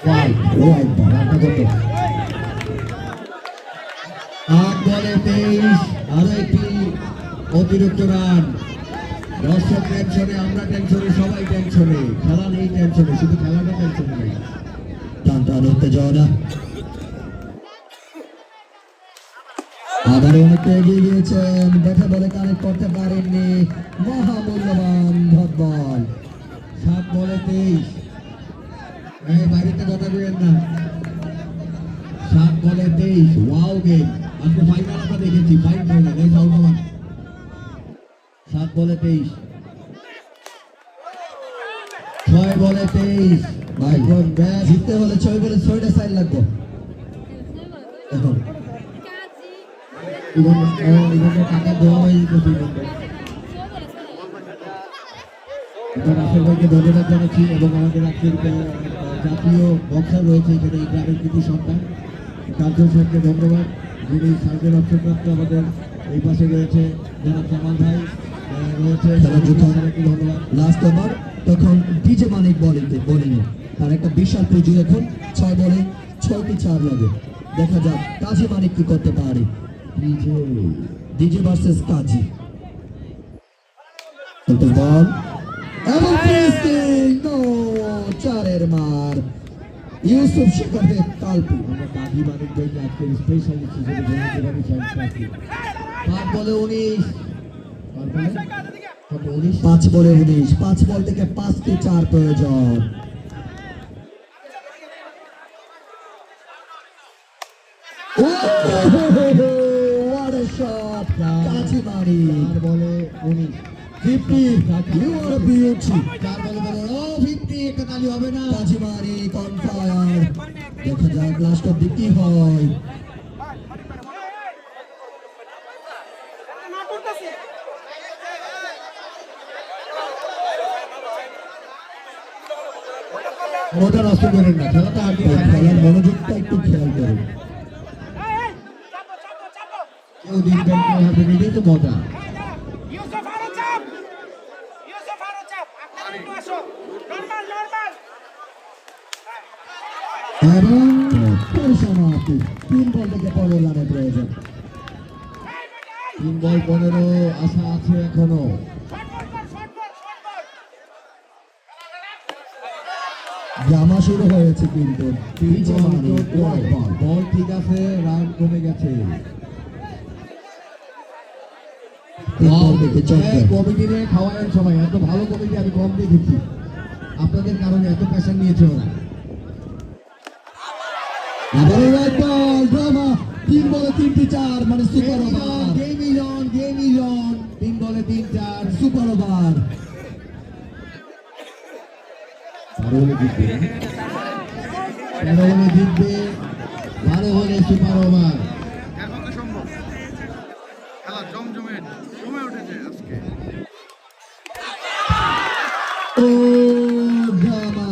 ওয়াইড বল, রানটা কত? 8 বলে 23, আরো একটি অতিরিক্ত রান। দর্শক টেনশনে, আমরা টেনশনে, সবাই টেনশনে, খেলা নেই টেনশনে, শুধু খেলাটা টেনশনে নেই। টান হতে যাও না। আবারও অনেকটা এগিয়ে গিয়েছেন, ব্যাটে বলে কানেক্ট করতে পারেননি। মহামূল্যবান ডট বল। 7 বলে 23, বাইরেতে কথা বলেন না। 7 বলে 23, ওয়াও গেম। আজকে ফাইনাল আমরা দেখেছি, ফাইনাল এই সাউথমান। 7 বলে 23, 6 বলে 23। ভাই জিততে হলে 6 বলে 6টা সাইড লাগবে এখন। টাকা দেওয়া হয়ে যেতেছে। রাসেল ভাইকে ধন্যবাদ জানাচ্ছি এবং আমাদের আজকের জাতীয় বক্সার রয়েছে এখানে, এই গ্রামের কৃতি সন্তান কার্জন সাহেবকে ধন্যবাদ, যিনি সার্জের অবসরপ্রাপ্ত আমাদের এই পাশে রয়েছে জনাব জামাল ভাই রয়েছে, ধন্যবাদ। লাস্ট ওভার তখন ডিজে মানিক বোলিংয়ে তার একটা বিশাল পুঁজি। এখন 6 বলে 6টি 4 লাগে। দেখা যাক কাজী মানিক কি করতে পারে। ডিজে ভার্সেস কাজী। বল এবং চারের মার। ইউসুফ শেখরের কালপি। আমরা কাজী মানিক ভাইকে আজকের স্পেশালিস্ট হিসেবে জানাতে পারি। 5 বলে 19, 5 বলে 19, 5 বল থেকে 5টি 4 প্রয়োজন। What a shot! কাজী মানিক। 4 বলে 19, 50, you are a beauty. 4 বলে 50, একটা তালি হবে না। কাজী মানিক on fire. দেখা যাক লাস্ট অব্দি কি হয়। ওটা নষ্ট করেন না, খেলাটা আগে খেলার মনোযোগটা একটু খেয়াল করুন। কেউ দিবেন কেউ হাতে নিলেই তো মজা। এবং পরিসমাপ্তি। 3 বল থেকে 15 রানের প্রয়োজন। 3 বল 15, আশা আছে এখনো। জামা শুরু হয়েছে কিন্তু বল ঠিক আছে, রান কমে গেছে। কমিটিরে খাওয়ানোর সময় এত ভালো কমিটি আমি কম দেখেছি, আপনাদের কারণে এত প্রেশার নিয়েছে ওরা। আবারও রাইট বল, ড্রামা। 3 বলে 3টি 4, মানে super over. Game is on, 3 বলে 3 4 সুপার ওভার। বারো হলে জিতবে, 13 হলে জিতবে, 12 হলে সুপার ওভার। এর মধ্যে সম্ভব খেলা জমজমে জমে উঠেছে আজকে। ও ড্রামা।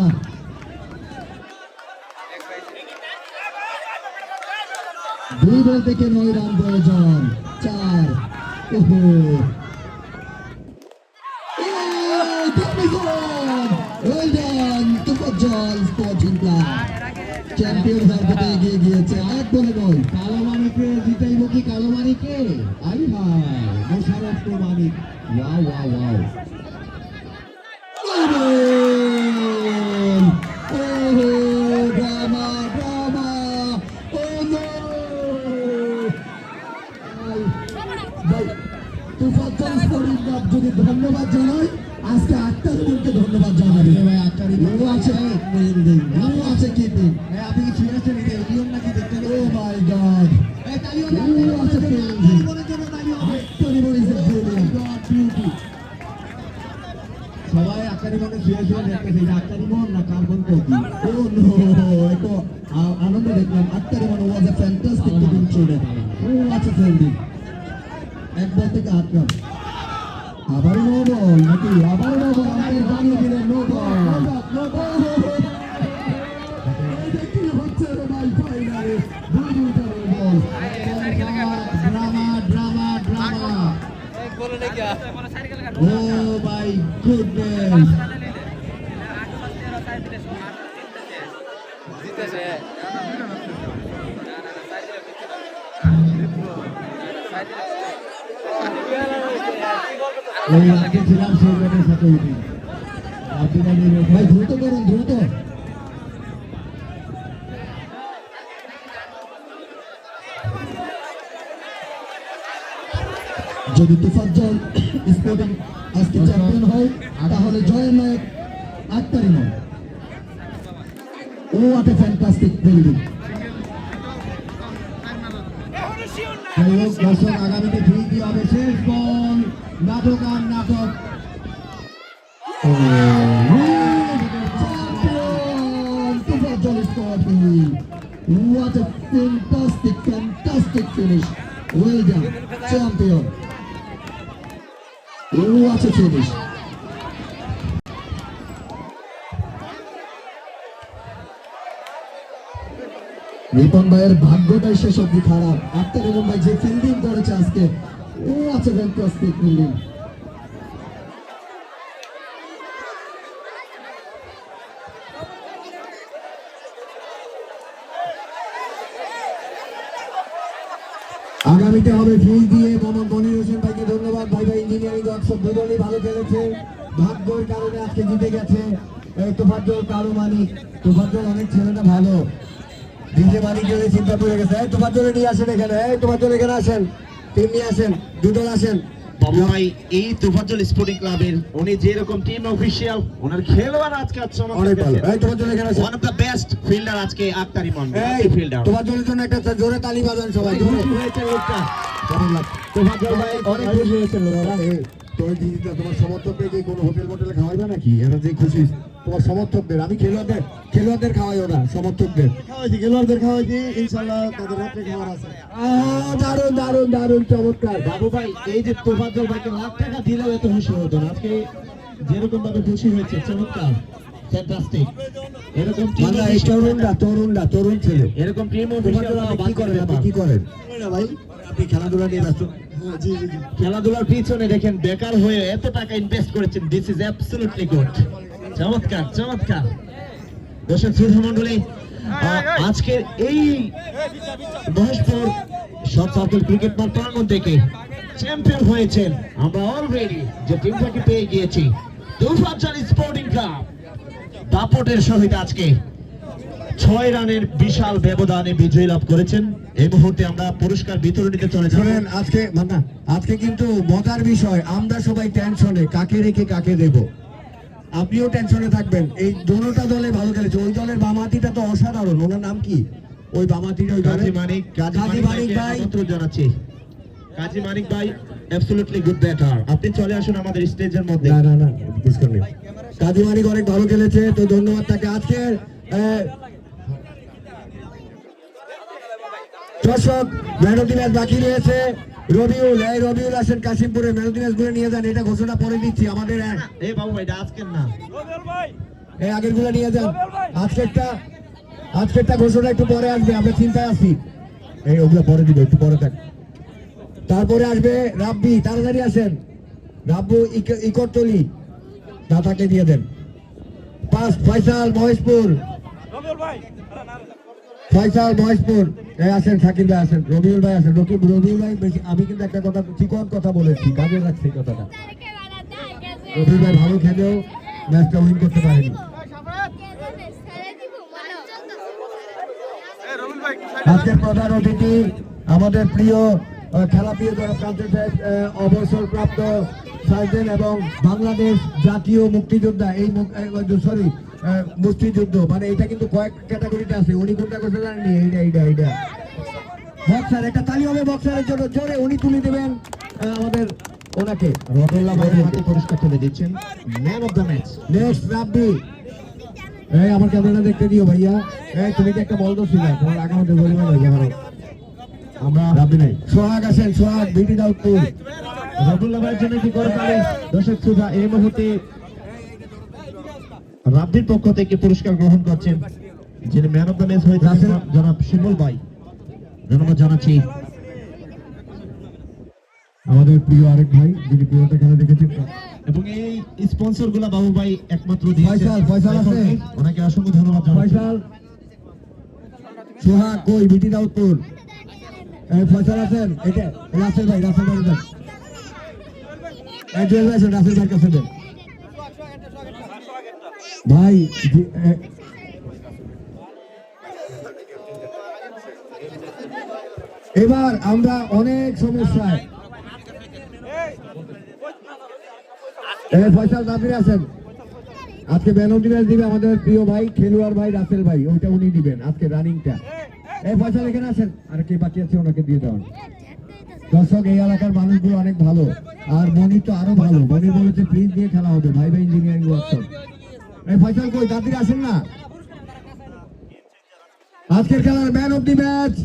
দুই বল থেকে 9 রান প্রয়োজন, 4। ওহো, well done, Tofazzal sporting club champion হওয়ার পথে এগিয়ে গিয়েছে। 1 বলে 9। কালো মানিকে জিতাইব কি? কালো মানিকে আই হাই, মোশাররফ তো মানিক। ওয়াও ওয়াও ওয়াও, ওহো ড্রামা ড্রামা। ও নো ভাই, তুফাজ্জল স্পোর্টিং ক্লাব যদি ধন্যবাদ জানাই, আজকে আক্তারিমনকে ধন্যবাদ জানাবে। ভাই আক্তারিমন আছে, আছে কিপিং। আপনি কি সিরিয়াসলি নিতে ইলিয়ন নাকি দেখতে? ও মাই গড, এই তালিও আছে আক্তারিমনের জন্য তালিও। Akhtar Imon is a brilliant god beauty. সবাই আক্তারিমনের সিরিয়াসলি দেখতেছে, যে আক্তারিমন না কার্বন কপি। ও নো, এত আনন্দ দেখলাম। আক্তারিমন ওয়াজ এ ফ্যান্টাস্টিক কিপিং স্টুডেন্ট। ও আছে ফিল্ডিং। 1 বল থেকে 8 রান। আবার নো বল নাকি? আবার নো বল, আমাদের জানিয়ে দিলেন নো বল। কি হচ্ছে রে ভাই ফাইনালে? 2-2 বল। Drama drama drama. Oh my goodness. ওই আগে ছিলাম সেই ব্যাটের সাথে উঠি। ভাই দ্রুত করুন, দ্রুত। যদি তুফাজ্জল স্পোর্টিং আজকে চ্যাম্পিয়ন হয়, তাহলে জয়ের নায়ক আক্তারিমন। ও হোয়াট এ ফ্যান্টাস্টিক ফিল্ডিং। যাই হোক দর্শক, আগামীতে ফ্রি কি হবে? শেষ বল, নাটক আর নাটক। Tofazzal sporting, what a fantastic finish. Well done, champion. What a finish. Ripon ভাইয়ের ভাগ্যটাই শেষ অব্দি খারাপ। আক্তারিমন ভাই যে ফিল্ডিং করেছে আজকে, ও আছে ফ্যান্টাস্টিক ফিল্ডিং। আগামীতে হবে ফিজ দিয়ে। মনির হোসেন ভাইকে ধন্যবাদ। ভাই ভাই ইঞ্জিনিয়ারিং ওয়ার্কশপ দুজনই ভালো খেলেছে, ভাগ্যের কারণে আজকে জিতে গেছে। এই তুফাজ্জল, কালো মানিক। তুফাজ্জল অনেক ছেলেটা ভালো, ডিজে মানিক যদি চিন্তা পড়ে গেছে। এই তুফাজ্জল নিয়ে আসেন এখানে, এই তুফাজ্জল এখানে আসেন, টিম নিয়ে আসেন, দুজন আসেন। বাবু ভাই, এই তুফাজ্জল স্পোর্টিং ক্লাবের উনি যেরকম টিম অফিসিয়াল, ওনার খেলোয়াড় আজকে অনেক ভালো। এই তুফাজ্জল এখানে আসেন। One of the best fielder আজকে আক্তারিমন। এই ফিল্ডার তুফাজ্জলের জন্য একটা জোরে তালি বাজান সবাই। জোরে হয়েছে লোকটা। তুফাজ্জল ভাই অনেক খুশি হয়েছে লোকটা। তোর দিদিটা তোমার সমর্থকদের কি কোনো হোটেল মোটেলে খাওয়াইবে নাকি? এটা যে খুশি তোমার সমর্থকদের। আমি খেলোয়াড়দের খাওয়াইও না, সমর্থকদের খাওয়াইছি। খেলোয়াড়দের খাওয়াইছি, ইনশাআল্লাহ তাদের রাত্রে খাওয়ার আছে। দারুণ দারুণ দারুণ, চমৎকার। বাবু ভাই, এই যে তুফাজ্জল ভাইকে লাখ টাকা দিলেও এত খুশি হতো না, আজকে যেরকম ভাবে খুশি হয়েছে, চমৎকার, ফ্যান্টাস্টিক। এরকম টিম মানে এই তরুণ ছেলে এরকম টিম কি করেন আপনি কি করেন ভাই আপনি খেলাধুলা নিয়ে ব্যস্ত খেলাধুলার পিছনে দেখেন বেকার হয়ে এত টাকা ইনভেস্ট করেছেন, দিস ইজ অ্যাবসলিউটলি গুড। চমৎকার চমৎকার। দর্শক শ্রোতা মণ্ডলী, আজকের এই মহেশপুর শর্ট সার্কেল ক্রিকেট মাঠ প্রাঙ্গণ থেকে চ্যাম্পিয়ন হয়েছেন আমরা অলরেডি যে টিমটাকে পেয়ে গিয়েছি, তুফানচারী স্পোর্টিং ক্লাব দাপটের সহিত আজকে 6 রানের বিশাল ব্যবধানে বিজয় লাভ করেছেন। এই মুহূর্তে আমরা পুরস্কার বিতরণীতে চলে যাব। শোনেন আজকে কিন্তু মজার বিষয়, আমরা সবাই টেনশনে কাকে রেখে কাকে দেব। আপনিও টেনশনে থাকবেন। এই দুটোটা দলে ভালো খেলেছে। ওই দলের বামাতিটা তো অসাধারণ। ওনার নাম কি? ওই বামাতিটা ওই কাজী মানিক ভাই আমন্ত্রণ জানাচ্ছি। কাজী মানিক ভাই অ্যাবসলিউটলি গুড ব্যাটার, আপনি চলে আসুন আমাদের স্টেজের মধ্যে। না ডিসকাস নেই। কাজী মানিক অনেক ভালো খেলেছে, তো ধন্যবাদ তাকে। আজকের দর্শক ম্যান অফ দি ম্যাচ বাকি রয়েছে রবিউল আসেন কাশিমপুরে। ম্যান অফ দি ম্যাচ গুলো নিয়ে যান, এটা ঘোষণা পরে দিচ্ছি। আমাদের এই বাবু ভাই আজকের না, এই আগের গুলো নিয়ে যান। আজকেরটা ঘোষণা একটু পরে আসবে, আমরা চিন্তায় আছি। এই ওগুলো পরে দিব, একটু পরে থাক। তারপরে আসবে রাব্বি, তাড়াতাড়ি আসেন। রাব্বু ইকরতলি, দাদাকে দিয়ে দেন। পাঁচ ফয়সাল মহেশপুর, এই আসেন। শাকিল ভাই আসেন, রবিউল ভাই আসেন। রবিউল ভাই বেশি, আমি কিন্তু একটা কথা চিকন কথা বলেছি, কাজে রাখছি কথাটা। রবিউল ভাই ভালো খেলেও ম্যাচটা উইন করতে পারেনি। আজকের প্রধান অতিথি আমাদের প্রিয় খেলাপ্রিয় জনাব কাঞ্চন সাহেব, অবসরপ্রাপ্ত সার্জেন্ট এবং বাংলাদেশ জাতীয় মুক্তিযোদ্ধা। এই মুক্তিযুদ্ধ মানে এটা কিন্তু কয়েক ক্যাটাগরিতে আছে। উনি কোনটা করতে জানেননি? এইটা বক্সার। একটা তালি হবে বক্সারের জন্য, জোরে উনি তুলে দেবেন আমাদের ওনাকে। রতনলাল ভাই হাতে পুরস্কার তুলে দিচ্ছেন, man of the match. Next Rabbi, এই আমার ক্যামেরা দেখতে দিও ভাইয়া। এই তুমি কি একটা বল দোছি না, তোমার আগে মধ্যে বলি না ভাই। আমরা রাব্বি নাই। সোহাগ আসেন, সোহাগ বিটি দাউদপুর। রতনলাল ভাইয়ের জন্য কি করে পারে দর্শক শ্রোতা, এই মুহূর্তে রাব্বির পক্ষ থেকে পুরস্কার গ্রহণ করছেন যিনি ম্যান অফ দ্য ম্যাচ হয়েছেন জনাব শিমুল ভাই। ধন্যবাদ জানাচ্ছি আমাদের প্রিয় আরেক ভাই যিনি প্রিয়তা খেলা দেখেছেন। এবং এই স্পন্সর গুলা বাবু ভাই একমাত্র ফয়সাল আছে, ওনাকে অসংখ্য ধন্যবাদ জানাচ্ছি। ফয়সাল। সোহাগ কই বিটি দাউদপুর, ফয়সাল আছেন। এটা রাসেল ভাই দেন। জুয়েল ভাই আছেন, রাসেল ভাইয়ের কাছে দেন ভাই। এবার আমরা অনেক সমস্যায়। ফয়সাল তাড়াতাড়ি আছেন। আজকে ম্যান অফ দি ম্যাচ দিবে আমাদের প্রিয় ভাই খেলোয়াড় ভাই রাসেল ভাই, ওইটা উনি দিবেন আজকে রানিংটা। ফয়সাল এখানে আছেন, আর কে বাকি আছে ওনাকে দিয়ে দেওয়ান। দর্শক এই এলাকার মানুষগুলো অনেক ভালো, আর মনির তো আরো ভালো। মনির বলেছে ফ্রিজ দিয়ে খেলা হবে, ভাই ইঞ্জিনিয়ারিং ওয়ার্কশপ। ফয়সাল কই তাড়াতাড়ি আসেন না। আজকের খেলার ম্যান অফ দি ম্যাচ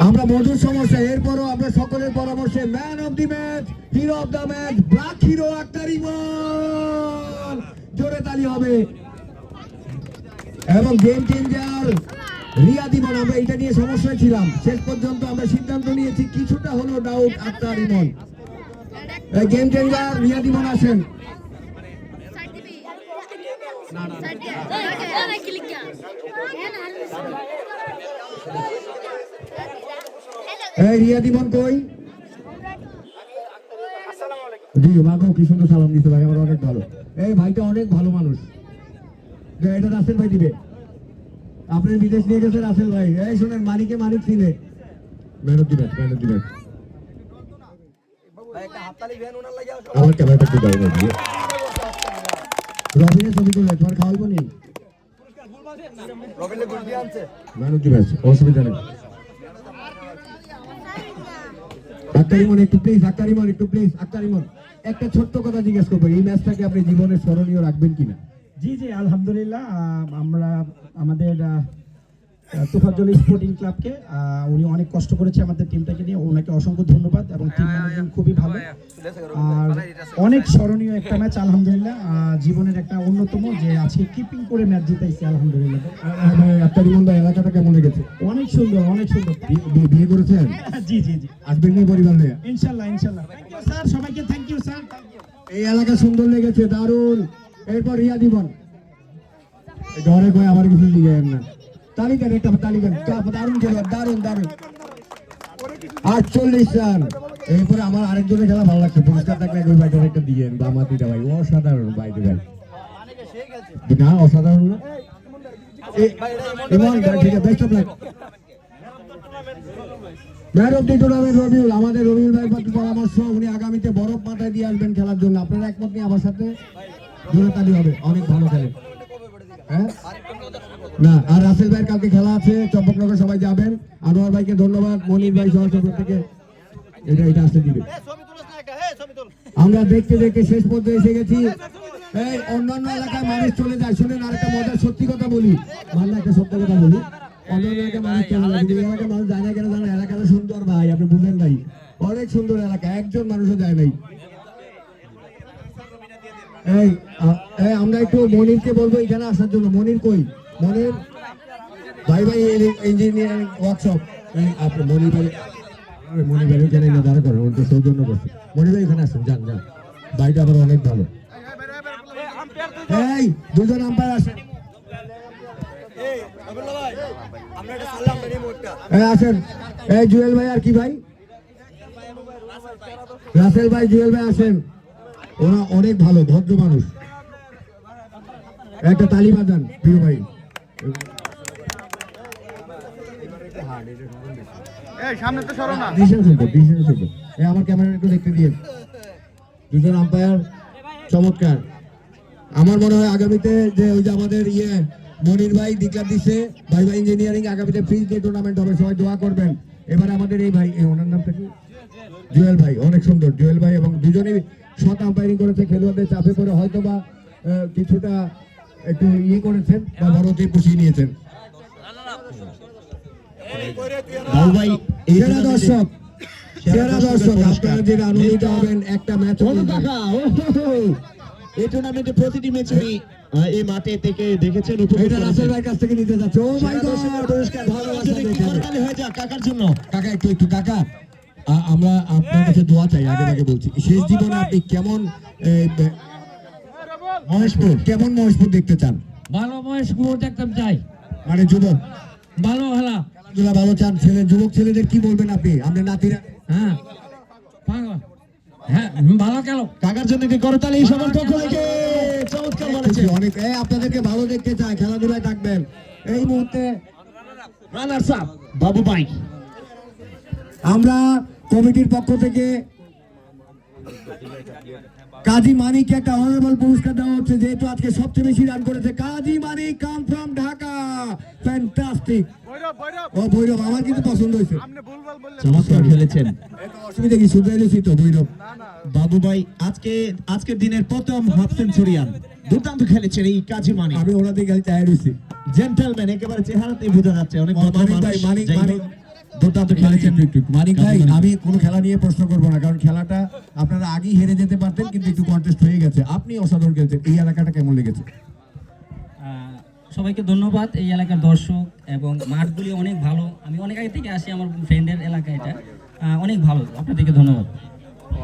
আমরা মধুর সমস্যা। এরপরও আমরা সকলের পরামর্শে man of the match, hero of the match, black hero Akhtar Imon. জোরে তালি হবে। এবং গেম চেঞ্জার রিয়াদ ইমন। আমরা এটা নিয়ে সমস্যায় ছিলাম, শেষ পর্যন্ত আমরা সিদ্ধান্ত নিয়েছি কিছুটা হলো ডাউট আক্তার ইমন। গেম চেঞ্জার রিয়াদ ইমন আসেন। রিয়াদ ইমন কই? জি মাগো কি সুন্দর সালাম দিতে ভাই, আমার অনেক ভালো। এই ভাইটা অনেক ভালো মানুষ। এটা রাসেল ভাই দিবে। আপনি বিদেশ নিয়ে গেছে রাসেল ভাই। এই শুনেন, মানিক ছিলে ম্যান অফ দি ম্যাচ। আমার ক্যামেরাটা একটু দাও না দিয়ে। রবিনের ছবি তুলে তোমার খাওয়াইবো নি। ম্যান অফ দি ম্যাচ, অসুবিধা নেই। আক্তার ইমন একটু প্লিজ, আক্তার ইমন একটা ছোট্ট কথা জিজ্ঞেস করবো, এই ম্যাচটাকে আপনি জীবনে স্মরণীয় রাখবেন কিনা? জি আলহামদুলিল্লাহ। আমরা আমাদের তোফাজ্জল স্পোর্টিং ক্লাবকে। উনি অনেক কষ্ট করেছে আমাদের টিমটাকে নিয়ে, ওনাকে অসংখ্য ধন্যবাদ এবং টিম ম্যানেজমেন্ট খুবই ভালো। আর অনেক স্মরণীয় একটা ম্যাচ আলহামদুলিল্লাহ, জীবনের একটা অন্যতম যে আজকে কিপিং করে ম্যাচ জিতাইছে আলহামদুলিল্লাহ। আক্তার ইমন ভাই, এলাকাটা কেমন লেগেছে? অনেক সুন্দর, অনেক সুন্দর। বিয়ে করেছেন? জি জি জি, আসবেন নিয়ে পরিবার নিয়ে? ইনশাল্লাহ ইনশাল্লাহ। স্যার সবাইকে থ্যাংক ইউ স্যার। এই এলাকা সুন্দর লেগেছে, দারুণ। এরপর রিয়া দিবন, ঘরে কয়ে আমার কিছু দিবেন না, তালিকার একটা তালিকার দারুণ খেলোয়াড়, দারুণ দারুণ। 48 রান। এরপরে আমার আরেকজনের খেলা ভালো লাগছে, পুরস্কার থাকলে ওই ভাইটার একটা দিয়েন, বা আমার দিদা ভাই অসাধারণ, বাইরে ভাই না অসাধারণ না? ইমন ভাই ঠিক আছে, best of luck. Man of the tournament Rabiul, আমাদের রবিউল ভাই প্রতি পরামর্শ, উনি আগামীতে বরফ মাথায় দিয়ে আসবেন খেলার জন্য। আপনারা একমত নিয়ে আমার সাথে জোরে তালি হবে, অনেক ভালো খেলে। হ্যাঁ না, আর রাসেল ভাইয়ের কালকে খেলা আছে চম্পকনগর, সবাই যাবেন। আনোয়ার ভাইকে ধন্যবাদ, মনির ভাই সহ প্রত্যেকে এটা আসতে দিবে। আমরা দেখতে দেখতে শেষ পর্যায়ে এসে গেছি। এই অন্যান্য এলাকায় মানুষ চলে যায়, শুনেন আরেকটা মজার সত্যি কথা বলি, মানলে একটা সত্য কথা বলি, অন্যান্য এলাকায় মানুষ চলে যায়, কিন্তু এই এলাকায় মানুষ যায় না কেন জানেন? এলাকাটা সুন্দর ভাই, আপনি বুঝলেন ভাই, অনেক সুন্দর এলাকা, একজন মানুষও যায় নাই। এই আমরা একটু মনিরকে বলবো এখানে আসার জন্য। মনির কই? মনির ভাই, ভাই ইঞ্জিনিয়ারিং ওয়ার্কশপ, আপনি মনির ভাই, মনির ভাই এখানে না দাঁড়া করেন, ওর তো সৌজন্য করছে। মনির ভাই এখানে আসেন, যান যান, ভাইটা আবার অনেক ভালো। এই দুজন আম্পায়ার আসেন, আসেন। এই জুয়েল ভাই, আর কি ভাই, রাসেল ভাই, জুয়েল ভাই আসেন, ওরা অনেক ভালো, ভদ্র মানুষ। একটা তালি বাজান প্রিয় ভাই। সামনে তো সরো না, আমার ক্যামেরা একটু দেখতে দিয়ে। দুজন আম্পায়ার চমৎকার। আমার মনে হয় আগামীতে যে ওই যে আমাদের মনির ভাই ডিক্লার দিচ্ছে, ভাই ভাই ইঞ্জিনিয়ারিং, আগামীতে ফ্রি যে টুর্নামেন্ট হবে, সবাই দোয়া করবেন। এবারে আমাদের এই ভাই, ওনার নামটা কি? জুয়েল ভাই, অনেক সুন্দর জুয়েল ভাই, এবং দুজনেই শট আম্পায়ারিং করেছে, খেলোয়াড়দের চাপে পড়ে হয়তো বা কিছুটা একটু করেছেন বা বড়তে পুষিয়ে নিয়েছেন। সেরা দর্শক, সেরা দর্শক, আপনারা যে আনন্দিত হবেন একটা ম্যাচ। এই টুর্নামেন্টে প্রতিটি ম্যাচই এই মাঠে থেকে দেখেছেন, এটা রাসেল ভাইয়ের কাছ থেকে নিতে যাচ্ছে। ও মাই গড, পুরস্কার ভালোবাসা করতালি হয়ে যাক কাকার জন্য। কাকা একটু কাকা, আমরা আপনার কাছে দোয়া চাই, আগে বলছি, শেষ জীবনে আপনি কেমন মহেশপুর দেখতে চান? ভালো মহেশপুর দেখতাম চাই, মানে যুবক ভালো খেলা, ভালো চান, যুবক ছেলেদের কি বলবেন আপনি? আপনার নাতিরা? হ্যাঁ হ্যাঁ ভালো খেলো। কাকার জন্য কি করতালি সবার পক্ষ থেকে? চমৎকার বলেছে, অনেক আপনাদেরকে ভালো দেখতে চাই, খেলাধুলায় থাকবেন। এই মুহূর্তে রানার্স আপ বাবু ভাই, আমরা কমিটির পক্ষ থেকে কাজী মানিককে একটা অনারেবল পুরস্কার দেওয়া হচ্ছে, যেহেতু আজকে সবচেয়ে বেশি রান করেছে। কাজী মানিক, কাম ফ্রম ঢাকা, ফ্যান্টাস্টিক। ও ভৈরব, আমার কিন্তু পছন্দ হয়েছে, চমৎকার খেলেছেন। অসুবিধা কি? শুধরাইছি তো ভৈরব। বাবু ভাই আজকের দিনের প্রথম হাফ সেঞ্চুরিয়ান, দুর্দান্ত খেলেছেন এই কাজী মানিক। আমি ওনাদের কাছে টায়ার হয়েছি, জেন্টলম্যান, একেবারে চেহারাতেই বোঝা যাচ্ছে অনেক মানিক দুর্দান্ত খেলেছেন। মানিক ভাই, আমি কোনো খেলা নিয়ে প্রশ্ন করবো না, কারণ খেলাটা আপনারা আগেই হেরে যেতে পারতেন, কিন্তু একটু কন্টেস্ট হয়ে গেছে। আপনি অসাধারণ খেলেছেন। এই এলাকাটা কেমন লেগেছে? সবাইকে ধন্যবাদ। এই এলাকার দর্শক এবং মাঠগুলি অনেক ভালো, আমি অনেক আগে থেকে আসি, আমার ফ্রেন্ডের এলাকা এটা, অনেক ভালো, আপনাদেরকে ধন্যবাদ।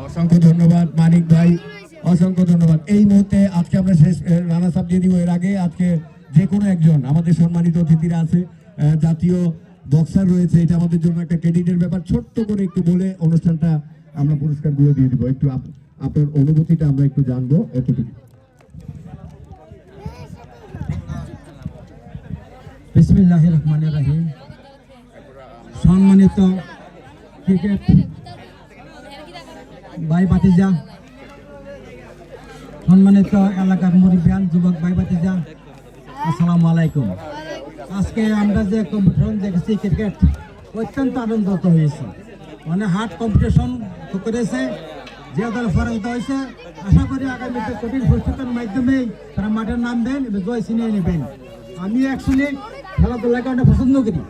অসংখ্য ধন্যবাদ মানিক ভাই, অসংখ্য ধন্যবাদ। এই মুহূর্তে আজকে আমরা শেষ রানার্স আপ দিয়ে দিব। এর আগে আজকে যে কোনো একজন আমাদের সম্মানিত অতিথিরা আছে, জাতীয় বক্সার রয়েছে, এটা আমাদের জন্য একটা ক্রেডিটের ব্যাপার। ছোট্ট করে একটু বলে অনুষ্ঠানটা আমরা পুরস্কারগুলো দিয়ে দিব। একটু আপনার অনুভূতিটা আমরা একটু জানবো এতটুকু। বিসমিল্লাহির রহমানির রহিম। সম্মানিত ক্রিকেট ভাই ভাতিজা, সম্মানিত এলাকার মুরব্বিয়ান, যুবক ভাই ভাতিজা, আসসালামু আলাইকুম। আজকে আমরা যে কম্পিটিশন দেখেছি ক্রিকেট, অত্যন্ত আনন্দিত হয়েছি। মানে হার্ড কম্পিটিশন করেছে, যে দল পরাজিত হয়েছে, আশা করি আগামীতে কঠিন পরিস্থিতির মাধ্যমে তারা মাঠের নাম দেন এবং জয় ছিনিয়ে নেবেন। আমি অ্যাকচুয়ালি খেলাধুলাকে অনেক পছন্দ করি।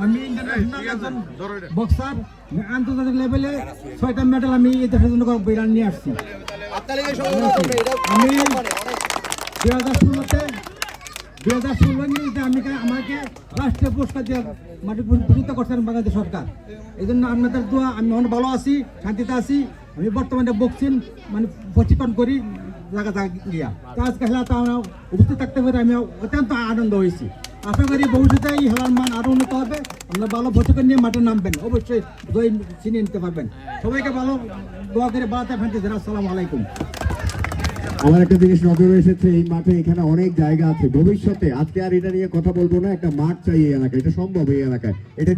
আমি ইন্টারন্যাশনাল একজন বক্সার, আন্তর্জাতিক লেভেলে 6টা মেডেল আমি এই দেশের জন্য বিরাট নিয়ে আসছি। আমি 2016 আমাকে রাষ্ট্রীয় পুরস্কার দিয়ে ভূষিত করছেন বাংলাদেশ সরকার। এই জন্য আপনাদের দোয়া আমি অনেক ভালো আছি, শান্তিতে আছি। আমি বর্তমানে বক্সিং মানে প্রশিক্ষণ করি জায়গা গিয়া। তো আজকে খেলাতে আমরা উপস্থিত থাকতে পারে আমি অত্যন্ত আনন্দ হয়েছি। আশা করি ভবিষ্যতে এই খেলার মান আরও উন্নত হবে। আপনারা ভালো প্রশিক্ষণ নিয়ে মাঠে নামবেন, অবশ্যই জয় ছিনিয়ে নিতে পারবেন। সবাইকে ভালো দোয়া করে বাড়াতে ফেলতেছেন। আসসালামু আলাইকুম। আমার একটা জিনিস নজরে এসেছে, এই মাঠে এখানে অনেক জায়গা আছে ভবিষ্যতে, আজকে আর এটা নিয়ে কথা বলবো না, একটা মাঠ চাই এই এলাকায়, এটা সম্ভব এই এলাকায়, এটা নিয়ে